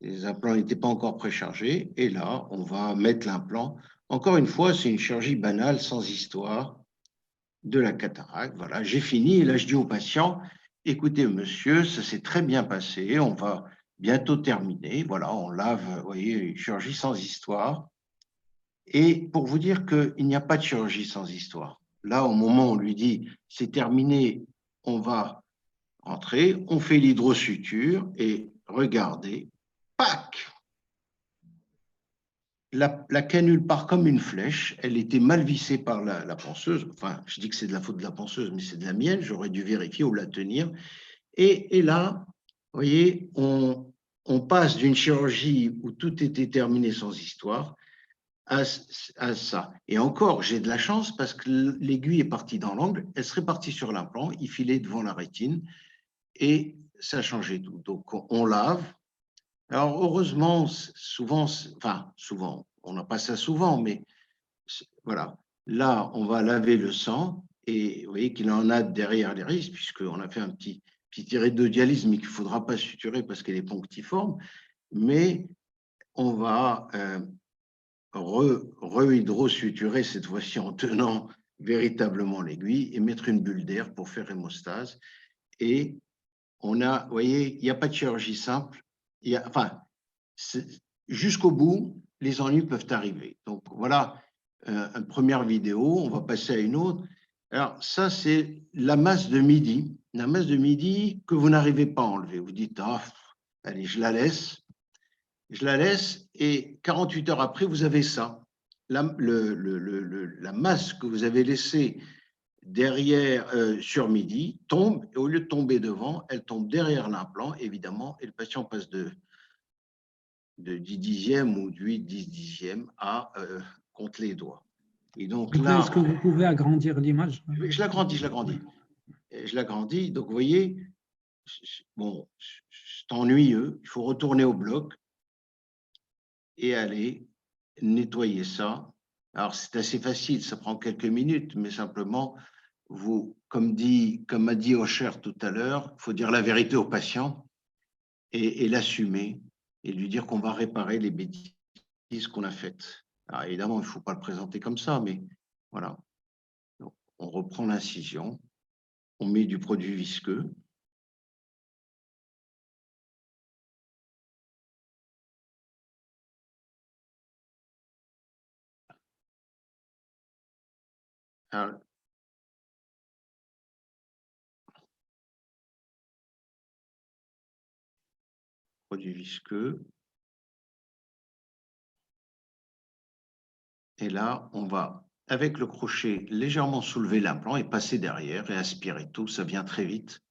Les implants n'étaient pas encore préchargés. Et là, on va mettre l'implant. Encore une fois, c'est une chirurgie banale, sans histoire, de la cataracte. Voilà, j'ai fini. Et là, je dis au patient, écoutez, monsieur, ça s'est très bien passé. On va bientôt terminer. Voilà, on lave, vous voyez, une chirurgie sans histoire. Et pour vous dire qu'il n'y a pas de chirurgie sans histoire. Là, au moment où on lui dit, c'est terminé, on va rentrer, on fait l'hydrosuture et regardez, pac, la canule part comme une flèche, elle était mal vissée par la ponceuse, enfin, je dis que c'est de la faute de la ponceuse, mais c'est de la mienne, j'aurais dû vérifier ou la tenir. Et là, vous voyez, on passe d'une chirurgie où tout était terminé sans histoire à ça. Et encore, j'ai de la chance parce que l'aiguille est partie dans l'angle, elle serait partie sur l'implant, il filait devant la rétine, et ça changeait tout. Donc, on lave. Alors, heureusement, souvent, on n'a pas ça souvent, mais voilà. Là, on va laver le sang et vous voyez qu'il en a derrière les risques, puisqu'on a fait un petit tiré de dialyse, mais qu'il ne faudra pas suturer parce qu'elle est punctiforme. Mais on va re-hydrosuturer cette fois-ci en tenant véritablement l'aiguille et mettre une bulle d'air pour faire hémostase. Et on a, vous voyez, il n'y a pas de chirurgie simple. Enfin, jusqu'au bout, les ennuis peuvent arriver. Donc voilà, une première vidéo, on va passer à une autre. Alors ça, c'est la masse de midi. La masse de midi que vous n'arrivez pas à enlever. Vous dites, ah, allez, je la laisse. Je la laisse et 48 heures après, vous avez ça. La masse que vous avez laissée derrière, sur midi, tombe, et au lieu de tomber devant, elle tombe derrière l'implant, évidemment, et le patient passe de 10 dixièmes ou de 8, 10 dixièmes à compte les doigts. Et donc là, est-ce que vous pouvez agrandir l'image? je l'agrandis. Je l'agrandis. Donc, vous voyez, bon, c'est ennuyeux. Il faut retourner au bloc et aller nettoyer ça. Alors, c'est assez facile, ça prend quelques minutes, mais simplement, vous, comme a dit Ocher tout à l'heure, il faut dire la vérité au patient et l'assumer et lui dire qu'on va réparer les bêtises qu'on a faites. Alors, évidemment, il ne faut pas le présenter comme ça, mais voilà. Donc, on reprend l'incision, on met du produit visqueux. Alors, produit visqueux. Et là, on va, avec le crochet, légèrement soulever l'implant et passer derrière et aspirer tout. Ça vient très vite.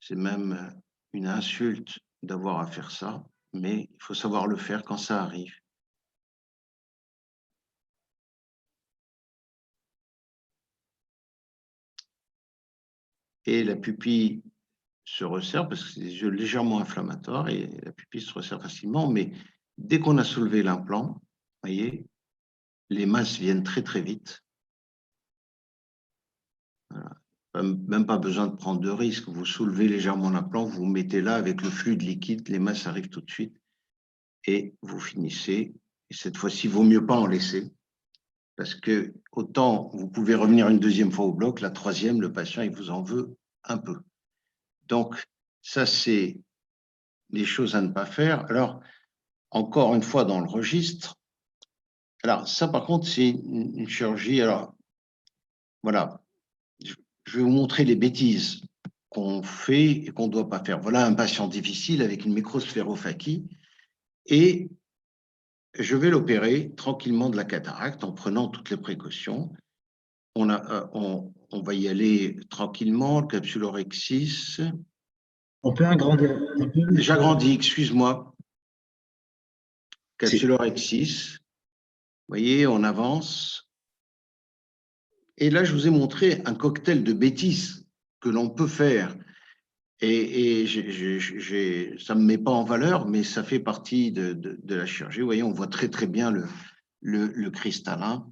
C'est même une insulte d'avoir à faire ça, mais il faut savoir le faire quand ça arrive. Et la pupille se resserre parce que c'est des yeux légèrement inflammatoires et la pupille se resserre facilement, mais Dès qu'on a soulevé l'implant, vous voyez, les masses viennent très très vite. Voilà. Même pas besoin de prendre de risque. Vous soulevez légèrement l'implant, vous mettez là avec le flux de liquide, les masses arrivent tout de suite et vous finissez. Et cette fois-ci, il vaut mieux pas en laisser parce que autant vous pouvez revenir une deuxième fois au bloc, la troisième, le patient, il vous en veut un peu. Donc, ça, c'est des choses à ne pas faire. Alors, encore une fois, dans le registre, alors ça, par contre, c'est une chirurgie. Alors, voilà, je vais vous montrer les bêtises qu'on fait et qu'on ne doit pas faire. Voilà un patient difficile avec une microsphérophakie et je vais l'opérer tranquillement de la cataracte en prenant toutes les précautions. On va y aller tranquillement, le capsulorhexis. On peut agrandir un peu. J'agrandis, excuse-moi. Capsulorhexis. Vous voyez, on avance. Et là, je vous ai montré un cocktail de bêtises que l'on peut faire. Et ça ne me met pas en valeur, mais ça fait partie de la chirurgie. Vous voyez, on voit très très bien le cristallin.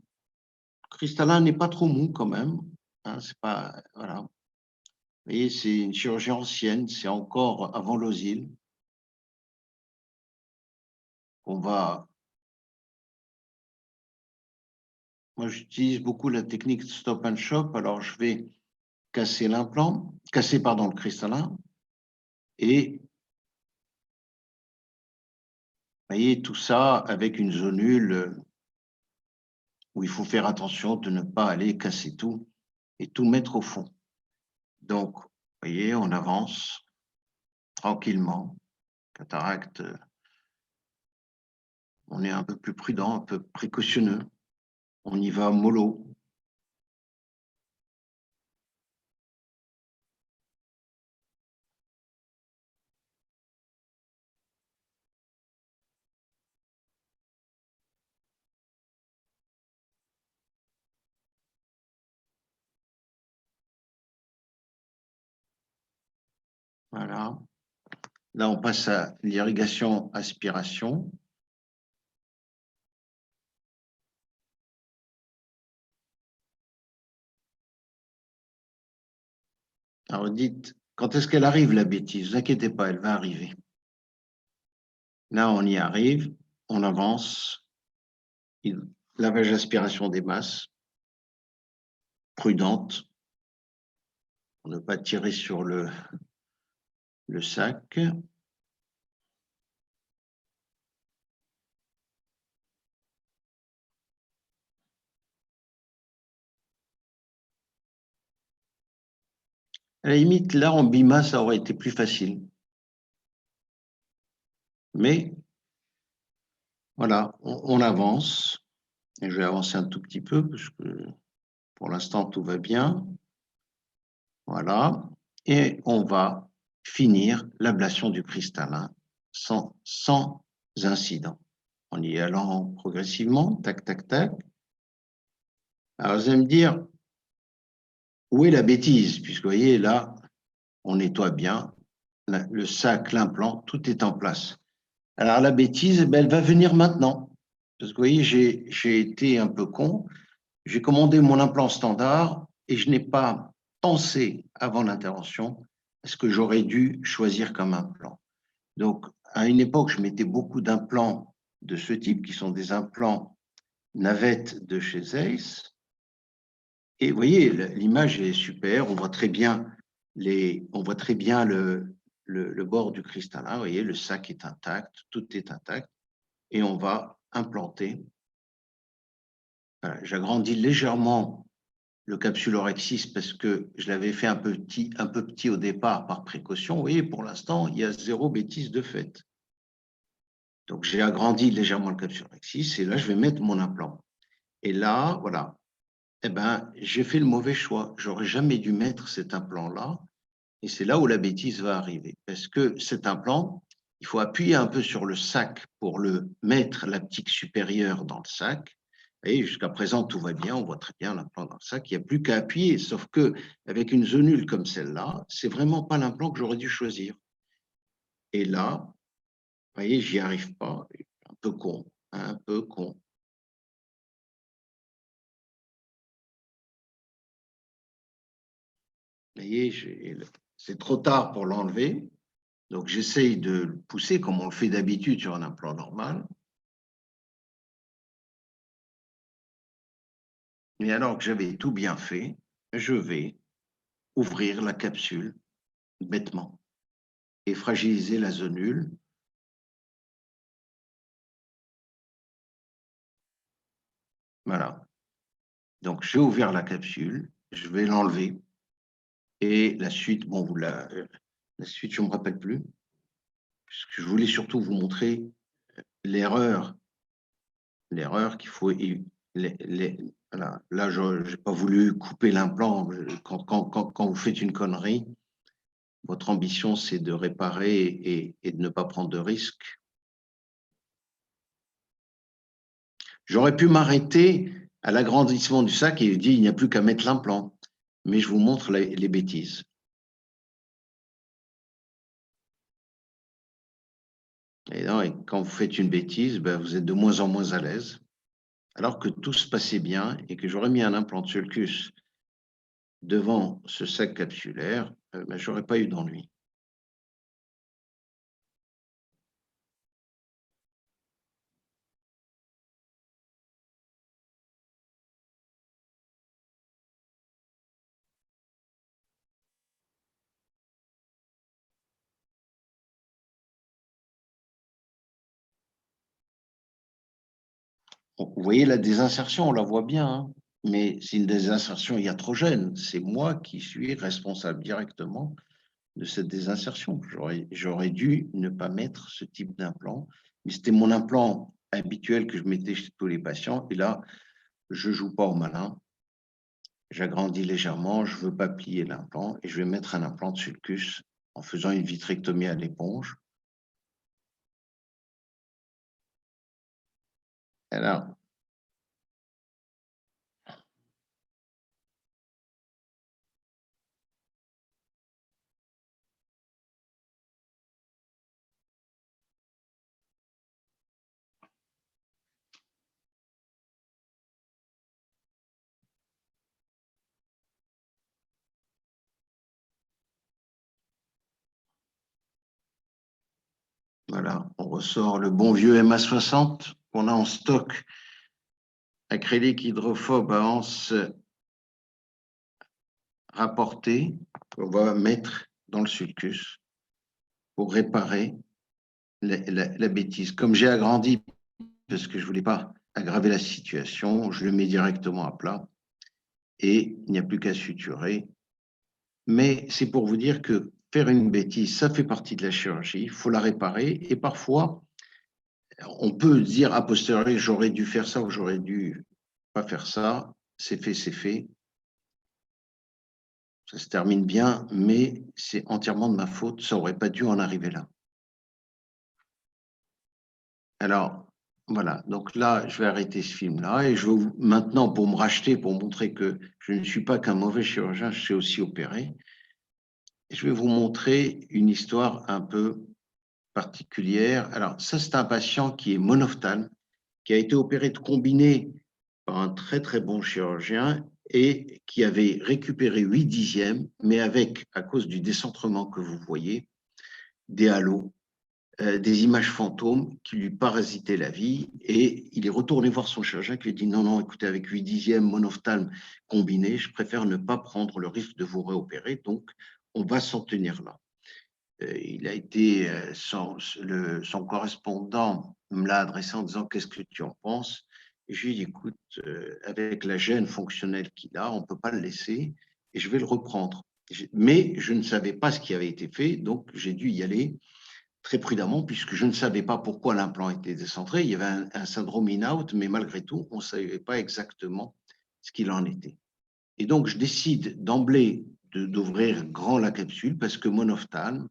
Le cristallin n'est pas trop mou quand même. Hein, c'est pas, voilà. Vous voyez, c'est une chirurgie ancienne, c'est encore avant l'osile. Moi, j'utilise beaucoup la technique stop and shop. Alors, je vais casser l'implant, le cristallin. Et vous voyez, tout ça avec une zonule où il faut faire attention de ne pas aller casser tout et tout mettre au fond. Donc, vous voyez, on avance tranquillement. Cataracte, on est un peu plus prudent, un peu précautionneux. On y va mollo. Voilà. Là, on passe à l'irrigation aspiration. Alors, dites, quand est-ce qu'elle arrive, la bêtise? Ne vous inquiétez pas, elle va arriver. Là, on y arrive, on avance. Lavage aspiration des masses, prudente, pour ne pas tirer sur le sac. À la limite, là, en bima, ça aurait été plus facile. Mais, voilà, on avance. Et je vais avancer un tout petit peu, parce que pour l'instant, tout va bien. Voilà. Et on va finir l'ablation du cristallin sans incident. En y allant progressivement, tac, tac, tac. Alors, vous allez me dire, où est la bêtise? Puisque vous voyez, là, on nettoie bien. Le sac, l'implant, tout est en place. Alors, la bêtise, ben, elle va venir maintenant. Parce que vous voyez, j'ai été un peu con. J'ai commandé mon implant standard et je n'ai pas pensé avant l'intervention à ce que j'aurais dû choisir comme implant. Donc, à une époque, je mettais beaucoup d'implants de ce type, qui sont des implants navettes de chez Zeiss. Et vous voyez, l'image est super, on voit très bien, le bord du cristallin, vous voyez, le sac est intact, tout est intact, et on va implanter. Voilà, j'agrandis légèrement le capsulorhexis parce que je l'avais fait un peu petit au départ par précaution. Vous voyez, pour l'instant, il y a 0 bêtise de fait. Donc, j'ai agrandi légèrement le capsulorhexis et là, je vais mettre mon implant. Et là, voilà, eh ben, j'ai fait le mauvais choix. J'aurais jamais dû mettre cet implant-là. Et c'est là où la bêtise va arriver. Parce que cet implant, il faut appuyer un peu sur le sac pour le mettre, l'aptique supérieure dans le sac. Et jusqu'à présent, tout va bien, on voit très bien l'implant dans le sac, il n'y a plus qu'à appuyer. Sauf qu'avec une zonule comme celle-là, c'est vraiment pas l'implant que j'aurais dû choisir. Et là, vous voyez, j'y arrive pas. peu con, un peu con. Vous voyez, c'est trop tard pour l'enlever. Donc, j'essaye de le pousser comme on le fait d'habitude sur un implant normal. Mais alors que j'avais tout bien fait, je vais ouvrir la capsule bêtement et fragiliser la zonule. Voilà. Donc, j'ai ouvert la capsule, je vais l'enlever. Et la suite, bon, la suite, je ne me rappelle plus. Parce que je voulais surtout vous montrer l'erreur qu'il faut. Voilà. Là, je n'ai pas voulu couper l'implant. Quand vous faites une connerie, votre ambition, c'est de réparer et de ne pas prendre de risques. J'aurais pu m'arrêter à l'agrandissement du sac et dire il n'y a plus qu'à mettre l'implant. Mais je vous montre les bêtises. Et quand vous faites une bêtise, ben, vous êtes de moins en moins à l'aise. Alors que tout se passait bien et que j'aurais mis un implant de sulcus devant ce sac capsulaire, ben, je n'aurais pas eu d'ennui. Vous voyez la désinsertion, on la voit bien, hein, mais c'est une désinsertion iatrogène. C'est moi qui suis responsable directement de cette désinsertion. J'aurais dû ne pas mettre ce type d'implant, mais c'était mon implant habituel que je mettais chez tous les patients. Et là, je ne joue pas au malin. J'agrandis légèrement, je ne veux pas plier l'implant et je vais mettre un implant de sulcus en faisant une vitrectomie à l'éponge. Alors, voilà, on ressort le bon vieux MA60 qu'on a en stock, acrylique hydrophobe à anse rapportée, qu'on va mettre dans le sulcus pour réparer la bêtise. Comme j'ai agrandi, parce que je ne voulais pas aggraver la situation, je le mets directement à plat et il n'y a plus qu'à suturer. Mais c'est pour vous dire que faire une bêtise, ça fait partie de la chirurgie, il faut la réparer et parfois, on peut dire a posteriori, j'aurais dû faire ça ou j'aurais dû pas faire ça, c'est fait, c'est fait. Ça se termine bien, mais c'est entièrement de ma faute, ça n'aurait pas dû en arriver là. Alors, voilà, donc là, je vais arrêter ce film-là et je vais maintenant, pour me racheter, pour montrer que je ne suis pas qu'un mauvais chirurgien, je sais aussi opérer, je vais vous montrer une histoire un peu particulière. Alors, ça, c'est un patient qui est monophthale, qui a été opéré de combiné par un très, très bon chirurgien et qui avait récupéré 8 dixièmes, mais avec, à cause du décentrement que vous voyez, des halos, des images fantômes qui lui parasitaient la vie. Et il est retourné voir son chirurgien qui lui a dit non, non, écoutez, avec 8 dixièmes monophthale combiné, je préfère ne pas prendre le risque de vous réopérer, donc on va s'en tenir là. Il a été, son correspondant me l'a adressé en disant qu'est-ce que tu en penses? Et je lui ai dit écoute, avec la gêne fonctionnelle qu'il a, on ne peut pas le laisser et je vais le reprendre. Mais je ne savais pas ce qui avait été fait, donc j'ai dû y aller très prudemment puisque je ne savais pas pourquoi l'implant était décentré. Il y avait un syndrome in-out, mais malgré tout, on ne savait pas exactement ce qu'il en était. Et donc, je décide d'emblée d'ouvrir grand la capsule parce que monophthale,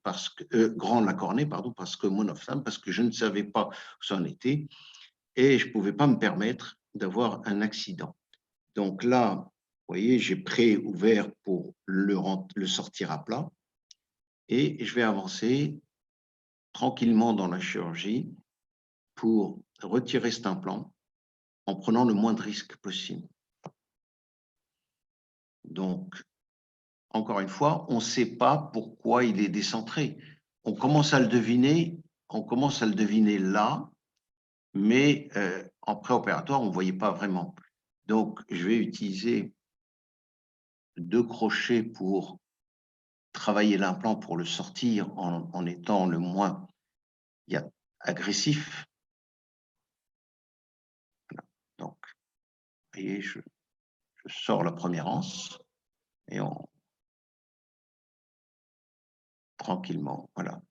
grand la cornée, pardon, parce que monophthale, parce que je ne savais pas où ça en était et je ne pouvais pas me permettre d'avoir un accident. Donc là, vous voyez, j'ai pré-ouvert pour le sortir à plat et je vais avancer tranquillement dans la chirurgie pour retirer cet implant en prenant le moins de risques possible. Donc, encore une fois, on ne sait pas pourquoi il est décentré. On commence à le deviner là, mais en préopératoire, on ne voyait pas vraiment. Donc, je vais utiliser 2 crochets pour travailler l'implant, pour le sortir en étant le moins agressif. Voilà. Donc, vous voyez, je sors la première anse et tranquillement, voilà.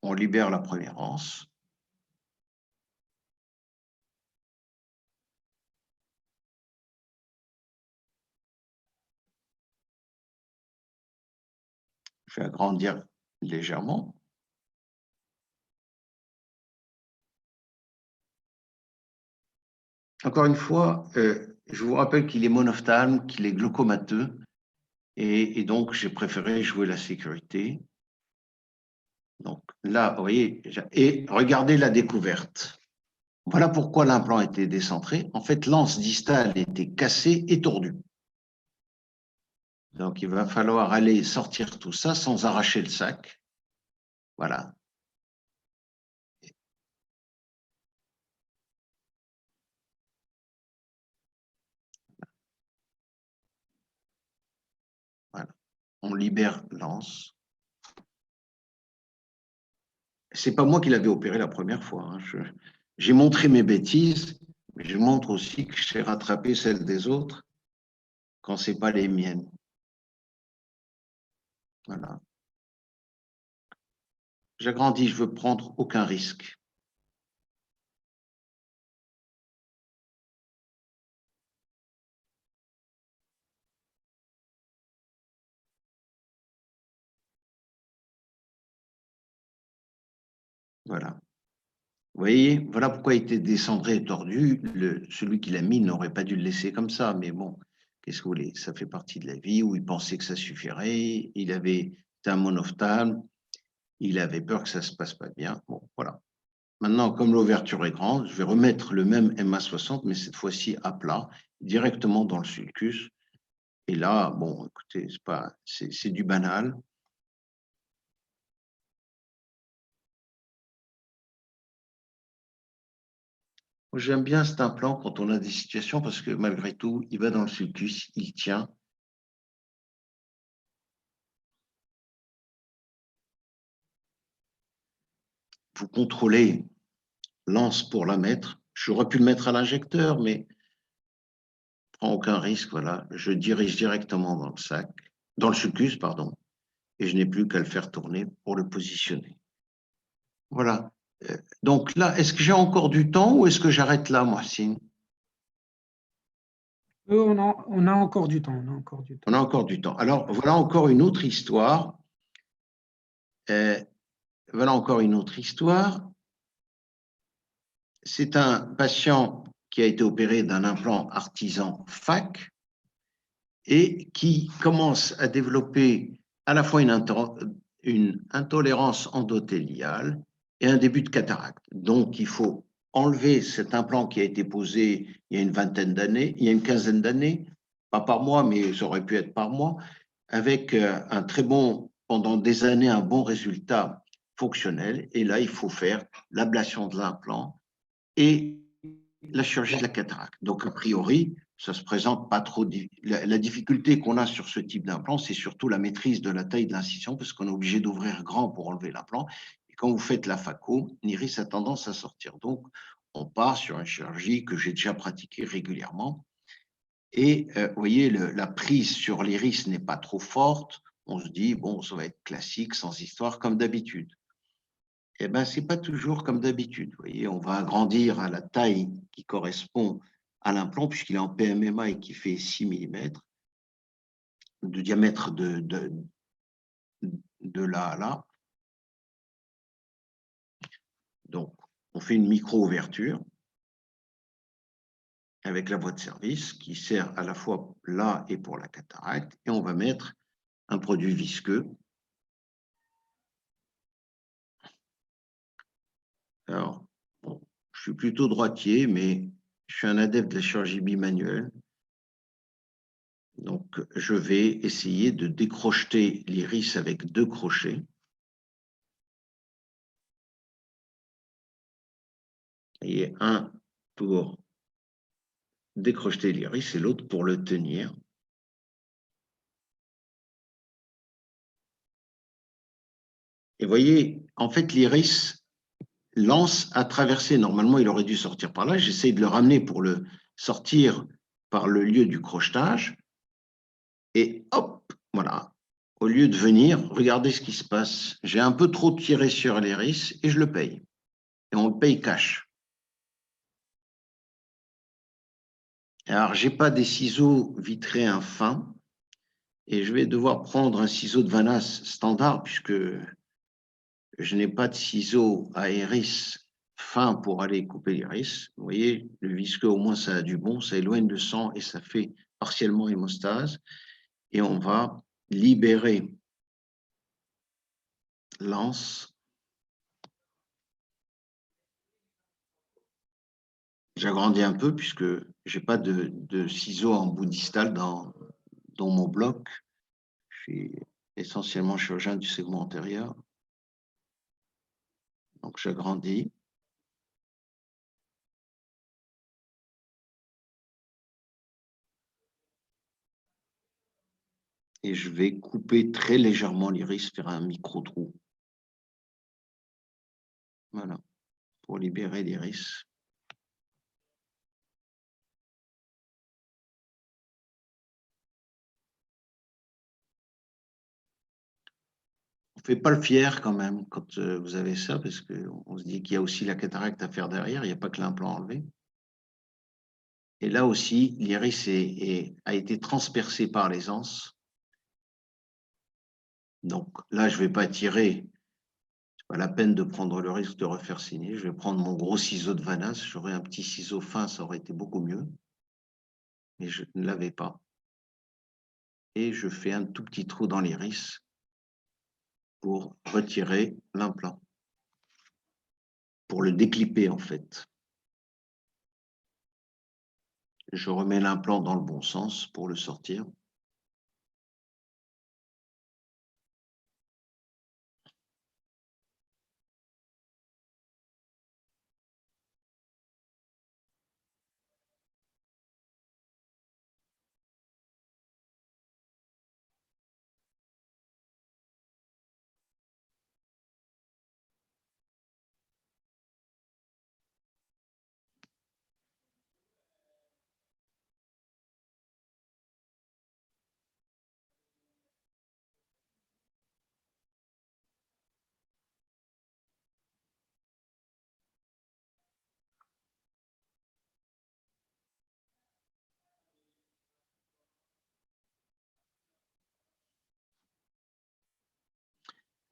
On libère la première anse. Je vais agrandir légèrement. Encore une fois, je vous rappelle qu'il est monophtalme, qu'il est glaucomateux, et donc j'ai préféré jouer la sécurité. Donc là, vous voyez, et regardez la découverte. Voilà pourquoi l'implant était décentré. En fait, l'anse distale était cassée et tordue. Donc, il va falloir aller sortir tout ça sans arracher le sac. Voilà. Voilà. On libère l'anse. C'est pas moi qui l'avais opéré la première fois. Hein. J'ai montré mes bêtises, mais je montre aussi que j'ai rattrapé celles des autres quand ce n'est pas les miennes. Voilà. J'agrandis, je veux prendre aucun risque. Voilà. Vous voyez, voilà pourquoi il était descendu et tordu. Celui qui l'a mis n'aurait pas dû le laisser comme ça, mais bon, qu'est-ce que vous voulez? Ça fait partie de la vie où il pensait que ça suffirait. C'était un monophtalme, il avait peur que ça ne se passe pas bien. Bon, voilà. Maintenant, comme l'ouverture est grande, je vais remettre le même MA60, mais cette fois-ci à plat, directement dans le sulcus. Et là, bon, écoutez, c'est du banal. J'aime bien cet implant quand on a des situations parce que malgré tout, il va dans le sulcus, il tient. Vous contrôlez l'anse pour la mettre. J'aurais pu le mettre à l'injecteur, mais je ne prends aucun risque. Voilà, je dirige directement dans le sac, dans le sulcus, pardon, et je n'ai plus qu'à le faire tourner pour le positionner. Voilà. Donc là, est-ce que j'ai encore du temps ou est-ce que j'arrête là, Mohsin? On a encore du temps. On a encore du temps. Alors, voilà encore une autre histoire. Voilà encore une autre histoire. C'est un patient qui a été opéré d'un implant artisan FAC et qui commence à développer à la fois une intolérance endothéliale et un début de cataracte. Donc, il faut enlever cet implant qui a été posé il y a une vingtaine d'années, il y a une quinzaine d'années, pas par mois, mais ça aurait pu être par mois, avec un très bon, pendant des années, un bon résultat fonctionnel. Et là, il faut faire l'ablation de l'implant et la chirurgie de la cataracte. Donc, a priori, ça se présente pas trop. La difficulté qu'on a sur ce type d'implant, c'est surtout la maîtrise de la taille de l'incision, parce qu'on est obligé d'ouvrir grand pour enlever l'implant. Et quand vous faites la phaco, l'iris a tendance à sortir. Donc, on part sur une chirurgie que j'ai déjà pratiquée régulièrement. Et vous voyez, la prise sur l'iris n'est pas trop forte. On se dit, bon, ça va être classique, sans histoire, comme d'habitude. Eh bien, ce n'est pas toujours comme d'habitude. Vous voyez, on va agrandir à la taille qui correspond à l'implant, puisqu'il est en PMMA et qui fait 6 mm de diamètre de là à là. Donc, on fait une micro-ouverture avec la voie de service qui sert à la fois là et pour la cataracte. Et on va mettre un produit visqueux. Alors, bon, je suis plutôt droitier, mais je suis un adepte de la chirurgie bimanuelle. Donc, je vais essayer de décrocheter l'iris avec 2 crochets. Et un pour décrocheter l'iris et l'autre pour le tenir. Et vous voyez, en fait, l'iris lance à traverser. Normalement, il aurait dû sortir par là. J'essaie de le ramener pour le sortir par le lieu du crochetage. Et hop, voilà. Au lieu de venir, regardez ce qui se passe. J'ai un peu trop tiré sur l'iris et je le paye. Et on le paye cash. Alors, je n'ai pas des ciseaux vitréens fins et je vais devoir prendre un ciseau de vanasse standard puisque je n'ai pas de ciseaux à iris fin pour aller couper l'iris. Vous voyez, le visqueux, au moins, ça a du bon, ça éloigne le sang et ça fait partiellement hémostase. Et on va libérer l'anse. J'agrandis un peu puisque je n'ai pas de ciseaux en bout distal dans mon bloc. Je suis essentiellement chirurgien du segment antérieur. Donc, j'agrandis. Et je vais couper très légèrement l'iris, faire un micro-trou. Voilà, pour libérer l'iris. On ne fait pas le fier quand même quand vous avez ça, parce qu'on se dit qu'il y a aussi la cataracte à faire derrière, il n'y a pas que l'implant enlevé. Et là aussi, l'iris a été transpercé par les anses. Donc là, je ne vais pas tirer. Ce n'est pas la peine de prendre le risque de refaire saigner. Je vais prendre mon gros ciseau de vanasse. J'aurais un petit ciseau fin, ça aurait été beaucoup mieux. Mais je ne l'avais pas. Et je fais un tout petit trou dans l'iris pour retirer l'implant. Pour le déclipper, en fait. Je remets l'implant dans le bon sens pour le sortir.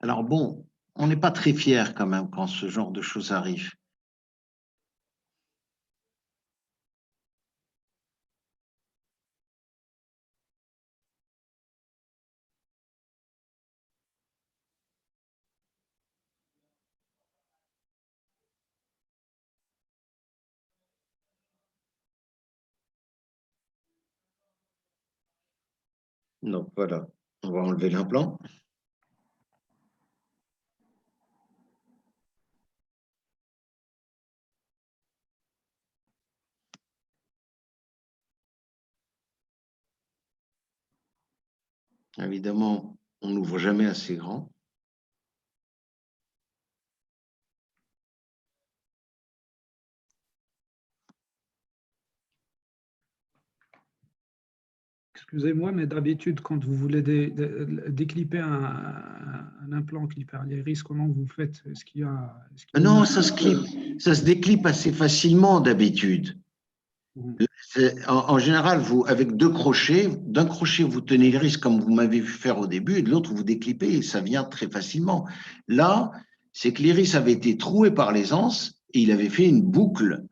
Alors bon, on n'est pas très fiers quand même quand ce genre de choses arrive. Donc voilà, on va enlever l'implant. Évidemment, on n'ouvre jamais assez grand. Excusez-moi, mais d'habitude, quand vous voulez déclipper un implant clipper l'iris, comment vous faites? Est-ce qu'il y a, Non, ça se déclipe assez facilement d'habitude. En général, vous, avec 2 crochets, d'un crochet, vous tenez l'iris comme vous m'avez vu faire au début, et de l'autre, vous déclipez, et ça vient très facilement. Là, c'est que l'iris avait été troué par les anses, et il avait fait une boucle.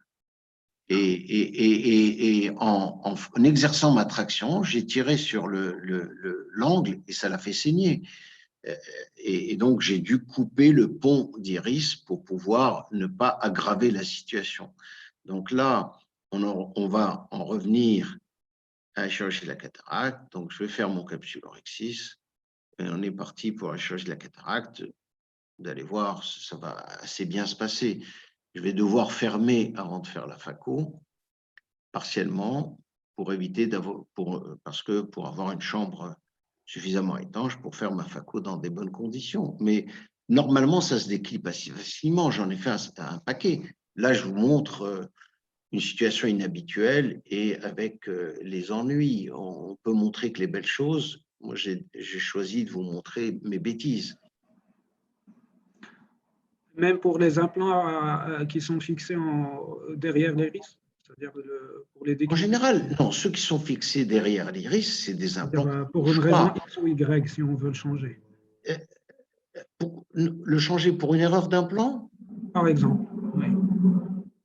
Et en exerçant ma traction, j'ai tiré sur l'angle, et ça l'a fait saigner. Et donc, j'ai dû couper le pont d'iris pour pouvoir ne pas aggraver la situation. Donc là, on va en revenir à la chirurgie de la cataracte. Donc, je vais faire mon capsulorhexis. Et on est parti pour la chirurgie de la cataracte. Vous allez voir, ça va assez bien se passer. Je vais devoir fermer avant de faire la phaco, partiellement, pour éviter d'avoir, parce que pour avoir une chambre suffisamment étanche pour faire ma phaco dans des bonnes conditions. Mais normalement, ça se décline assez facilement. J'en ai fait un paquet. Là, je vous montre une situation inhabituelle et avec les ennuis. On peut montrer que les belles choses. Moi, j'ai choisi de vous montrer mes bêtises. Même pour les implants qui sont fixés derrière l'iris, c'est-à-dire pour les En décliner. général, non, ceux qui sont fixés derrière l'iris, c'est des implants. Pour une raison X ou Y, si on veut le changer. Pour le changer pour une erreur d'implant? Par exemple, oui.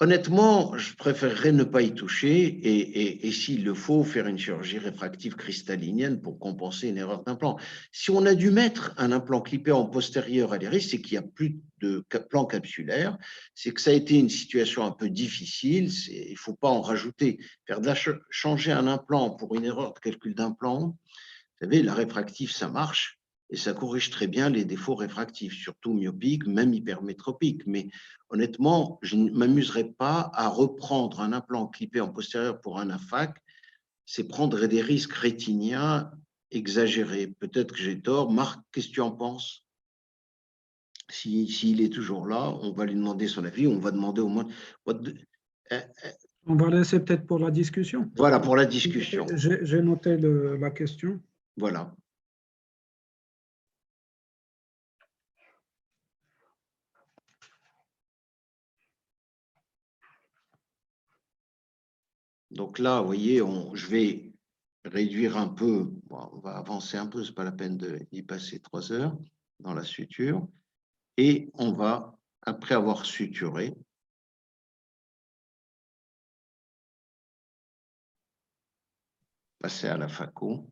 Honnêtement, je préférerais ne pas y toucher et s'il le faut, faire une chirurgie réfractive cristallinienne pour compenser une erreur d'implant. Si on a dû mettre un implant clippé en postérieur à l'iris, c'est qu'il n'y a plus de plan capsulaire, c'est que ça a été une situation un peu difficile, il ne faut pas en rajouter. Changer un implant pour une erreur de calcul d'implant, vous savez, la réfractive, ça marche. Et ça corrige très bien les défauts réfractifs, surtout myopiques, même hypermétropiques. Mais honnêtement, je ne m'amuserais pas à reprendre un implant clippé en postérieur pour un AFAC. C'est prendre des risques rétiniens exagérés. Peut-être que j'ai tort. Marc, qu'est-ce que tu en penses? S'il est toujours là, on va lui demander son avis. On va demander au moins… On va laisser peut-être pour la discussion. Voilà, pour la discussion. J'ai noté la question. Voilà. Donc là, vous voyez, je vais réduire un peu, bon, on va avancer un peu, ce n'est pas la peine d'y passer 3 heures dans la suture. Et on va, après avoir suturé, passer à la phaco.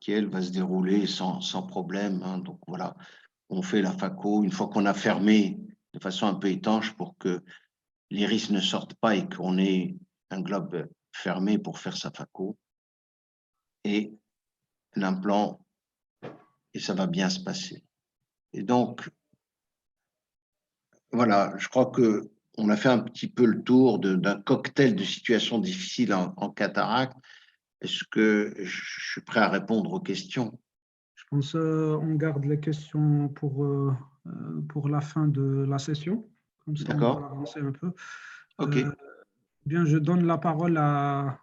Qui, elle, va se dérouler sans problème. Hein. Donc voilà, on fait la phaco une fois qu'on a fermé de façon un peu étanche pour que l'iris ne sorte pas et qu'on ait un globe fermé pour faire sa phaco. Et l'implant, et ça va bien se passer. Et donc, voilà, je crois qu'on a fait un petit peu le tour d'un cocktail de situations difficiles en cataracte. Est-ce que je suis prêt à répondre aux questions? Je pense qu'on garde les questions pour la fin de la session. Comme ça, on va avancer un peu. OK. Bien, je donne la parole à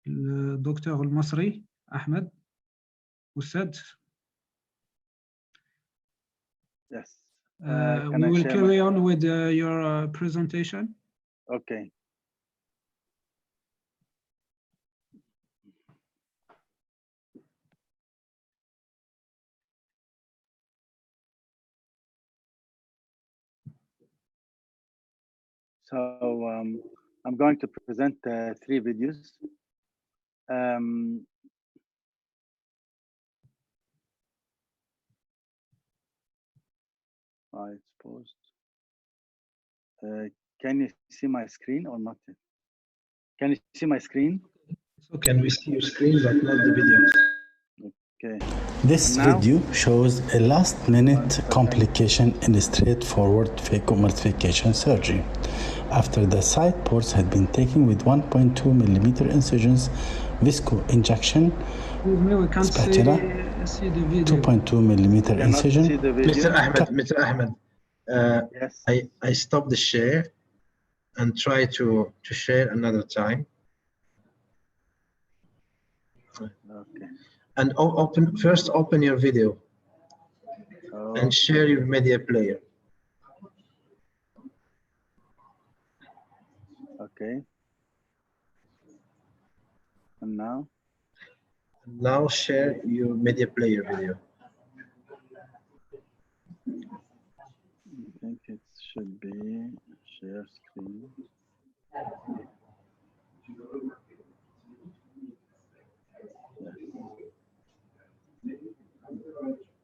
le docteur Al-Masri, Ahmed Oussed. Yes. We will carry on with your presentation. Okay. So I'm going to present 3 videos. It's paused. Can you see my screen or not? Can you see my screen? Okay. Can we see your screen but not the videos? Okay. This video shows a last-minute complication in a straightforward phacoemulsification surgery. After the side ports had been taken with 1.2 millimeter incisions, visco injection, spatula, 2.2 millimeter incision. Mr. Ahmed, yes. I stop the share and try to share another time. Okay. And first open your video and share your media player. Okay. And now? Now share your media player video. I think it should be share screen.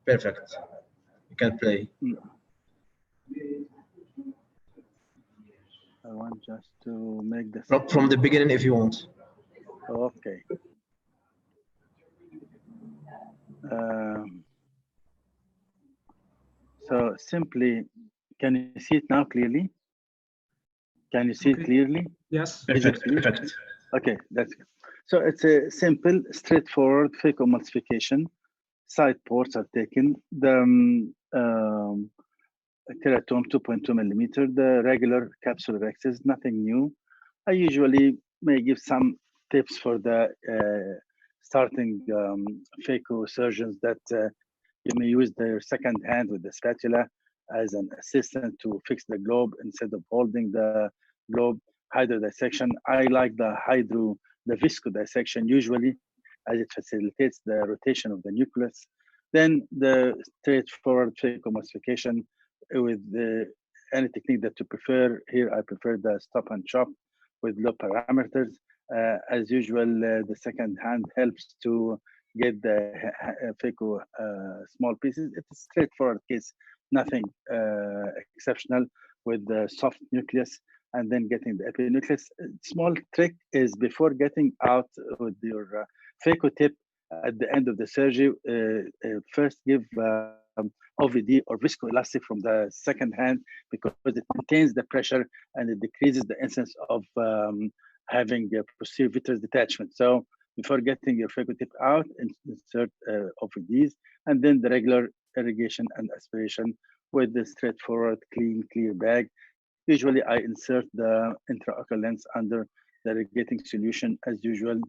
Perfect. You can play. I want just to make this From the beginning if you want. okay. So simply, can you see it now clearly? Can you see it clearly? Yes. Perfect. Perfect. Okay, that's good. So it's a simple, straightforward phacoemulsification. Side ports are taken. The teratome 2.2 millimeter, the regular capsular access, nothing new. I usually may give some tips for the starting phaco surgeons that you may use their second hand with the spatula as an assistant to fix the globe instead of holding the globe. Hydrodissection, I like the viscodissection usually, as it facilitates the rotation of the nucleus. Then the straightforward phacoemulsification with any technique that you prefer. Here, I prefer the stop and chop with low parameters. As usual, the second hand helps to get the phaco small pieces. It's a straightforward case, nothing exceptional with the soft nucleus and then getting the epinucleus. Small trick is before getting out with your phaco tip at the end of the surgery, first give OVD or viscoelastic from the second hand because it maintains the pressure and it decreases the incidence of having a posterior vitreous detachment. So before getting your phaco tip out, insert OVDs and then the regular irrigation and aspiration with the straightforward, clean, clear bag. Usually I insert the intraocular lens under the irrigating solution as usual,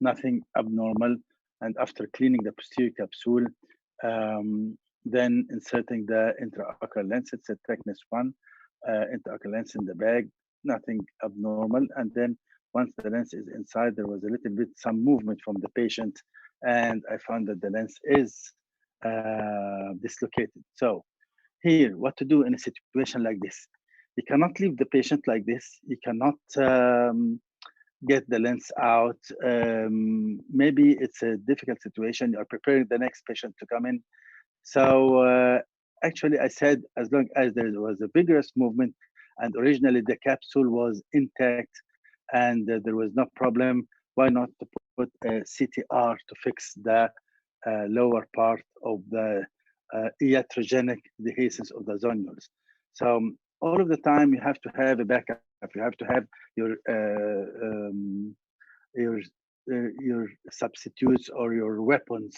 nothing abnormal. And after cleaning the posterior capsule, then inserting the intraocular lens, it's a thickness 1 intraocular lens in the bag, nothing abnormal. And then once the lens is inside, there was a little bit some movement from the patient, and I found that the lens is dislocated. So here, what to do in a situation like this? You cannot leave the patient like this. You cannot get the lens out. Maybe it's a difficult situation. You're preparing the next patient to come in. So actually, I said as long as there was a vigorous movement and originally the capsule was intact and there was no problem, why not to put a CTR to fix the lower part of the iatrogenic dehiscence of the zonules. So all of the time you have to have a backup. You have to have your substitutes or your weapons.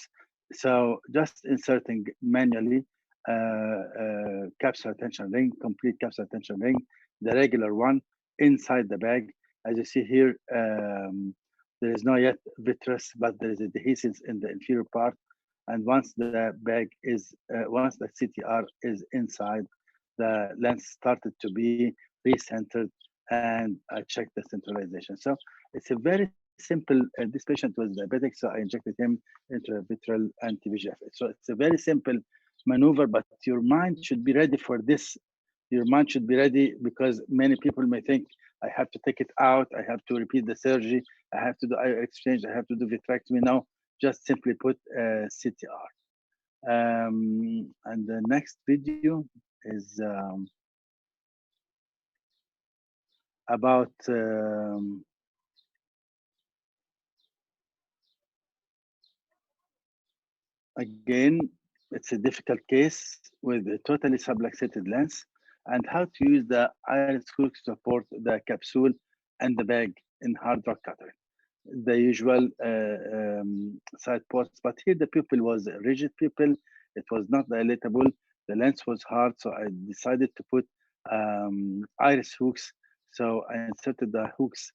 So just inserting manually capsular tension ring, complete capsular tension ring, the regular one inside the bag. As you see here, there is not yet vitreous, but there is a dehiscence in the inferior part. And once the bag is, once the CTR is inside, the lens started to be recentered and I checked the centralization. So it's a very simple, this patient was diabetic, so I injected him intravitreal anti-VEGF. So it's a very simple maneuver, but your mind should be ready for this. Your mind should be ready because many people may think, I have to take it out, I have to repeat the surgery, I have to do IO exchange, I have to do vitrectomy. Now, just simply put CTR. And the next video is about again, it's a difficult case with a totally subluxated lens and how to use the iris hook to support the capsule and the bag in hard rock cutter. The usual side ports, but here the pupil was a rigid pupil. It was not dilatable. The lens was hard, so I decided to put iris hooks. So I inserted the hooks,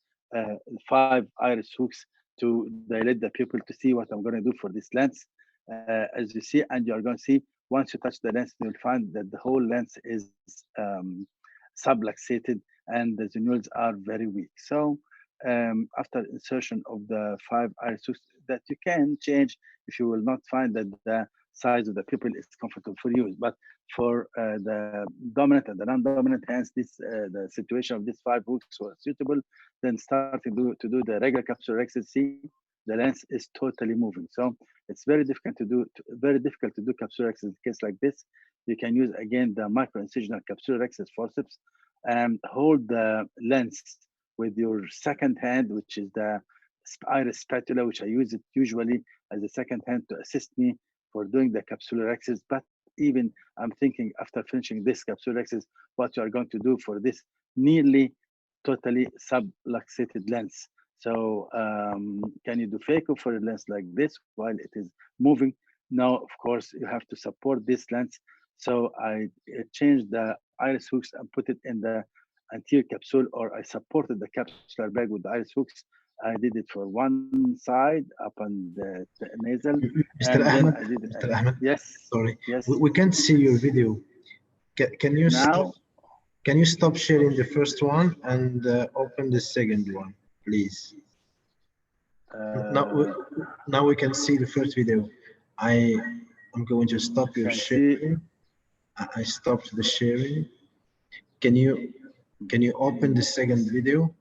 5 iris hooks to dilate the pupil to see what I'm going to do for this lens. As you see, and you're going to see, once you touch the lens, you'll find that the whole lens is subluxated and the zonules are very weak. So after insertion of the 5 iris hooks that you can change if you will not find that the size of the pupil is comfortable for use. But for the dominant and the non-dominant hands, the situation of these 5 hooks was suitable. Then starting to do the regular capsular rhexis, see the lens is totally moving. So it's very difficult to do capsular rhexis in a case like this. You can use again the micro-incisional capsular rhexis forceps and hold the lens with your second hand, which is the iris spatula, which I use it usually as a second hand to assist me for doing the capsular rhexis. But even I'm thinking after finishing this capsular rhexis, what you are going to do for this nearly totally subluxated lens. So can you do phaco for a lens like this while it is moving? Now, of course, you have to support this lens. So I changed the iris hooks and put it in the anterior capsule, or I supported the capsular bag with the iris hooks. I did it for one side up on the nasal. Mr. Ahmed, Mr. Ahmed, yes. Sorry, yes. we can't see your video. Can you now? Can you stop sharing the first one and open the second one, please? Now we can see the first video. I'm going to stop your sharing. I stopped the sharing. Can you open the second video?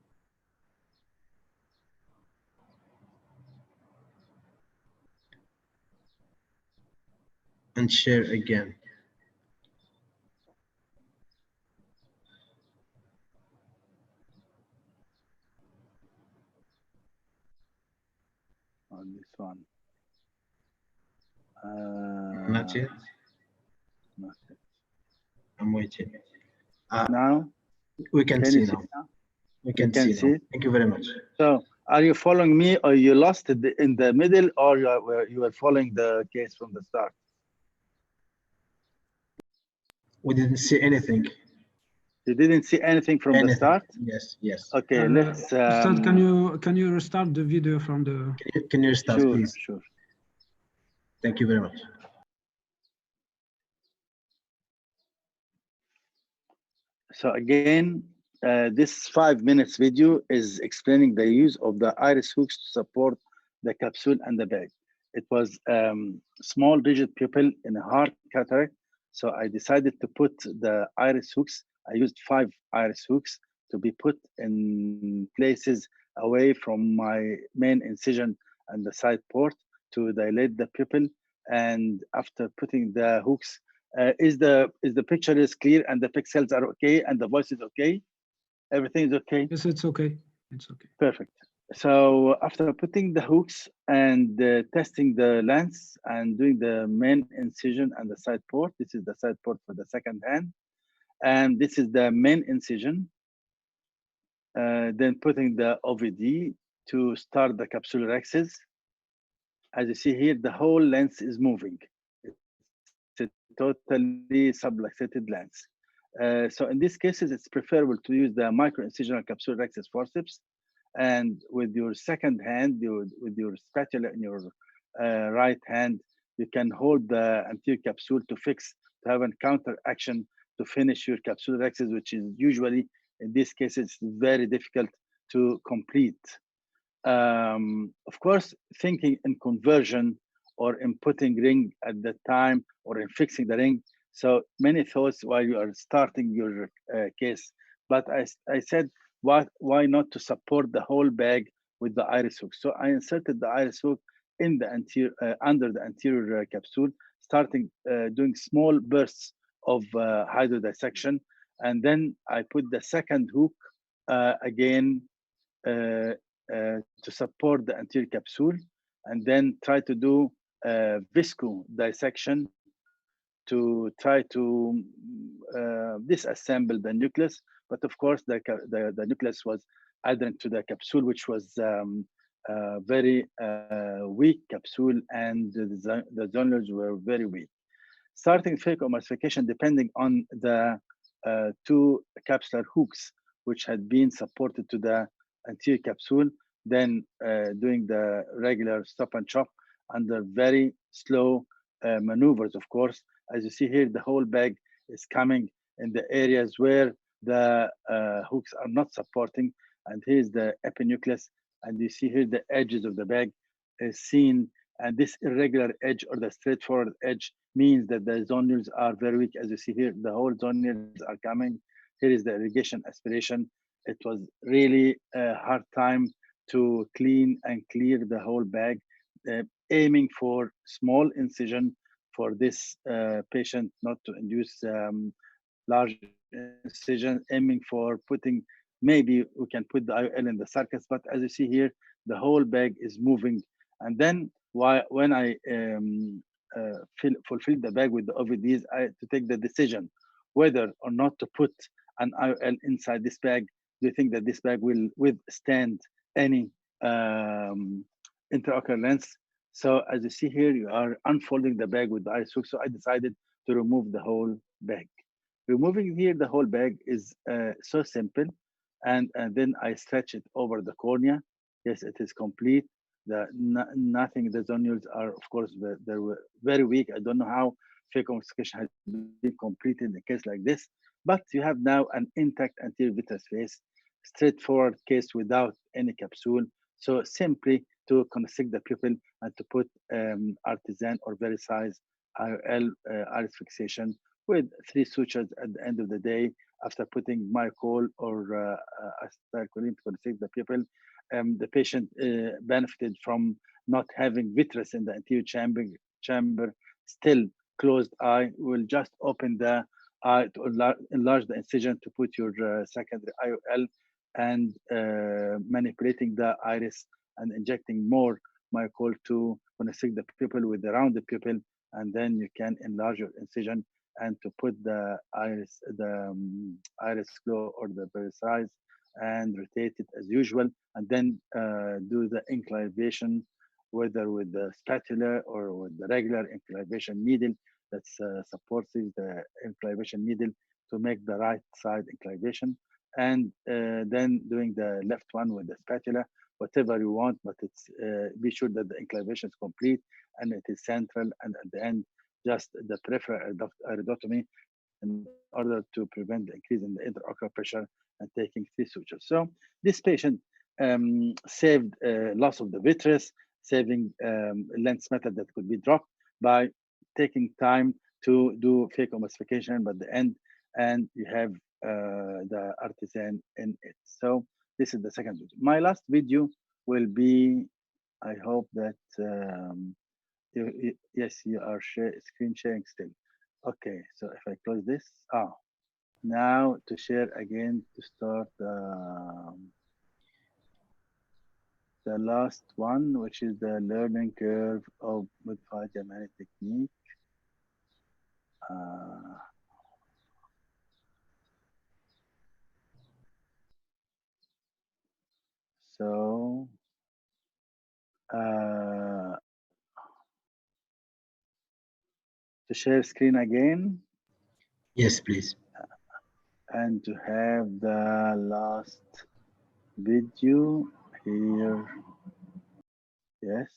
And share again. On this one. Not yet. Not yet. I'm waiting. Now we can see now. We can see now. Thank you very much. So, are you following me, or you lost it in the middle, or you were following the case from the start? We didn't see anything. You didn't see anything from the start? Yes, yes. Okay, let's. Ustad, can you restart the video from the? Can you restart, please? Sure. Thank you very much. So again, this 5 minutes video is explaining the use of the iris hooks to support the capsule and the bag. It was small rigid pupil in a hard cataract. So I decided to put the iris hooks. I used 5 iris hooks to be put in places away from my main incision and the side port to dilate the pupil. And after putting the hooks, is the picture is clear and the pixels are okay and the voice is okay? Everything is okay? Yes, it's okay. It's okay. Perfect. So after putting the hooks and testing the lens and doing the main incision and the side port, this is the side port for the second hand, and this is the main incision. Then putting the OVD to start the capsular rhexis. As you see here, the whole lens is moving. It's a totally subluxated lens. So in these cases, it's preferable to use the micro-incisional capsular rhexis forceps. And with your second hand, with your spatula in your right hand, you can hold the anterior capsule to have a counter action to finish your capsular rhexis, which is usually, in these cases, very difficult to complete. Of course, thinking in conversion or in putting ring at the time or in fixing the ring. So many thoughts while you are starting your case. But I said, why not to support the whole bag with the iris hook? So I inserted the iris hook in the anterior, under the anterior capsule, starting doing small bursts of hydrodissection. And then I put the second hook again to support the anterior capsule, and then try to do visco dissection to try to disassemble the nucleus. But of course, the nucleus was adherent to the capsule, which was very weak capsule, and the zonulars were very weak. Starting phacoemulsification depending on the 2 capsular hooks, which had been supported to the anterior capsule, then doing the regular stop and chop under very slow maneuvers, of course. As you see here, the whole bag is coming in the areas where the hooks are not supporting. And here's the epinucleus. And you see here the edges of the bag is seen And this irregular edge or the straightforward edge means that the zonules are very weak. As you see here, the whole zonules are coming. Here is the irrigation aspiration. It was really a hard time to clean and clear the whole bag, aiming for small incision for this patient, not to induce large incision, aiming for putting, maybe we can put the IOL in the sulcus, but as you see here, the whole bag is moving. And then when I fulfill the bag with the OVDs, I had to take the decision whether or not to put an IOL inside this bag. Do you think that this bag will withstand any intraocular lens? So as you see here, you are unfolding the bag with the iris hook. So I decided to remove the whole bag. Removing here the whole bag is so simple, and then I stretch it over the cornea. Yes, it is complete. Nothing. The zonules are, of course, they were very weak. I don't know how phacoemulsification has been completed in a case like this, but you have now an intact anterior vitreous face, straightforward case without any capsule. So simply to constrict the pupil and to put artisan or very size IOL iris fixation with 3 sutures at the end of the day after putting mycol or acetylcholine to constrict the pupil. The patient benefited from not having vitreous in the anterior chamber, still closed eye. Will just open the eye to enlarge the incision to put your secondary IOL, and manipulating the iris and injecting more mycol to constrict the pupil with the rounded pupil, and then you can enlarge your incision and to put the iris, iris glow or the size, and rotate it as usual, and then do the inclination, whether with the spatula or with the regular inclination needle that supports the inclination needle to make the right side inclination, and then doing the left one with the spatula, whatever you want, but it's be sure that the inclination is complete and it is central, and at the end, just the peripheral iridotomy in order to prevent the increase in the intraocular pressure and taking 3 sutures. So this patient saved loss of the vitreous, saving lens method that could be dropped by taking time to do phacoemulsification, but the end, and you have the artisan in it. So this is the second video. My last video will be, I hope that, yes, you are screen sharing still. Okay, so if I close this, now to share again to start the last one, which is the learning curve of modified Yamani technique. So to share screen again. Yes, please. And to have the last video here. Yes.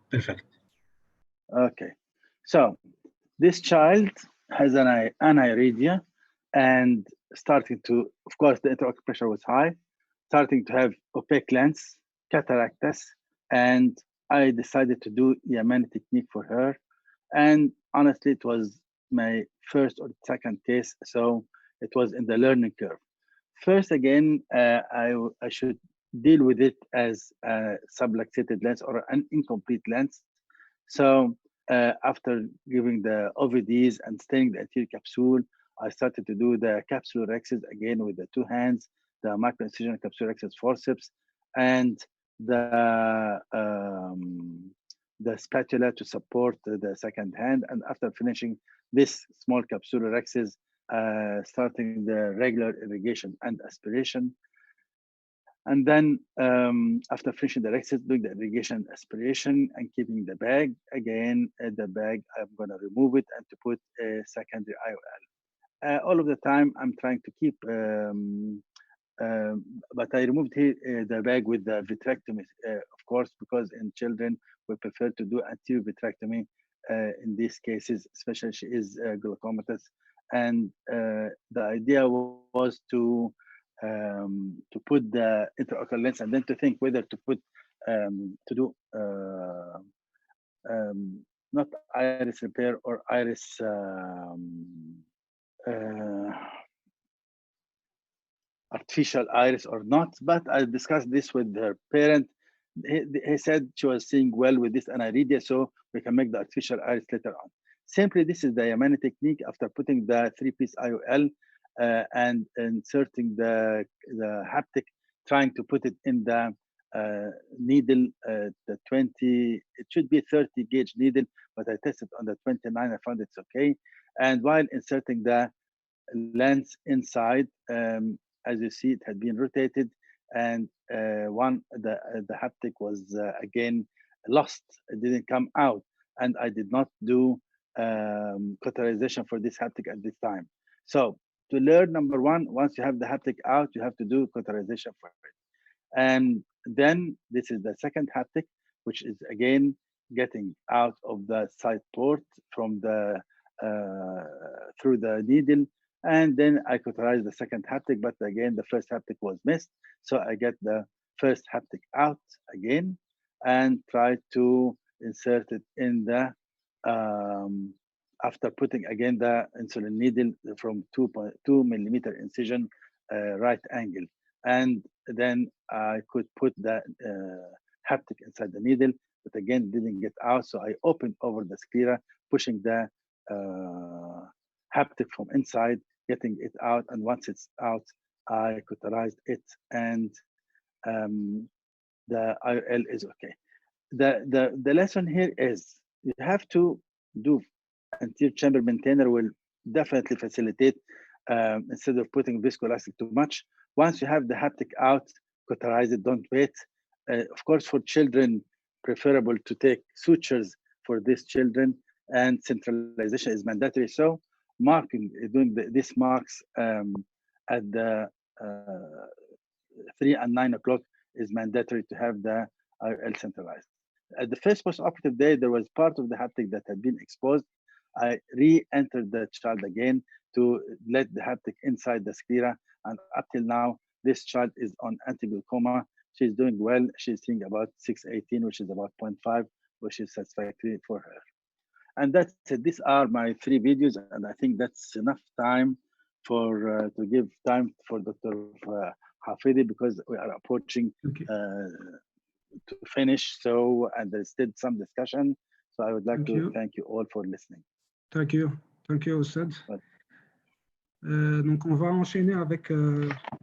Perfect. Okay. So this child has an aniridia and starting to, of course, the intraocular pressure was high, starting to have opaque lens, cataractus, and I decided to do Yamani technique for her. And honestly, it was my first or second case, so it was in the learning curve. First, again, I should deal with it as a subluxated lens or an incomplete lens. So after giving the OVDs and staining the anterior capsule, I started to do the capsulorhexis again with the 2 hands, the microincision capsulorhexis forceps, and the spatula to support the second hand. And after finishing this small capsulorhexis, starting the regular irrigation and aspiration. And then after finishing the rhexis, doing the irrigation aspiration and keeping the bag, again, the bag, I'm gonna remove it and to put a secondary IOL. All of the time, I'm trying to keep, but I removed here the bag with the vitrectomy, of course, because in children, we prefer to do anterior vitrectomy in these cases, especially she is glaucomatous. And the idea was to to put the intraocular lens and then to think whether to put to do not iris repair or iris artificial iris or not. But I discussed this with her parent. He said she was seeing well with this aniridia, so we can make the artificial iris later on. Simply, this is the Yamani technique. After putting the 3-piece IOL and inserting the haptic, trying to put it in the needle, the 20, it should be 30 gauge needle, but I tested on the 29, I found it's okay. And while inserting the lens inside, as you see, it had been rotated, and the haptic was again lost. It didn't come out, and I did not do cauterization for this haptic at this time. So to learn, number one, once you have the haptic out, you have to do cauterization for it. And then this is the second haptic, which is again getting out of the side port from the through the needle. And then I cauterized the second haptic, but again, the first haptic was missed. So I get the first haptic out again and try to insert it in the, after putting again the insulin needle from 2.2 millimeter incision, right angle. And then I could put the haptic inside the needle, but again, didn't get out. So I opened over the sclera, pushing the haptic from inside, getting it out. And once it's out, I cauterized it, and the IOL is okay. The lesson here is you have to do anterior chamber maintainer will definitely facilitate instead of putting viscoelastic too much. Once you have the haptic out, cauterize it, don't wait. Of course, for children, preferable to take sutures for these children, and centralization is mandatory. So marking, doing this marks at the 3 and 9 o'clock is mandatory to have the IOL centralized. At the first post-operative day, there was part of the haptic that had been exposed. I re-entered the child again to let the haptic inside the sclera, and up till now, this child is on antiglaucoma. She's doing well. She's seeing about 618, which is about 0.5, which is satisfactory for her. And that's it. These are my 3 videos, and I think that's enough time for to give time for Dr. Hafidi, because we are approaching to finish. So, and there's still some discussion. So I would like to thank you all for listening. Thank you, Oussad. Donc, on va enchaîner avec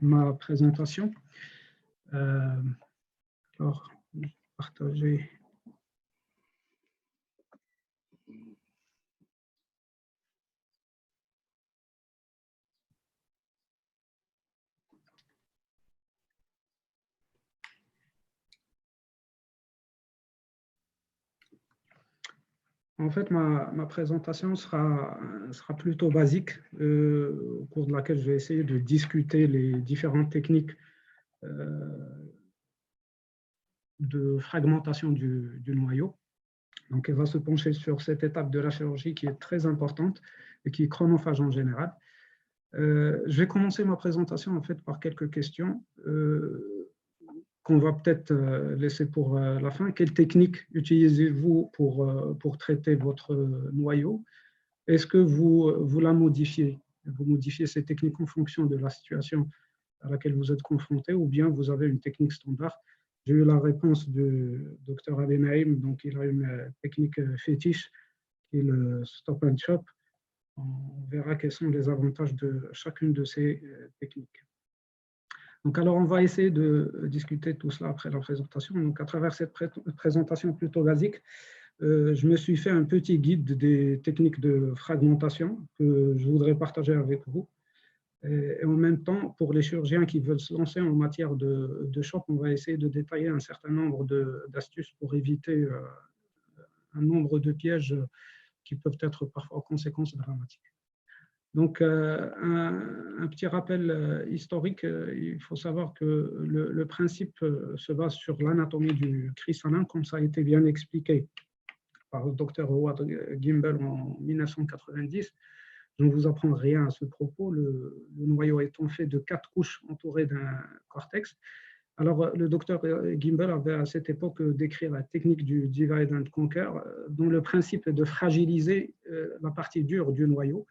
ma présentation. Alors, partager. En fait, ma présentation sera plutôt basique, au cours de laquelle je vais essayer de discuter les différentes techniques de fragmentation du noyau. Donc, elle va se pencher sur cette étape de la chirurgie qui est très importante et qui est chronophage en général. Je vais commencer ma présentation en fait par quelques questions qu'on va peut-être laisser pour la fin. Quelle technique utilisez-vous pour traiter votre noyau? Est-ce que vous la modifiez? Vous modifiez ces techniques en fonction de la situation à laquelle vous êtes confronté, ou bien vous avez une technique standard? J'ai eu la réponse du Dr Ali Naïm, donc il a une technique fétiche qui est le stop and chop. On verra quels sont les avantages de chacune de ces techniques. Donc, alors, on va essayer de discuter tout cela après la présentation. Donc, à travers cette présentation plutôt basique, je me suis fait un petit guide des techniques de fragmentation que je voudrais partager avec vous. Et en même temps, pour les chirurgiens qui veulent se lancer en matière de choc, on va essayer de détailler un certain nombre d'astuces pour éviter un nombre de pièges qui peuvent être parfois aux conséquences dramatiques. Donc, un petit rappel historique, il faut savoir que le principe se base sur l'anatomie du cristallin, comme ça a été bien expliqué par le Dr Howard Gimbel en 1990. Je ne vous apprends rien à ce propos. Le noyau étant fait de 4 couches entourées d'un cortex. Alors, le docteur Gimbel avait à cette époque décrit la technique du divide and conquer, dont le principe est de fragiliser la partie dure du noyau,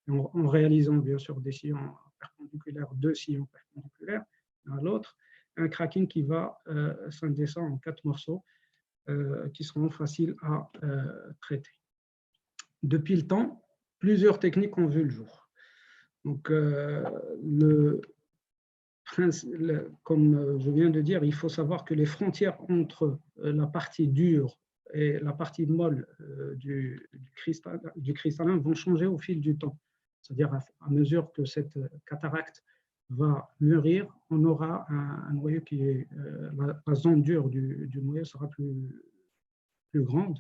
en réalisant bien sûr des sillons perpendiculaires, 2 sillons perpendiculaires l'un à l'autre, un cracking qui va scinder ça en 4 morceaux qui seront faciles à traiter. Depuis le temps, plusieurs techniques ont vu le jour. Donc, comme je viens de dire, il faut savoir que les frontières entre la partie dure et la partie molle du cristallin vont changer au fil du temps. C'est-à-dire à mesure que cette cataracte va mûrir, on aura un noyau qui est, la zone dure du noyau sera plus grande.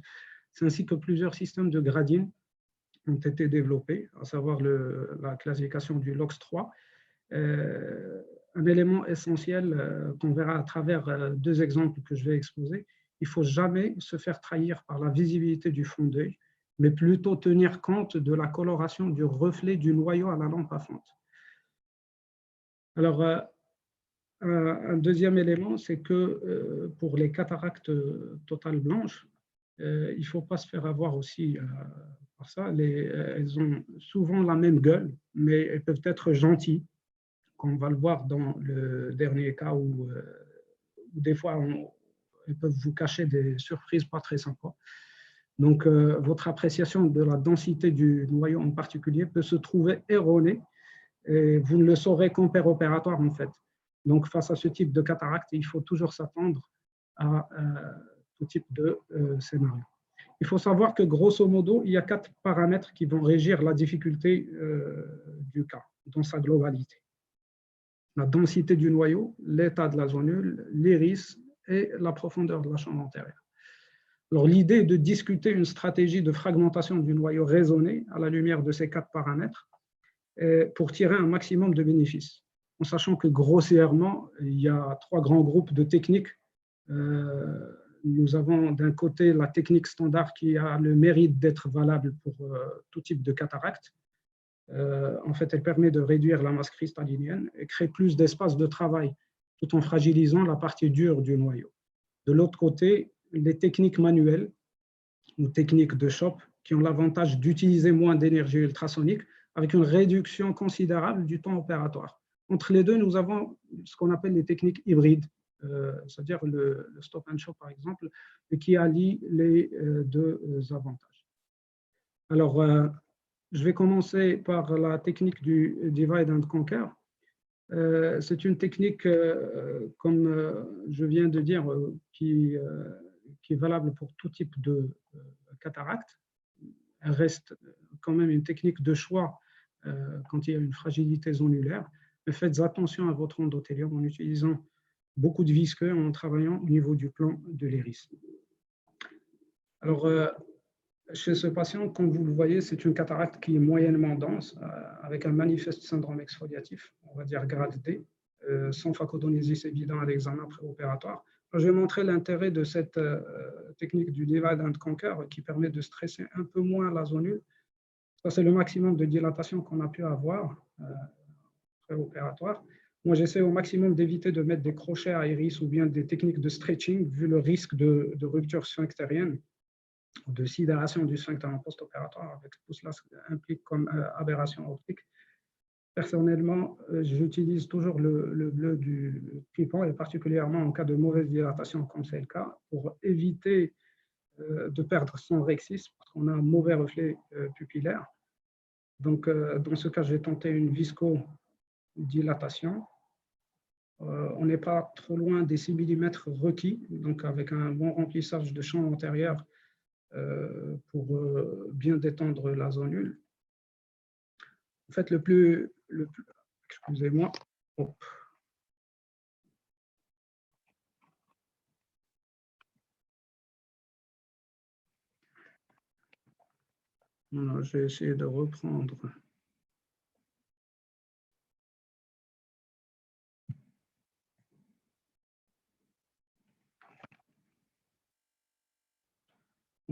C'est ainsi que plusieurs systèmes de gradient ont été développés, à savoir la classification du LOX3. Un élément essentiel qu'on verra à travers 2 exemples que je vais exposer, il ne faut jamais se faire trahir par la visibilité du fond d'œil, mais plutôt tenir compte de la coloration du reflet du noyau à la lampe à fonte. Alors, un deuxième élément, c'est que pour les cataractes totales blanches, il ne faut pas se faire avoir aussi par ça. Elles ont souvent la même gueule, mais elles peuvent être gentilles, comme on va le voir dans le dernier cas où des fois, elles peuvent vous cacher des surprises pas très sympas. Donc, votre appréciation de la densité du noyau en particulier peut se trouver erronée et vous ne le saurez qu'en opératoire en fait. Donc, face à ce type de cataracte, il faut toujours s'attendre à tout type de scénario. Il faut savoir que grosso modo, il y a 4 paramètres qui vont régir la difficulté du cas dans sa globalité. La densité du noyau, l'état de la zonule, l'iris et la profondeur de la chambre antérieure. Alors, l'idée est de discuter une stratégie de fragmentation du noyau raisonnée à la lumière de ces 4 paramètres pour tirer un maximum de bénéfices, en sachant que grossièrement, il y a 3 grands groupes de techniques. Nous avons d'un côté la technique standard qui a le mérite d'être valable pour tout type de cataracte. En fait, elle permet de réduire la masse cristallinienne et créer plus d'espace de travail, tout en fragilisant la partie dure du noyau. De l'autre côté, les techniques manuelles ou techniques de chope qui ont l'avantage d'utiliser moins d'énergie ultrasonique avec une réduction considérable du temps opératoire. Entre les deux, nous avons ce qu'on appelle les techniques hybrides, c'est-à-dire le stop and show par exemple, qui allie les 2 avantages. Alors, je vais commencer par la technique du divide and conquer. C'est une technique, comme je viens de dire, qui est valable pour tout type de cataracte. Elle reste quand même une technique de choix quand il y a une fragilité zonulaire. Mais faites attention à votre endothélium en utilisant beaucoup de visqueux en travaillant au niveau du plan de l'iris. Alors, chez ce patient, comme vous le voyez, c'est une cataracte qui est moyennement dense, avec un manifeste syndrome exfoliatif, on va dire grade D, sans phacodonésis évident à l'examen préopératoire. Je vais montrer l'intérêt de cette technique du divide and conquer qui permet de stresser un peu moins la zonule. Ça, c'est le maximum de dilatation qu'on a pu avoir préopératoire. Moi, j'essaie au maximum d'éviter de mettre des crochets à iris ou bien des techniques de stretching, vu le risque de rupture sphinctérienne, de sidération du sphincter en post-opératoire, avec tout cela implique comme aberration optique. Personnellement, j'utilise toujours le bleu du tripant, et particulièrement en cas de mauvaise dilatation, comme c'est le cas, pour éviter de perdre son rexis, parce qu'on a un mauvais reflet pupillaire. Donc, dans ce cas, j'ai tenté une viscodilatation. On n'est pas trop loin des 6 mm requis, donc avec un bon remplissage de champ antérieur pour bien détendre la zonule. En fait, excusez-moi. Voilà, je vais essayer de reprendre.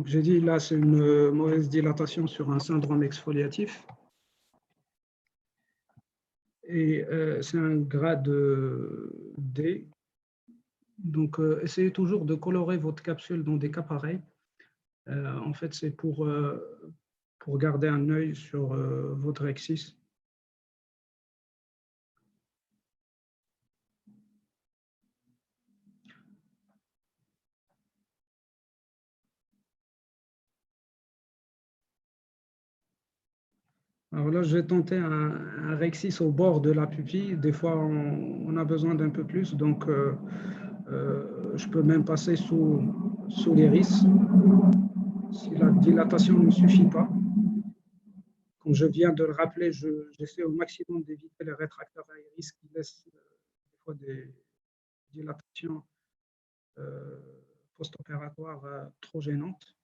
J'ai dit là, c'est une mauvaise dilatation sur un syndrome exfoliatif. et c'est un grade D. Donc, essayez toujours de colorer votre capsule dans des cas pareils. En fait, c'est pour garder un œil sur votre exis. Alors là, je vais tenter un rexis au bord de la pupille. Des fois, on a besoin d'un peu plus, donc je peux même passer sous l'iris si la dilatation ne suffit pas. Comme je viens de le rappeler, j'essaie au maximum d'éviter les rétracteurs à iris qui laissent des fois des dilatations post-opératoires trop gênantes.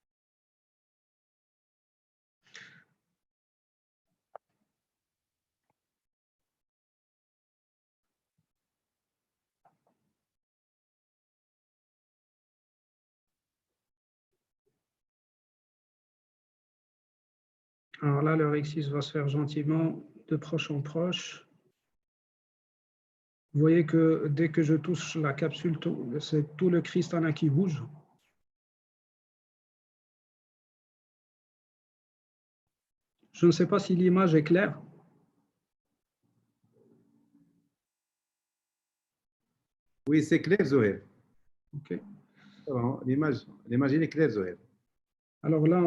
Alors là, le rexis va se faire gentiment de proche en proche. Vous voyez que dès que je touche la capsule, c'est tout le cristallin qui bouge. Je ne sais pas si l'image est claire. Oui, c'est clair, Zoé. OK. L'image est claire, Zoé. Alors là,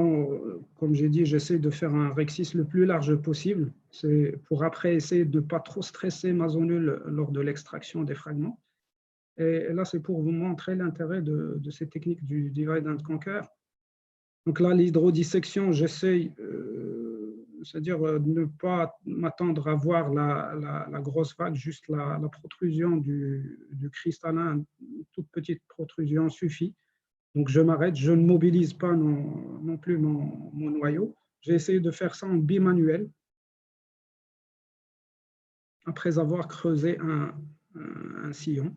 comme j'ai dit, j'essaie de faire un rexis le plus large possible. C'est pour après essayer de ne pas trop stresser ma zonule lors de l'extraction des fragments. Et là, c'est pour vous montrer l'intérêt de ces techniques du divide and conquer. Donc là, l'hydrodissection, j'essaie, c'est-à-dire ne pas m'attendre à voir la grosse vague, juste la protrusion du cristallin, une toute petite protrusion suffit. Donc, je m'arrête, je ne mobilise pas non plus mon noyau. J'ai essayé de faire ça en bimanuel, après avoir creusé un sillon.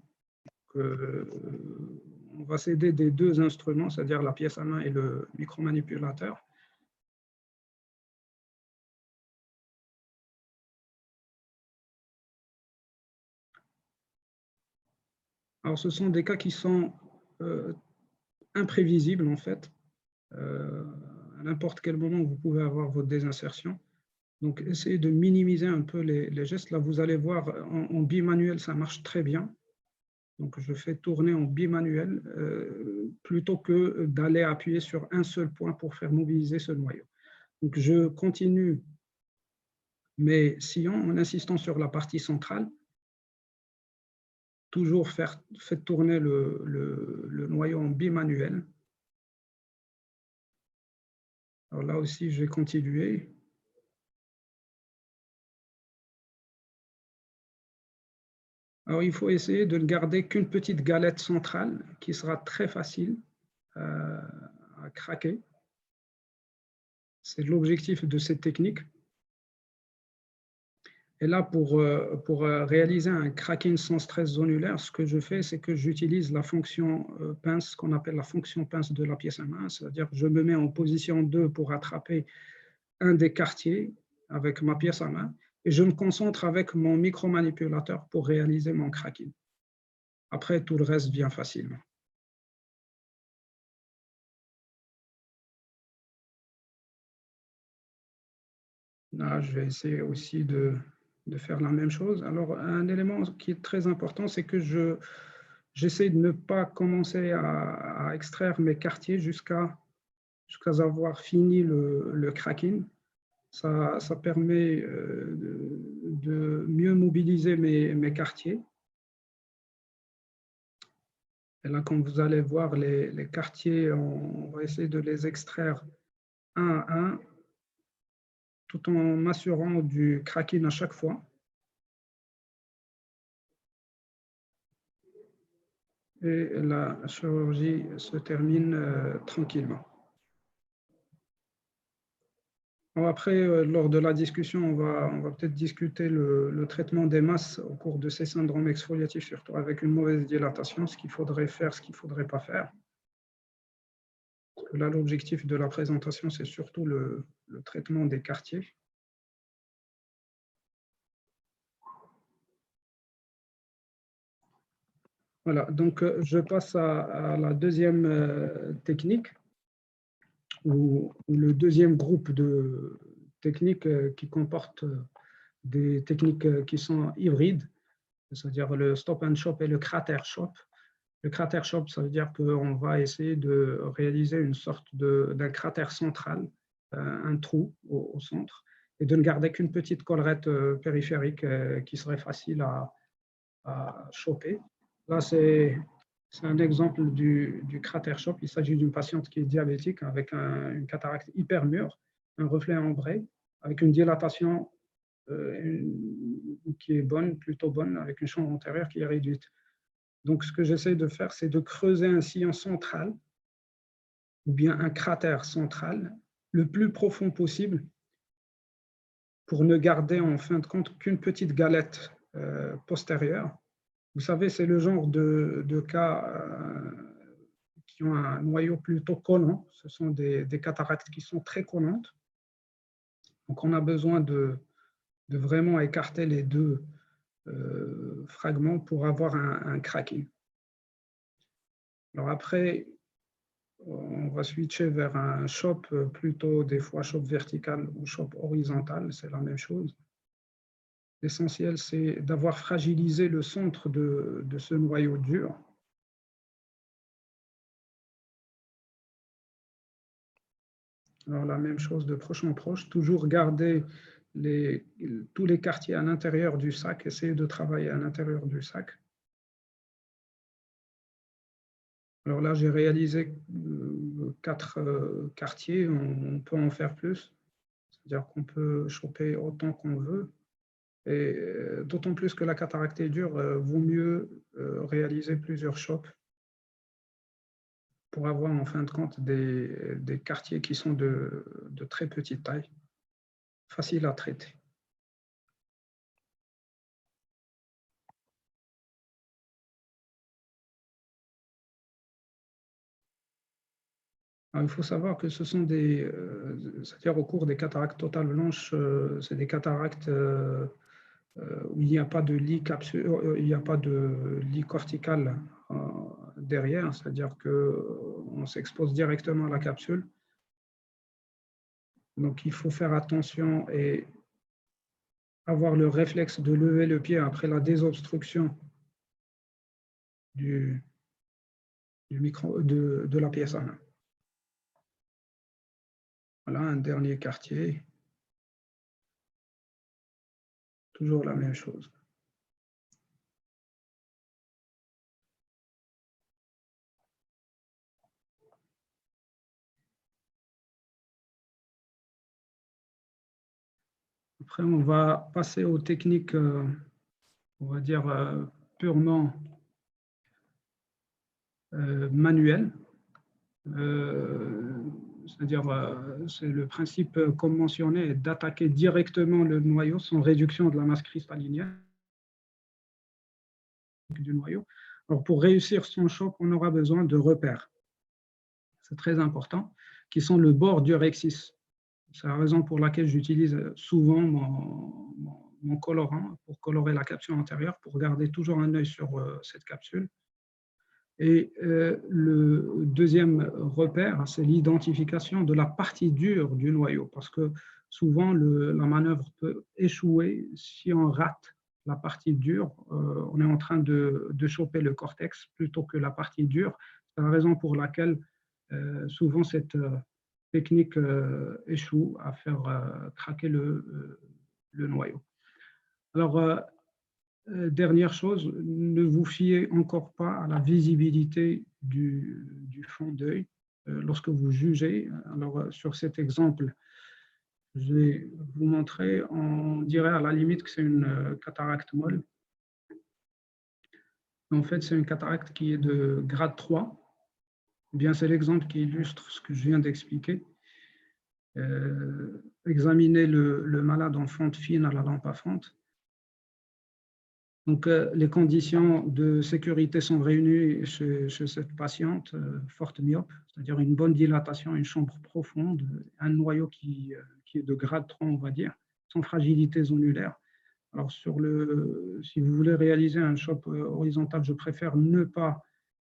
On va s'aider des deux instruments, c'est-à-dire la pièce à main et le micromanipulateur. Alors, ce sont des cas qui sont imprévisibles, en fait. À n'importe quel moment, vous pouvez avoir votre désinsertion. Donc, essayez de minimiser un peu les gestes. Là, vous allez voir, en bimanuel, ça marche très bien. Donc, je fais tourner en bimanuel plutôt que d'aller appuyer sur un seul point pour faire mobiliser ce noyau. Donc, je continue mes sillons en insistant sur la partie centrale. Toujours faites tourner le noyau en bimanuel. Alors là aussi, je vais continuer. Alors, il faut essayer de ne garder qu'une petite galette centrale qui sera très facile à craquer. C'est l'objectif de cette technique. Et là, pour réaliser un cracking sans stress zonulaire, ce que je fais, c'est que j'utilise la fonction pince, qu'on appelle la fonction pince de la pièce à main, c'est-à-dire que je me mets en position 2 pour attraper un des quartiers avec ma pièce à main, et je me concentre avec mon micromanipulateur pour réaliser mon cracking. Après, tout le reste vient facilement. Là, je vais essayer aussi de faire la même chose. Alors, un élément qui est très important, c'est que j'essaie de ne pas commencer à extraire mes quartiers jusqu'à avoir fini le cracking. Ça permet de mieux mobiliser mes quartiers. Et là, comme vous allez voir, les quartiers, on va essayer de les extraire un à un, tout en m'assurant du cracking à chaque fois. Et la chirurgie se termine tranquillement. Bon, après, lors de la discussion, on va peut-être discuter le traitement des masses au cours de ces syndromes exfoliatifs, surtout avec une mauvaise dilatation, ce qu'il faudrait faire, ce qu'il ne faudrait pas faire. Parce que là, l'objectif de la présentation, c'est surtout le traitement des quartiers. Voilà, donc je passe à la deuxième technique, ou le deuxième groupe de techniques qui comporte des techniques qui sont hybrides, c'est-à-dire le stop and shop et le crater shop. Le crater shop, ça veut dire qu'on va essayer de réaliser une sorte d'un cratère central, un trou au centre, et de ne garder qu'une petite collerette périphérique qui serait facile à choper. Là, c'est un exemple du crater shop. Il s'agit d'une patiente qui est diabétique avec une cataracte hyper mûre, un reflet ambré, avec une dilatation qui est bonne, plutôt bonne, avec une chambre antérieure qui est réduite. Donc, ce que j'essaie de faire, c'est de creuser un sillon central ou bien un cratère central le plus profond possible pour ne garder en fin de compte qu'une petite galette postérieure. Vous savez, c'est le genre de cas qui ont un noyau plutôt collant. Ce sont des cataractes qui sont très collantes. Donc, on a besoin de vraiment écarter les deux fragments pour avoir un cracking. Alors après, on va switcher vers un shop plutôt des fois shop vertical ou shop horizontal, c'est la même chose. L'essentiel, c'est d'avoir fragilisé le centre de ce noyau dur. Alors la même chose de proche en proche, toujours garder tous les quartiers à l'intérieur du sac, essayer de travailler à l'intérieur du sac. Alors là, j'ai réalisé 4 quartiers, on peut en faire plus, c'est-à-dire qu'on peut choper autant qu'on veut, et d'autant plus que la cataracte est dure, vaut mieux réaliser plusieurs shops pour avoir en fin de compte des quartiers qui sont de très petite taille, faciles à traiter. Alors, il faut savoir que ce sont c'est-à-dire au cours des cataractes totales blanches, c'est des cataractes où il n'y a pas de lit il n'y a pas de lit cortical derrière, c'est-à-dire qu'on s'expose directement à la capsule. Donc, il faut faire attention et avoir le réflexe de lever le pied après la désobstruction de la pièce à main. Voilà, un dernier quartier. Toujours la même chose. Après, on va passer aux techniques, on va dire, purement manuelles. C'est-à-dire, c'est le principe comme mentionné d'attaquer directement le noyau sans réduction de la masse cristallinienne du noyau. Alors, pour réussir son choc, on aura besoin de repères. C'est très important, qui sont le bord du rexis. C'est la raison pour laquelle j'utilise souvent mon colorant pour colorer la capsule antérieure, pour garder toujours un œil sur cette capsule. Et le deuxième repère, c'est l'identification de la partie dure du noyau, parce que souvent la manœuvre peut échouer si on rate la partie dure. On est en train de choper le cortex plutôt que la partie dure. C'est la raison pour laquelle souvent cette technique échoue à faire craquer le noyau. Alors, dernière chose, ne vous fiez encore pas à la visibilité du fond d'œil lorsque vous jugez. Alors, sur cet exemple, je vais vous montrer, on dirait à la limite que c'est une cataracte molle. En fait, c'est une cataracte qui est de grade 3. Bien, c'est l'exemple qui illustre ce que je viens d'expliquer. Examiner le malade en fente fine à la lampe à fente. Donc, les conditions de sécurité sont réunies chez cette patiente forte myope, c'est-à-dire une bonne dilatation, une chambre profonde, un noyau qui est de grade 3, on va dire, sans fragilité zonulaire. Alors, si vous voulez réaliser un chop horizontal, je préfère ne pas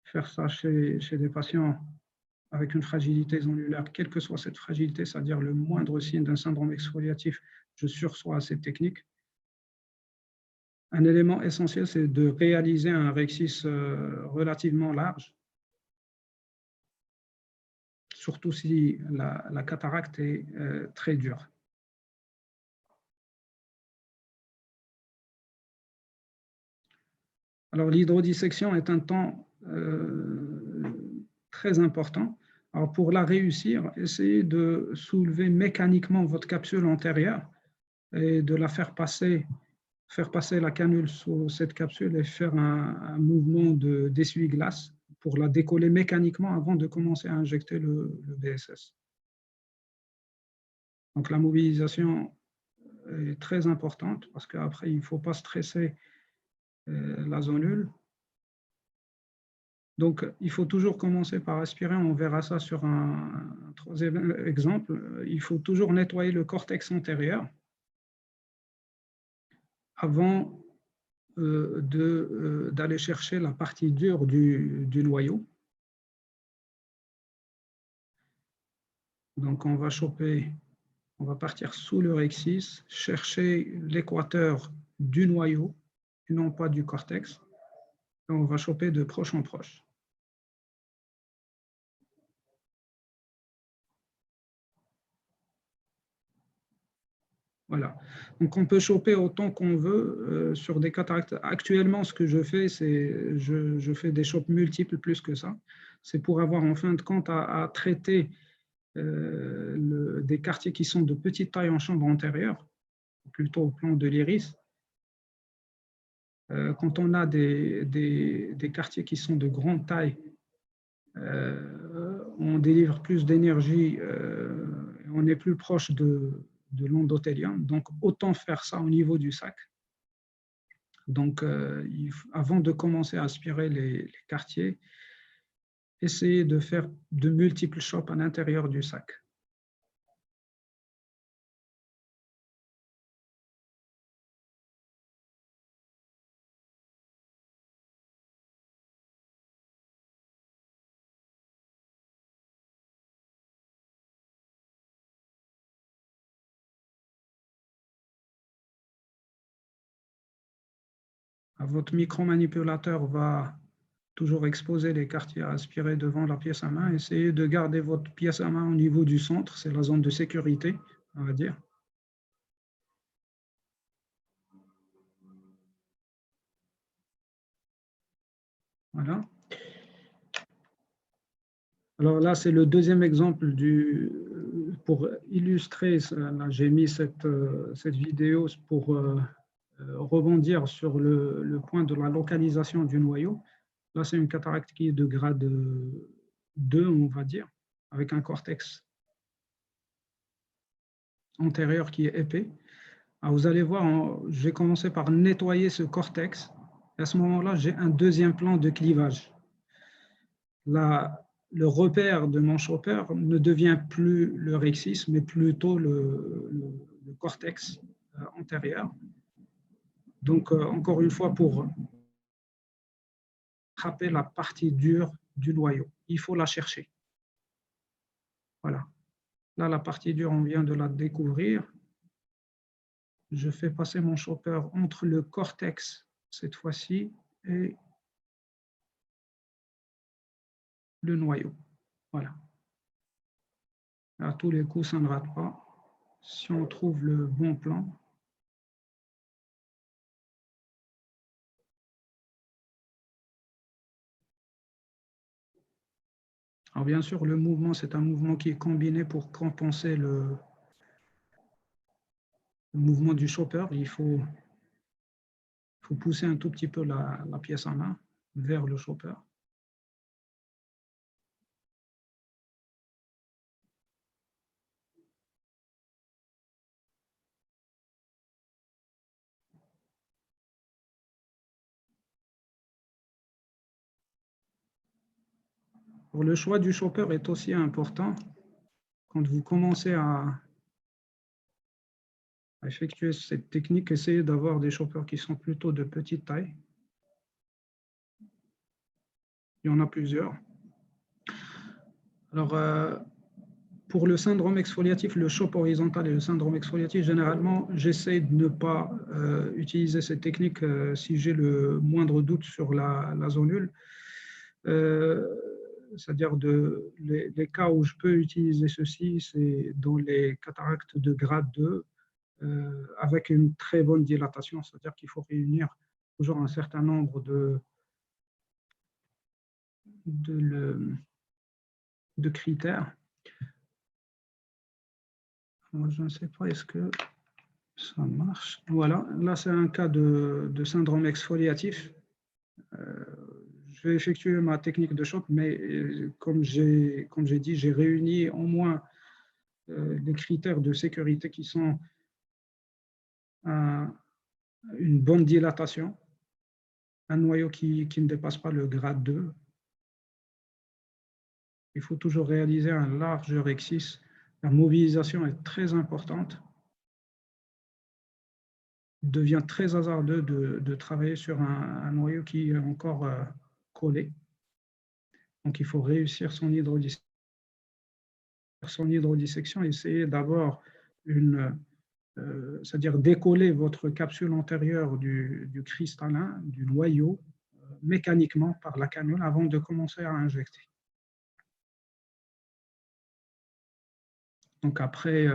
faire ça chez des patients avec une fragilité zonulaire, quelle que soit cette fragilité, c'est-à-dire le moindre signe d'un syndrome exfoliatif, je sursois à cette technique. Un élément essentiel, c'est de réaliser un rexis relativement large, surtout si la cataracte est très dure. Alors, l'hydrodissection est un temps très important. Alors, pour la réussir, essayez de soulever mécaniquement votre capsule antérieure et de la faire passer la canule sous cette capsule et faire un mouvement d'essuie-glace pour la décoller mécaniquement avant de commencer à injecter le BSS. Donc, la mobilisation est très importante parce qu'après, il ne faut pas stresser la zonule. Donc, il faut toujours commencer par aspirer. On verra ça sur un troisième exemple. Il faut toujours nettoyer le cortex antérieur avant d'aller chercher la partie dure du noyau. Donc, on va partir sous le rexis, chercher l'équateur du noyau, et non pas du cortex. Et on va choper de proche en proche. Voilà. Donc, on peut choper autant qu'on veut sur des cataractes. Actuellement, ce que je fais, c'est je fais des chopes multiples plus que ça. C'est pour avoir, en fin de compte, à traiter des quartiers qui sont de petite taille en chambre antérieure, plutôt au plan de l'iris. Quand on a des quartiers qui sont de grande taille, on délivre plus d'énergie, on est plus proche de l'endothélium, donc autant faire ça au niveau du sac. Donc, avant de commencer à aspirer les quartiers, essayez de faire de multiples chopes à l'intérieur du sac. Votre micro-manipulateur va toujours exposer les quartiers à aspirer devant la pièce à main. Essayez de garder votre pièce à main au niveau du centre, c'est la zone de sécurité, on va dire. Voilà. Alors là, c'est le deuxième exemple pour illustrer, là, j'ai mis cette vidéo pour rebondir sur le point de la localisation du noyau. Là, c'est une cataracte qui est de grade 2, on va dire, avec un cortex antérieur qui est épais. Alors, vous allez voir, j'ai commencé par nettoyer ce cortex. À ce moment-là, j'ai un deuxième plan de clivage. Le repère de mon chopper ne devient plus le rexis, mais plutôt le cortex antérieur. Donc, encore une fois, pour attraper la partie dure du noyau, il faut la chercher. Voilà. Là, la partie dure, on vient de la découvrir. Je fais passer mon chopper entre le cortex, cette fois-ci, et le noyau. Voilà. À tous les coups, ça ne rate pas. Si on trouve le bon plan. Alors bien sûr, le mouvement, c'est un mouvement qui est combiné pour compenser le mouvement du chopper. Il faut pousser un tout petit peu la pièce en main vers le chopper. Pour le choix du chopper est aussi important. Quand vous commencez à À effectuer cette technique, essayez d'avoir des choppers qui sont plutôt de petite taille. Il y en a plusieurs. Alors, pour le syndrome exfoliatif, le chop horizontal et le syndrome exfoliatif, généralement, j'essaie de ne pas utiliser cette technique si j'ai le moindre doute sur la zonule. C'est-à-dire les cas où je peux utiliser ceci, c'est dans les cataractes de grade 2, avec une très bonne dilatation, c'est-à-dire qu'il faut réunir toujours un certain nombre de critères. Alors, je ne sais pas, est-ce que ça marche? Voilà, là c'est un cas de syndrome exfoliatif. Je vais effectuer ma technique de choc, mais comme j'ai dit, j'ai réuni au moins les critères de sécurité qui sont une bonne dilatation, un noyau qui ne dépasse pas le grade 2. Il faut toujours réaliser un large rexis. La mobilisation est très importante. Il devient très hasardeux de travailler sur un noyau qui est encore collé. Donc, il faut réussir son hydrodissection, essayer d'abord c'est-à-dire décoller votre capsule antérieure du cristallin, du noyau, mécaniquement par la canule avant de commencer à injecter. Donc après,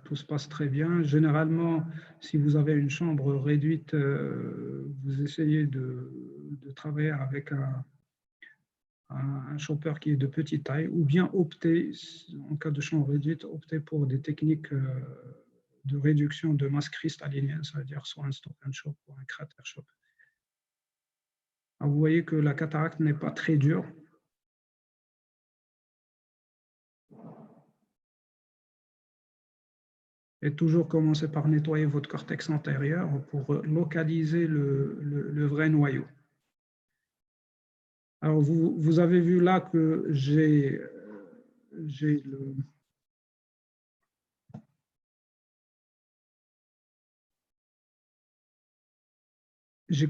tout se passe très bien. Généralement, si vous avez une chambre réduite, vous essayez de travailler avec un chopper qui est de petite taille, ou bien opter, en cas de chambre réduite, opter pour des techniques de réduction de masse cristallinienne, c'est-à-dire soit un stop and shop ou un crater shop. Alors, vous voyez que la cataracte n'est pas très dure. Et toujours commencer par nettoyer votre cortex antérieur pour localiser le vrai noyau. Alors, vous avez vu là que j'ai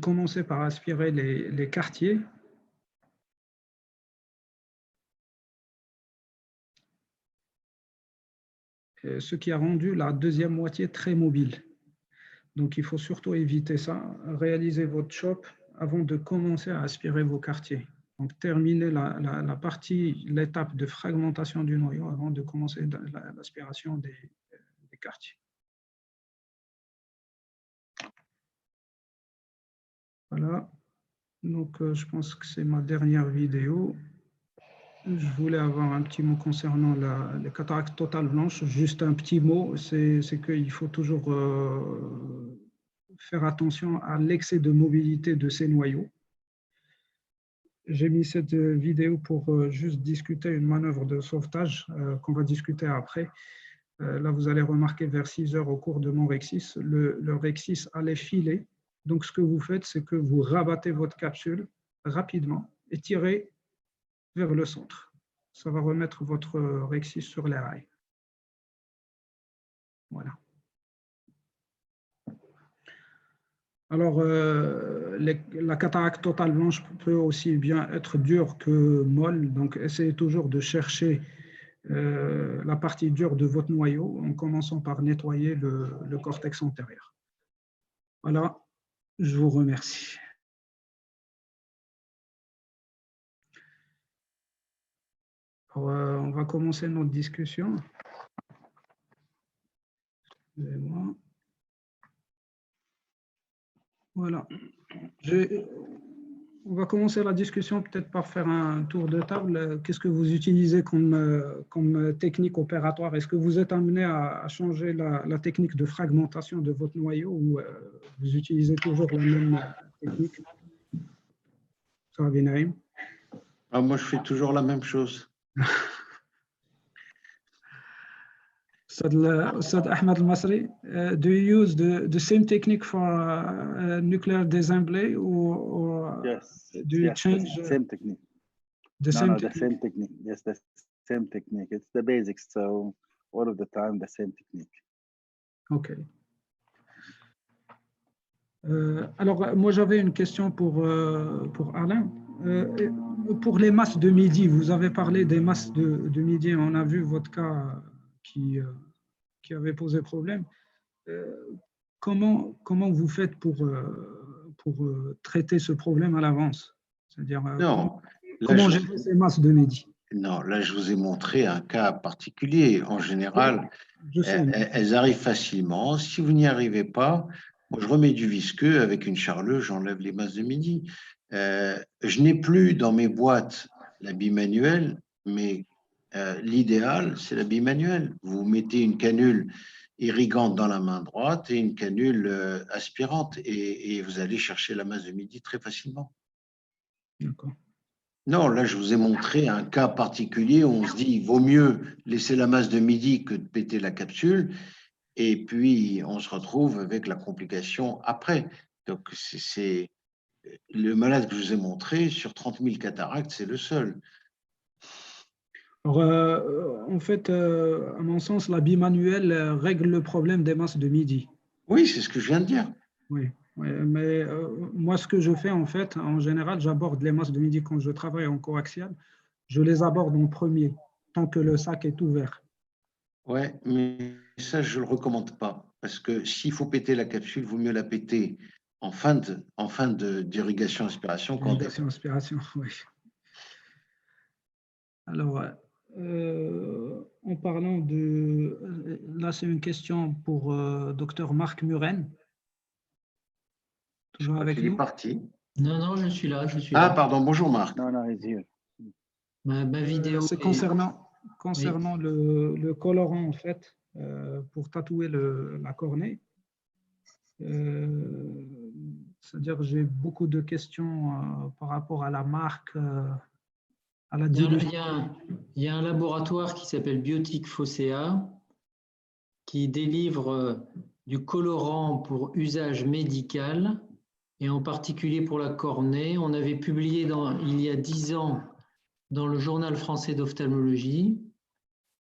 commencé par aspirer les quartiers. Ce qui a rendu la deuxième moitié très mobile. Donc, il faut surtout éviter ça. Réalisez votre chop avant de commencer à aspirer vos quartiers. Donc, terminez l'étape de fragmentation du noyau avant de commencer l'aspiration des quartiers. Voilà. Donc, je pense que c'est ma dernière vidéo. Je voulais avoir un petit mot concernant les cataractes totales blanches. Juste un petit mot, c'est qu'il faut toujours faire attention à l'excès de mobilité de ces noyaux. J'ai mis cette vidéo pour juste discuter une manœuvre de sauvetage qu'on va discuter après. Là, vous allez remarquer vers 6 heures au cours de mon rexis, le rexis allait filer. Donc, ce que vous faites, c'est que vous rabattez votre capsule rapidement et tirez vers le centre. Ça va remettre votre rexis sur les rails. Voilà. Alors, la cataracte totale blanche peut aussi bien être dure que molle. Donc, essayez toujours de chercher la partie dure de votre noyau en commençant par nettoyer le cortex antérieur. Voilà, je vous remercie. Alors, on va commencer notre discussion. Excusez-moi. Voilà. On va commencer la discussion peut-être par faire un tour de table. Qu'est-ce que vous utilisez comme technique opératoire? Est-ce que vous êtes amené à changer la technique de fragmentation de votre noyau ou vous utilisez toujours la même technique? Ça va bien, Naïm? Moi, je fais toujours la même chose. Ustad Ahmed Al-Masri, do you use the same technique for nuclear disassembly or yes, do you change the same technique? The same technique. Yes, the same technique. It's the basics. So all of the time, the same technique. Okay. Alors, moi, j'avais une question pour Alain. Pour les masses de midi, vous avez parlé des masses de midi. On a vu votre cas qui avait posé problème. Comment vous faites pour traiter ce problème à l'avance? C'est-à-dire, Non, là, comment gérer ces masses de midi? non, là, je vous ai montré un cas particulier. En général, Je sais. elles arrivent facilement. Si vous n'y arrivez pas, moi, je remets du visqueux avec une charleuse, j'enlève les masses de midi. Je n'ai plus dans mes boîtes la bimanuelle, mais l'idéal, c'est la bimanuelle. Vous mettez une canule irrigante dans la main droite et une canule aspirante et vous allez chercher la masse de midi très facilement. D'accord. Non, là, je vous ai montré un cas particulier où on se dit il vaut mieux laisser la masse de midi que de péter la capsule. Et puis, on se retrouve avec la complication après. Donc, c'est le malade que je vous ai montré, sur 30 000 cataractes, c'est le seul. Alors, en fait, à mon sens, la bimanuelle règle le problème des masses de midi. Oui, c'est ce que je viens de dire. Oui, mais moi, ce que je fais, en fait, en général, j'aborde les masses de midi quand je travaille en coaxial. Je les aborde en premier, tant que le sac est ouvert. Oui, mais ça, je ne le recommande pas. Parce que s'il faut péter la capsule, il vaut mieux la péter en fin d'irrigation-aspiration qu'en début. Irrigation-aspiration, oui. Alors, en parlant de... Là, c'est une question pour Dr Marc Muren. Toujours avec Il est nous? parti. Non, non, je suis là, je suis Ah, là. pardon, bonjour Marc. No, no, he's here. Ma vidéo c'est est- concernant Oui. le colorant, en fait, pour tatouer la cornée. C'est-à-dire, j'ai beaucoup de questions par rapport à la marque, à la Il y a, dilution. il y a un laboratoire qui s'appelle Biotique Fossea qui délivre du colorant pour usage médical et en particulier pour la cornée. On avait publié il y a 10 ans dans le journal français d'ophtalmologie,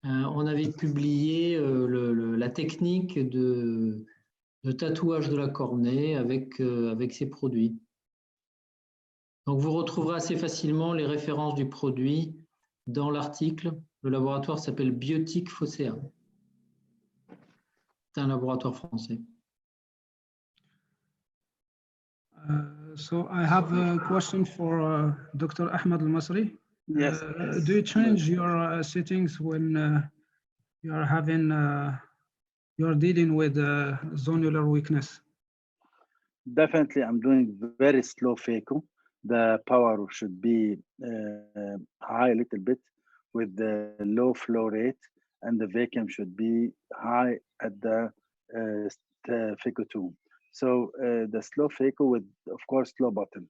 on avait publié la technique de tatouage de la cornée avec ces produits. Donc vous retrouverez assez facilement les références du produit dans l'article. Le laboratoire s'appelle Biotique Fossea. C'est un laboratoire français. So I have a question for Dr. Ahmed Al-Masri. Yes. Do you change your settings when you're dealing with zonular weakness? Definitely, I'm doing very slow phaco. The power should be high a little bit with the low flow rate, and the vacuum should be high at the phaco 2. So the slow phaco with, of course, slow bottom.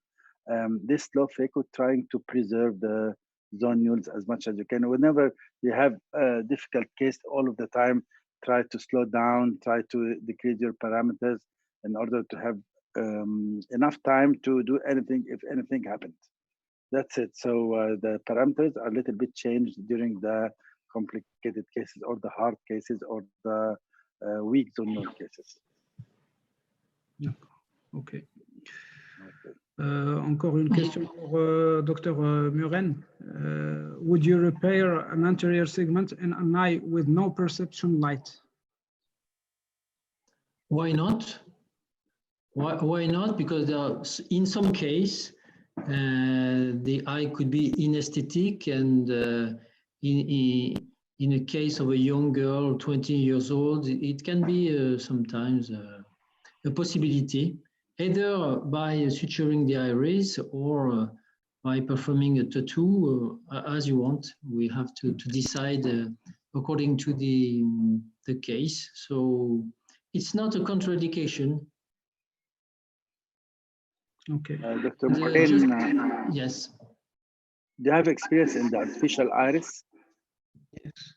This slow phaco trying to preserve the zonules as much as you can. Whenever you have a difficult case, all of the time, try to slow down, try to decrease your parameters in order to have enough time to do anything if anything happens. That's it. So the parameters are a little bit changed during the complicated cases or the hard cases or the weak zonal cases. OK. Encore une question pour Dr. Muren. Would you repair an anterior segment in an eye with no perception light? Why not? Why not? Because in some case, the eye could be inesthetic, and in a case of a young girl, 20 years old, it can be sometimes a possibility, either by suturing the iris or by performing a tattoo, as you want. We have to decide according to the case. So it's not a contraindication. Okay. Dr. Morin, yes. Do you have experience in the artificial iris? Yes.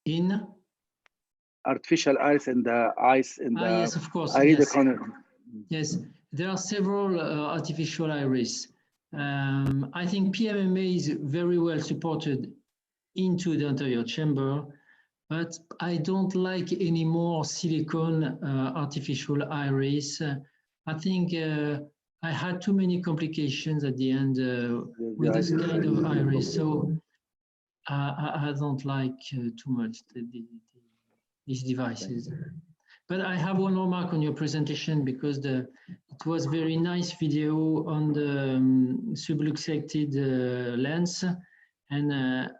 In? Artificial iris in the eyes in the yes, of course. Yes. Yes, there are several artificial iris. I think PMMA is very well supported into the anterior chamber, but I don't like any more silicone artificial iris I think I had too many complications at the end with this kind of iris, so I don't like too much these devices. But I have one more mark on your presentation because it was very nice video on the subluxated lens. And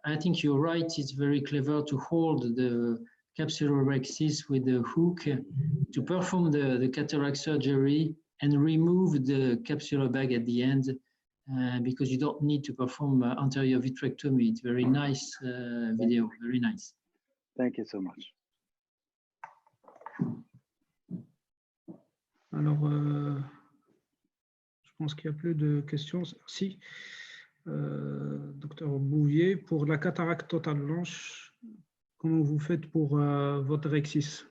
I think you're right, it's very clever to hold the capsular rhexis with the hook to perform the cataract surgery and remove the capsular bag at the end because you don't need to perform anterior vitrectomy. It's very nice video, very nice. Thank you so much. Alors, je pense qu'il n'y a plus de questions. Si, docteur Bouvier, pour la cataracte totale blanche, comment vous faites pour votre rhexis?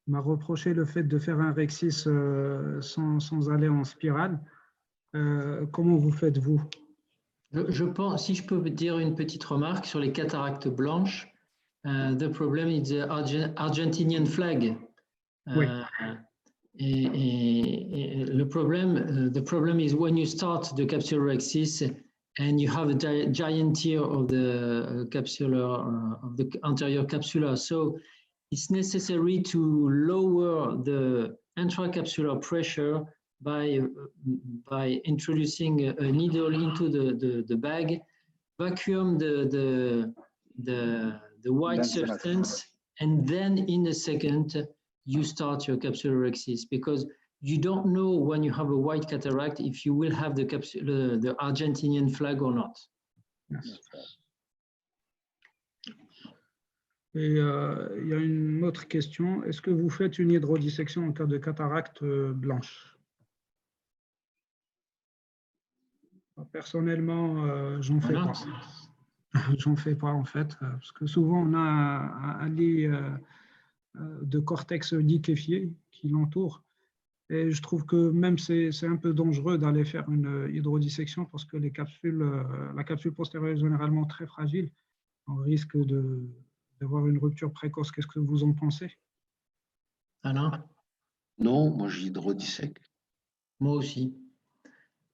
On m'a reproché le fait de faire un rhexis sans aller en spirale. Comment vous faites, vous? Je pense, si je peux dire une petite remarque sur les cataractes blanches, the problem is the Argentinian flag. Oui. Et le problème, the problem is when you start the capsular rhexis and you have a giant tear of the capsular, of the anterior capsula. So it's necessary to lower the intracapsular pressure by introducing a needle into the bag, vacuum the white substance, and then in a second you start your capsular rhexis, because you don't know when you have a white cataract if you will have the Argentinian flag or not. Yes. Et il y a une autre question. Est-ce que vous faites une hydrodissection en cas de cataracte blanche? Personnellement, j'en fais pas. J'en fais pas en fait, parce que souvent on a un lit de cortex liquéfié qui l'entoure. Et je trouve que même c'est un peu dangereux d'aller faire une hydrodissection parce que la capsule postérieure est généralement très fragile. On risque d'avoir une rupture précoce. Qu'est-ce que vous en pensez? Alain? Non, moi j'hydrodissèque. Moi aussi.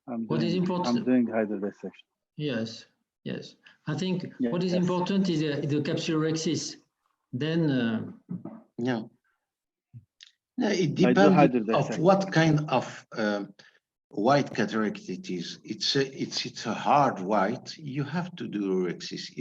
I'm doing hydrodissection. Yes, yes. I think what is important is the capsular rhexis. Then Yeah. No, it depends of what kind of white cataract it is. It's a hard white. You have to do rhexis.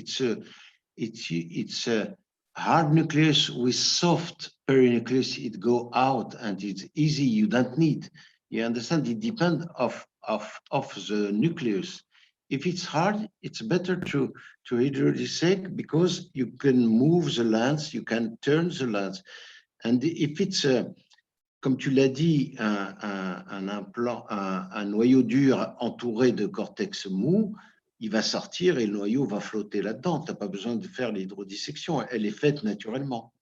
It's a hard nucleus with soft perinucleus. It go out and it's easy. You don't need. You understand? It depends of the nucleus. If it's hard, it's better to hydrodissect because you can move the lens, you can turn the lens. And if it's, comme tu l'as dit, un implant, un noyau dur entouré de cortex mou, il va sortir et le noyau va flotter là-dedans. Tu n'as pas besoin de faire l'hydrodissection. Elle est faite naturellement.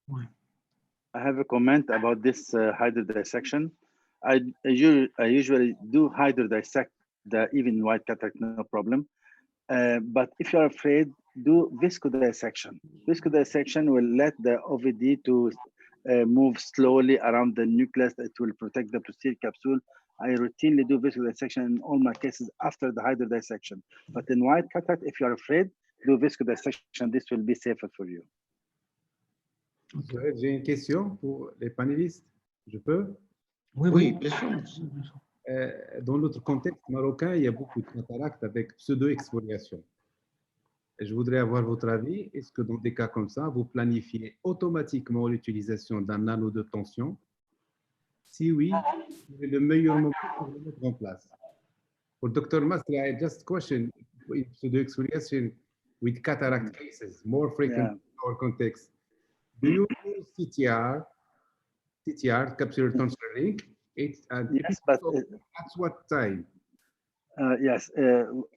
I have a comment about this hydrodissection. I usually do hydrodissect the even white cataract, no problem. But if you're afraid, do viscodissection. Viscodissection will let the OVD to move slowly around the nucleus. It will protect the posterior capsule. I routinely do viscodissection in all my cases after the hydrodissection. But in white cataract, if you're afraid, do viscodissection. This will be safer for you. J'ai une question pour les panélistes. Je peux? Oui, bien sûr. Dans notre contexte marocain, il y a beaucoup de cataractes avec pseudo-exfoliation. Je voudrais avoir votre avis. Est-ce que dans des cas comme ça, vous planifiez automatiquement l'utilisation d'un anneau de tension? Si oui, quel est le meilleur moment pour le mettre en place? For Dr. Masri, I just question with pseudo-exfoliation with cataract cases, more frequent in our context. Do you use CTR, capsular tonsure ring? Yes, but at what time? Yes,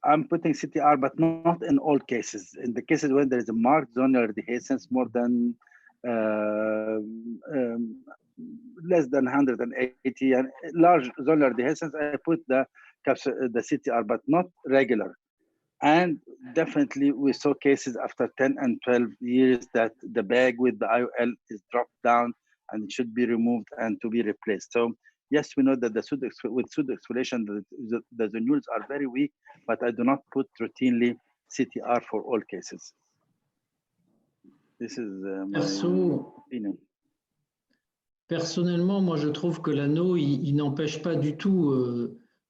I'm putting CTR, but not in all cases. In the cases when there is a marked zonular dehiscence more than less than 180 and large zonular dehiscence, I put the CTR, but not regular. And definitely we saw cases after 10 and 12 years that the bag with the IOL is dropped down and it should be removed and to be replaced. So yes, we know that with pseudo-exfoliation, the zonules are very weak, but I do not put routinely CTR for all cases. This is my opinion. Personnellement, moi, je trouve que l'anneau, il n'empêche pas du tout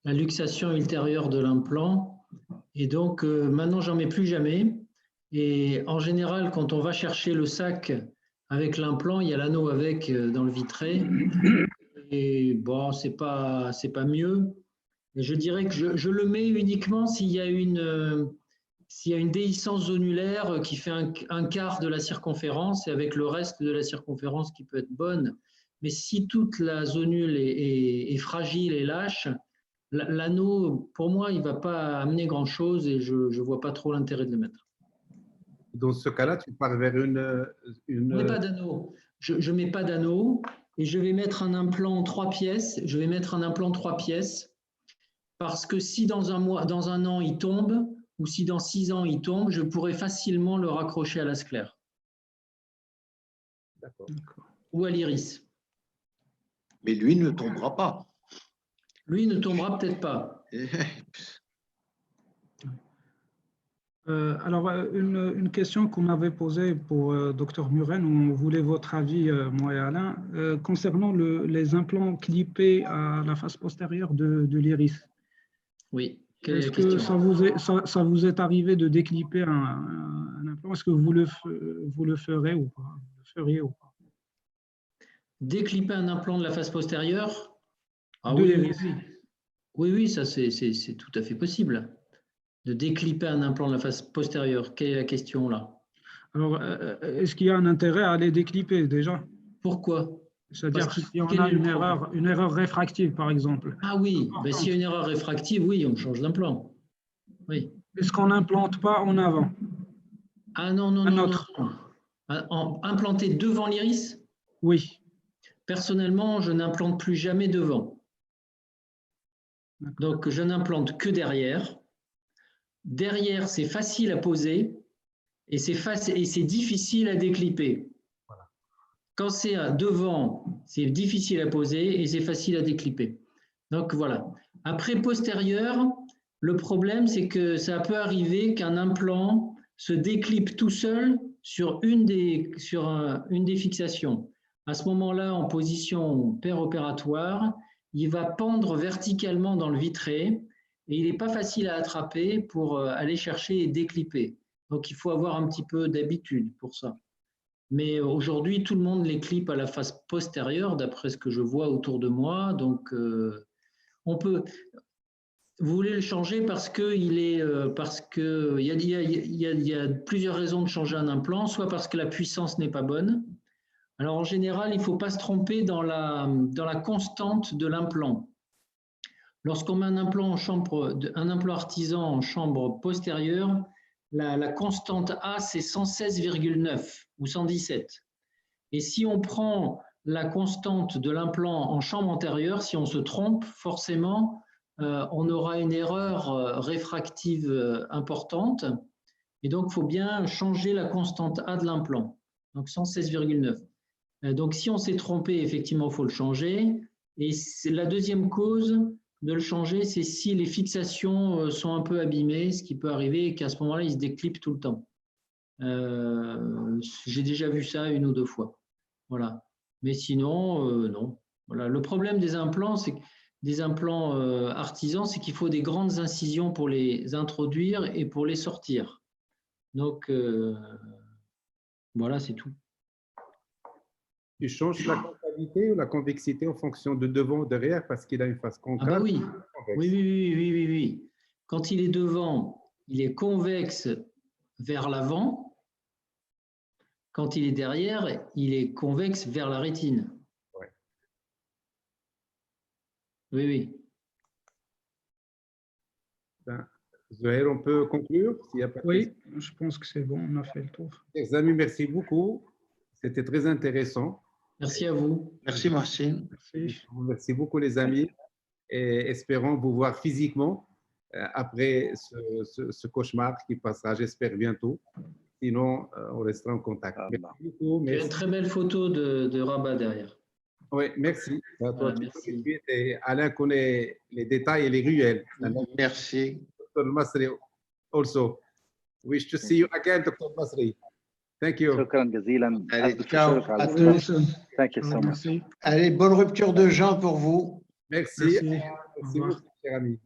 la luxation ultérieure de l'implant. Et donc, maintenant, j'en mets plus jamais. Et en général, quand on va chercher le sac avec l'implant, il y a l'anneau avec dans le vitré. Et bon, c'est pas mieux. Et je dirais que je le mets uniquement s'il y a une déhiscence zonulaire qui fait un quart de la circonférence et avec le reste de la circonférence qui peut être bonne. Mais si toute la zonule est fragile et lâche, l'anneau, pour moi, il ne va pas amener grand-chose et je ne vois pas trop l'intérêt de le mettre. Dans ce cas-là, tu pars vers une... Je ne mets pas d'anneau. Je mets pas d'anneau et je vais mettre un implant 3 pièces. Je vais mettre un implant 3 pièces parce que si dans un an, il tombe ou si dans 6 ans, il tombe, je pourrais facilement le raccrocher à la sclère. D'accord. Ou à l'iris. Mais lui ne tombera pas. Lui ne tombera peut-être pas. Alors, une question qu'on m'avait posée pour Dr Muren, on voulait votre avis, moi et Alain, concernant les implants clippés à la face postérieure de l'iris. Oui. Est-ce que ça vous est arrivé de déclipper un implant? Est-ce que vous le ferez ou pas? Vous le feriez ou pas? Déclipper un implant de la face postérieure? Ah de oui, l'iris. oui, ça c'est tout à fait possible. De déclipper un implant de la face postérieure. Quelle est la question là? Alors, est-ce qu'il y a un intérêt à les déclipper déjà? Pourquoi? C'est-à-dire si on a une erreur réfractive, par exemple. Ah oui, ben, s'il y a une erreur réfractive, oui, on change d'implant. Oui. Est-ce qu'on n'implante pas en avant? Ah non, non, non, non. Implanter devant l'iris? Oui. Personnellement, je n'implante plus jamais devant. Donc, je n'implante que derrière. Derrière, c'est facile à poser et c'est difficile à déclipper. Voilà. Quand c'est devant, c'est difficile à poser et c'est facile à déclipper. Donc, voilà. Après, postérieur, le problème, c'est que ça peut arriver qu'un implant se déclipe tout seul sur une des fixations. À ce moment-là, en position péropératoire, il va pendre verticalement dans le vitré et il n'est pas facile à attraper pour aller chercher et déclipper. Donc, il faut avoir un petit peu d'habitude pour ça. Mais aujourd'hui, tout le monde les clippe à la face postérieure, d'après ce que je vois autour de moi. Donc, on peut... Vous voulez le changer parce qu'il y a plusieurs raisons de changer un implant, soit parce que la puissance n'est pas bonne. Alors, en général, il ne faut pas se tromper dans la constante de l'implant. Lorsqu'on met un implant artisan en chambre postérieure, la constante A, c'est 116,9 ou 117. Et si on prend la constante de l'implant en chambre antérieure, si on se trompe, forcément, on aura une erreur réfractive importante. Et donc, il faut bien changer la constante A de l'implant. Donc, 116,9. Donc, si on s'est trompé, effectivement, il faut le changer. Et la deuxième cause de le changer, c'est si les fixations sont un peu abîmées, ce qui peut arriver, et qu'à ce moment-là, ils se déclippent tout le temps. J'ai déjà vu ça 1 ou 2 fois. Voilà. Mais sinon, non. Voilà. Le problème des implants, c'est que des implants artisans, c'est qu'il faut des grandes incisions pour les introduire et pour les sortir. Donc, voilà, c'est tout. Tu changes la concavité ou la convexité en fonction de devant ou derrière parce qu'il a une face concave. Ah bah oui. Oui. Quand il est devant, il est convexe vers l'avant. Quand il est derrière, il est convexe vers la rétine. Ouais. Oui. Ben, Zohair, on peut conclure s'il y a pas de Oui, je pense que c'est bon, on a fait le tour. Chers amis, merci beaucoup. C'était très intéressant. Merci à vous. Merci, Marcin. Merci beaucoup, les amis. Et espérons vous voir physiquement après ce cauchemar qui passera, j'espère, bientôt. Sinon, on restera en contact. Merci beaucoup. Il y a une très belle photo de Rabat derrière. Oui, merci. Voilà, merci. Et Alain connaît les détails et les ruelles. Merci. Dr. Masri also. Wish to see you again, Dr. Masri. Thank you. شكرا جزيلا. Allez, ألف ciao شكر على à الاستضافة. tous. Thank you so much. Allez, bonne rupture de Jean pour vous. Merci. Merci beaucoup, cher ami.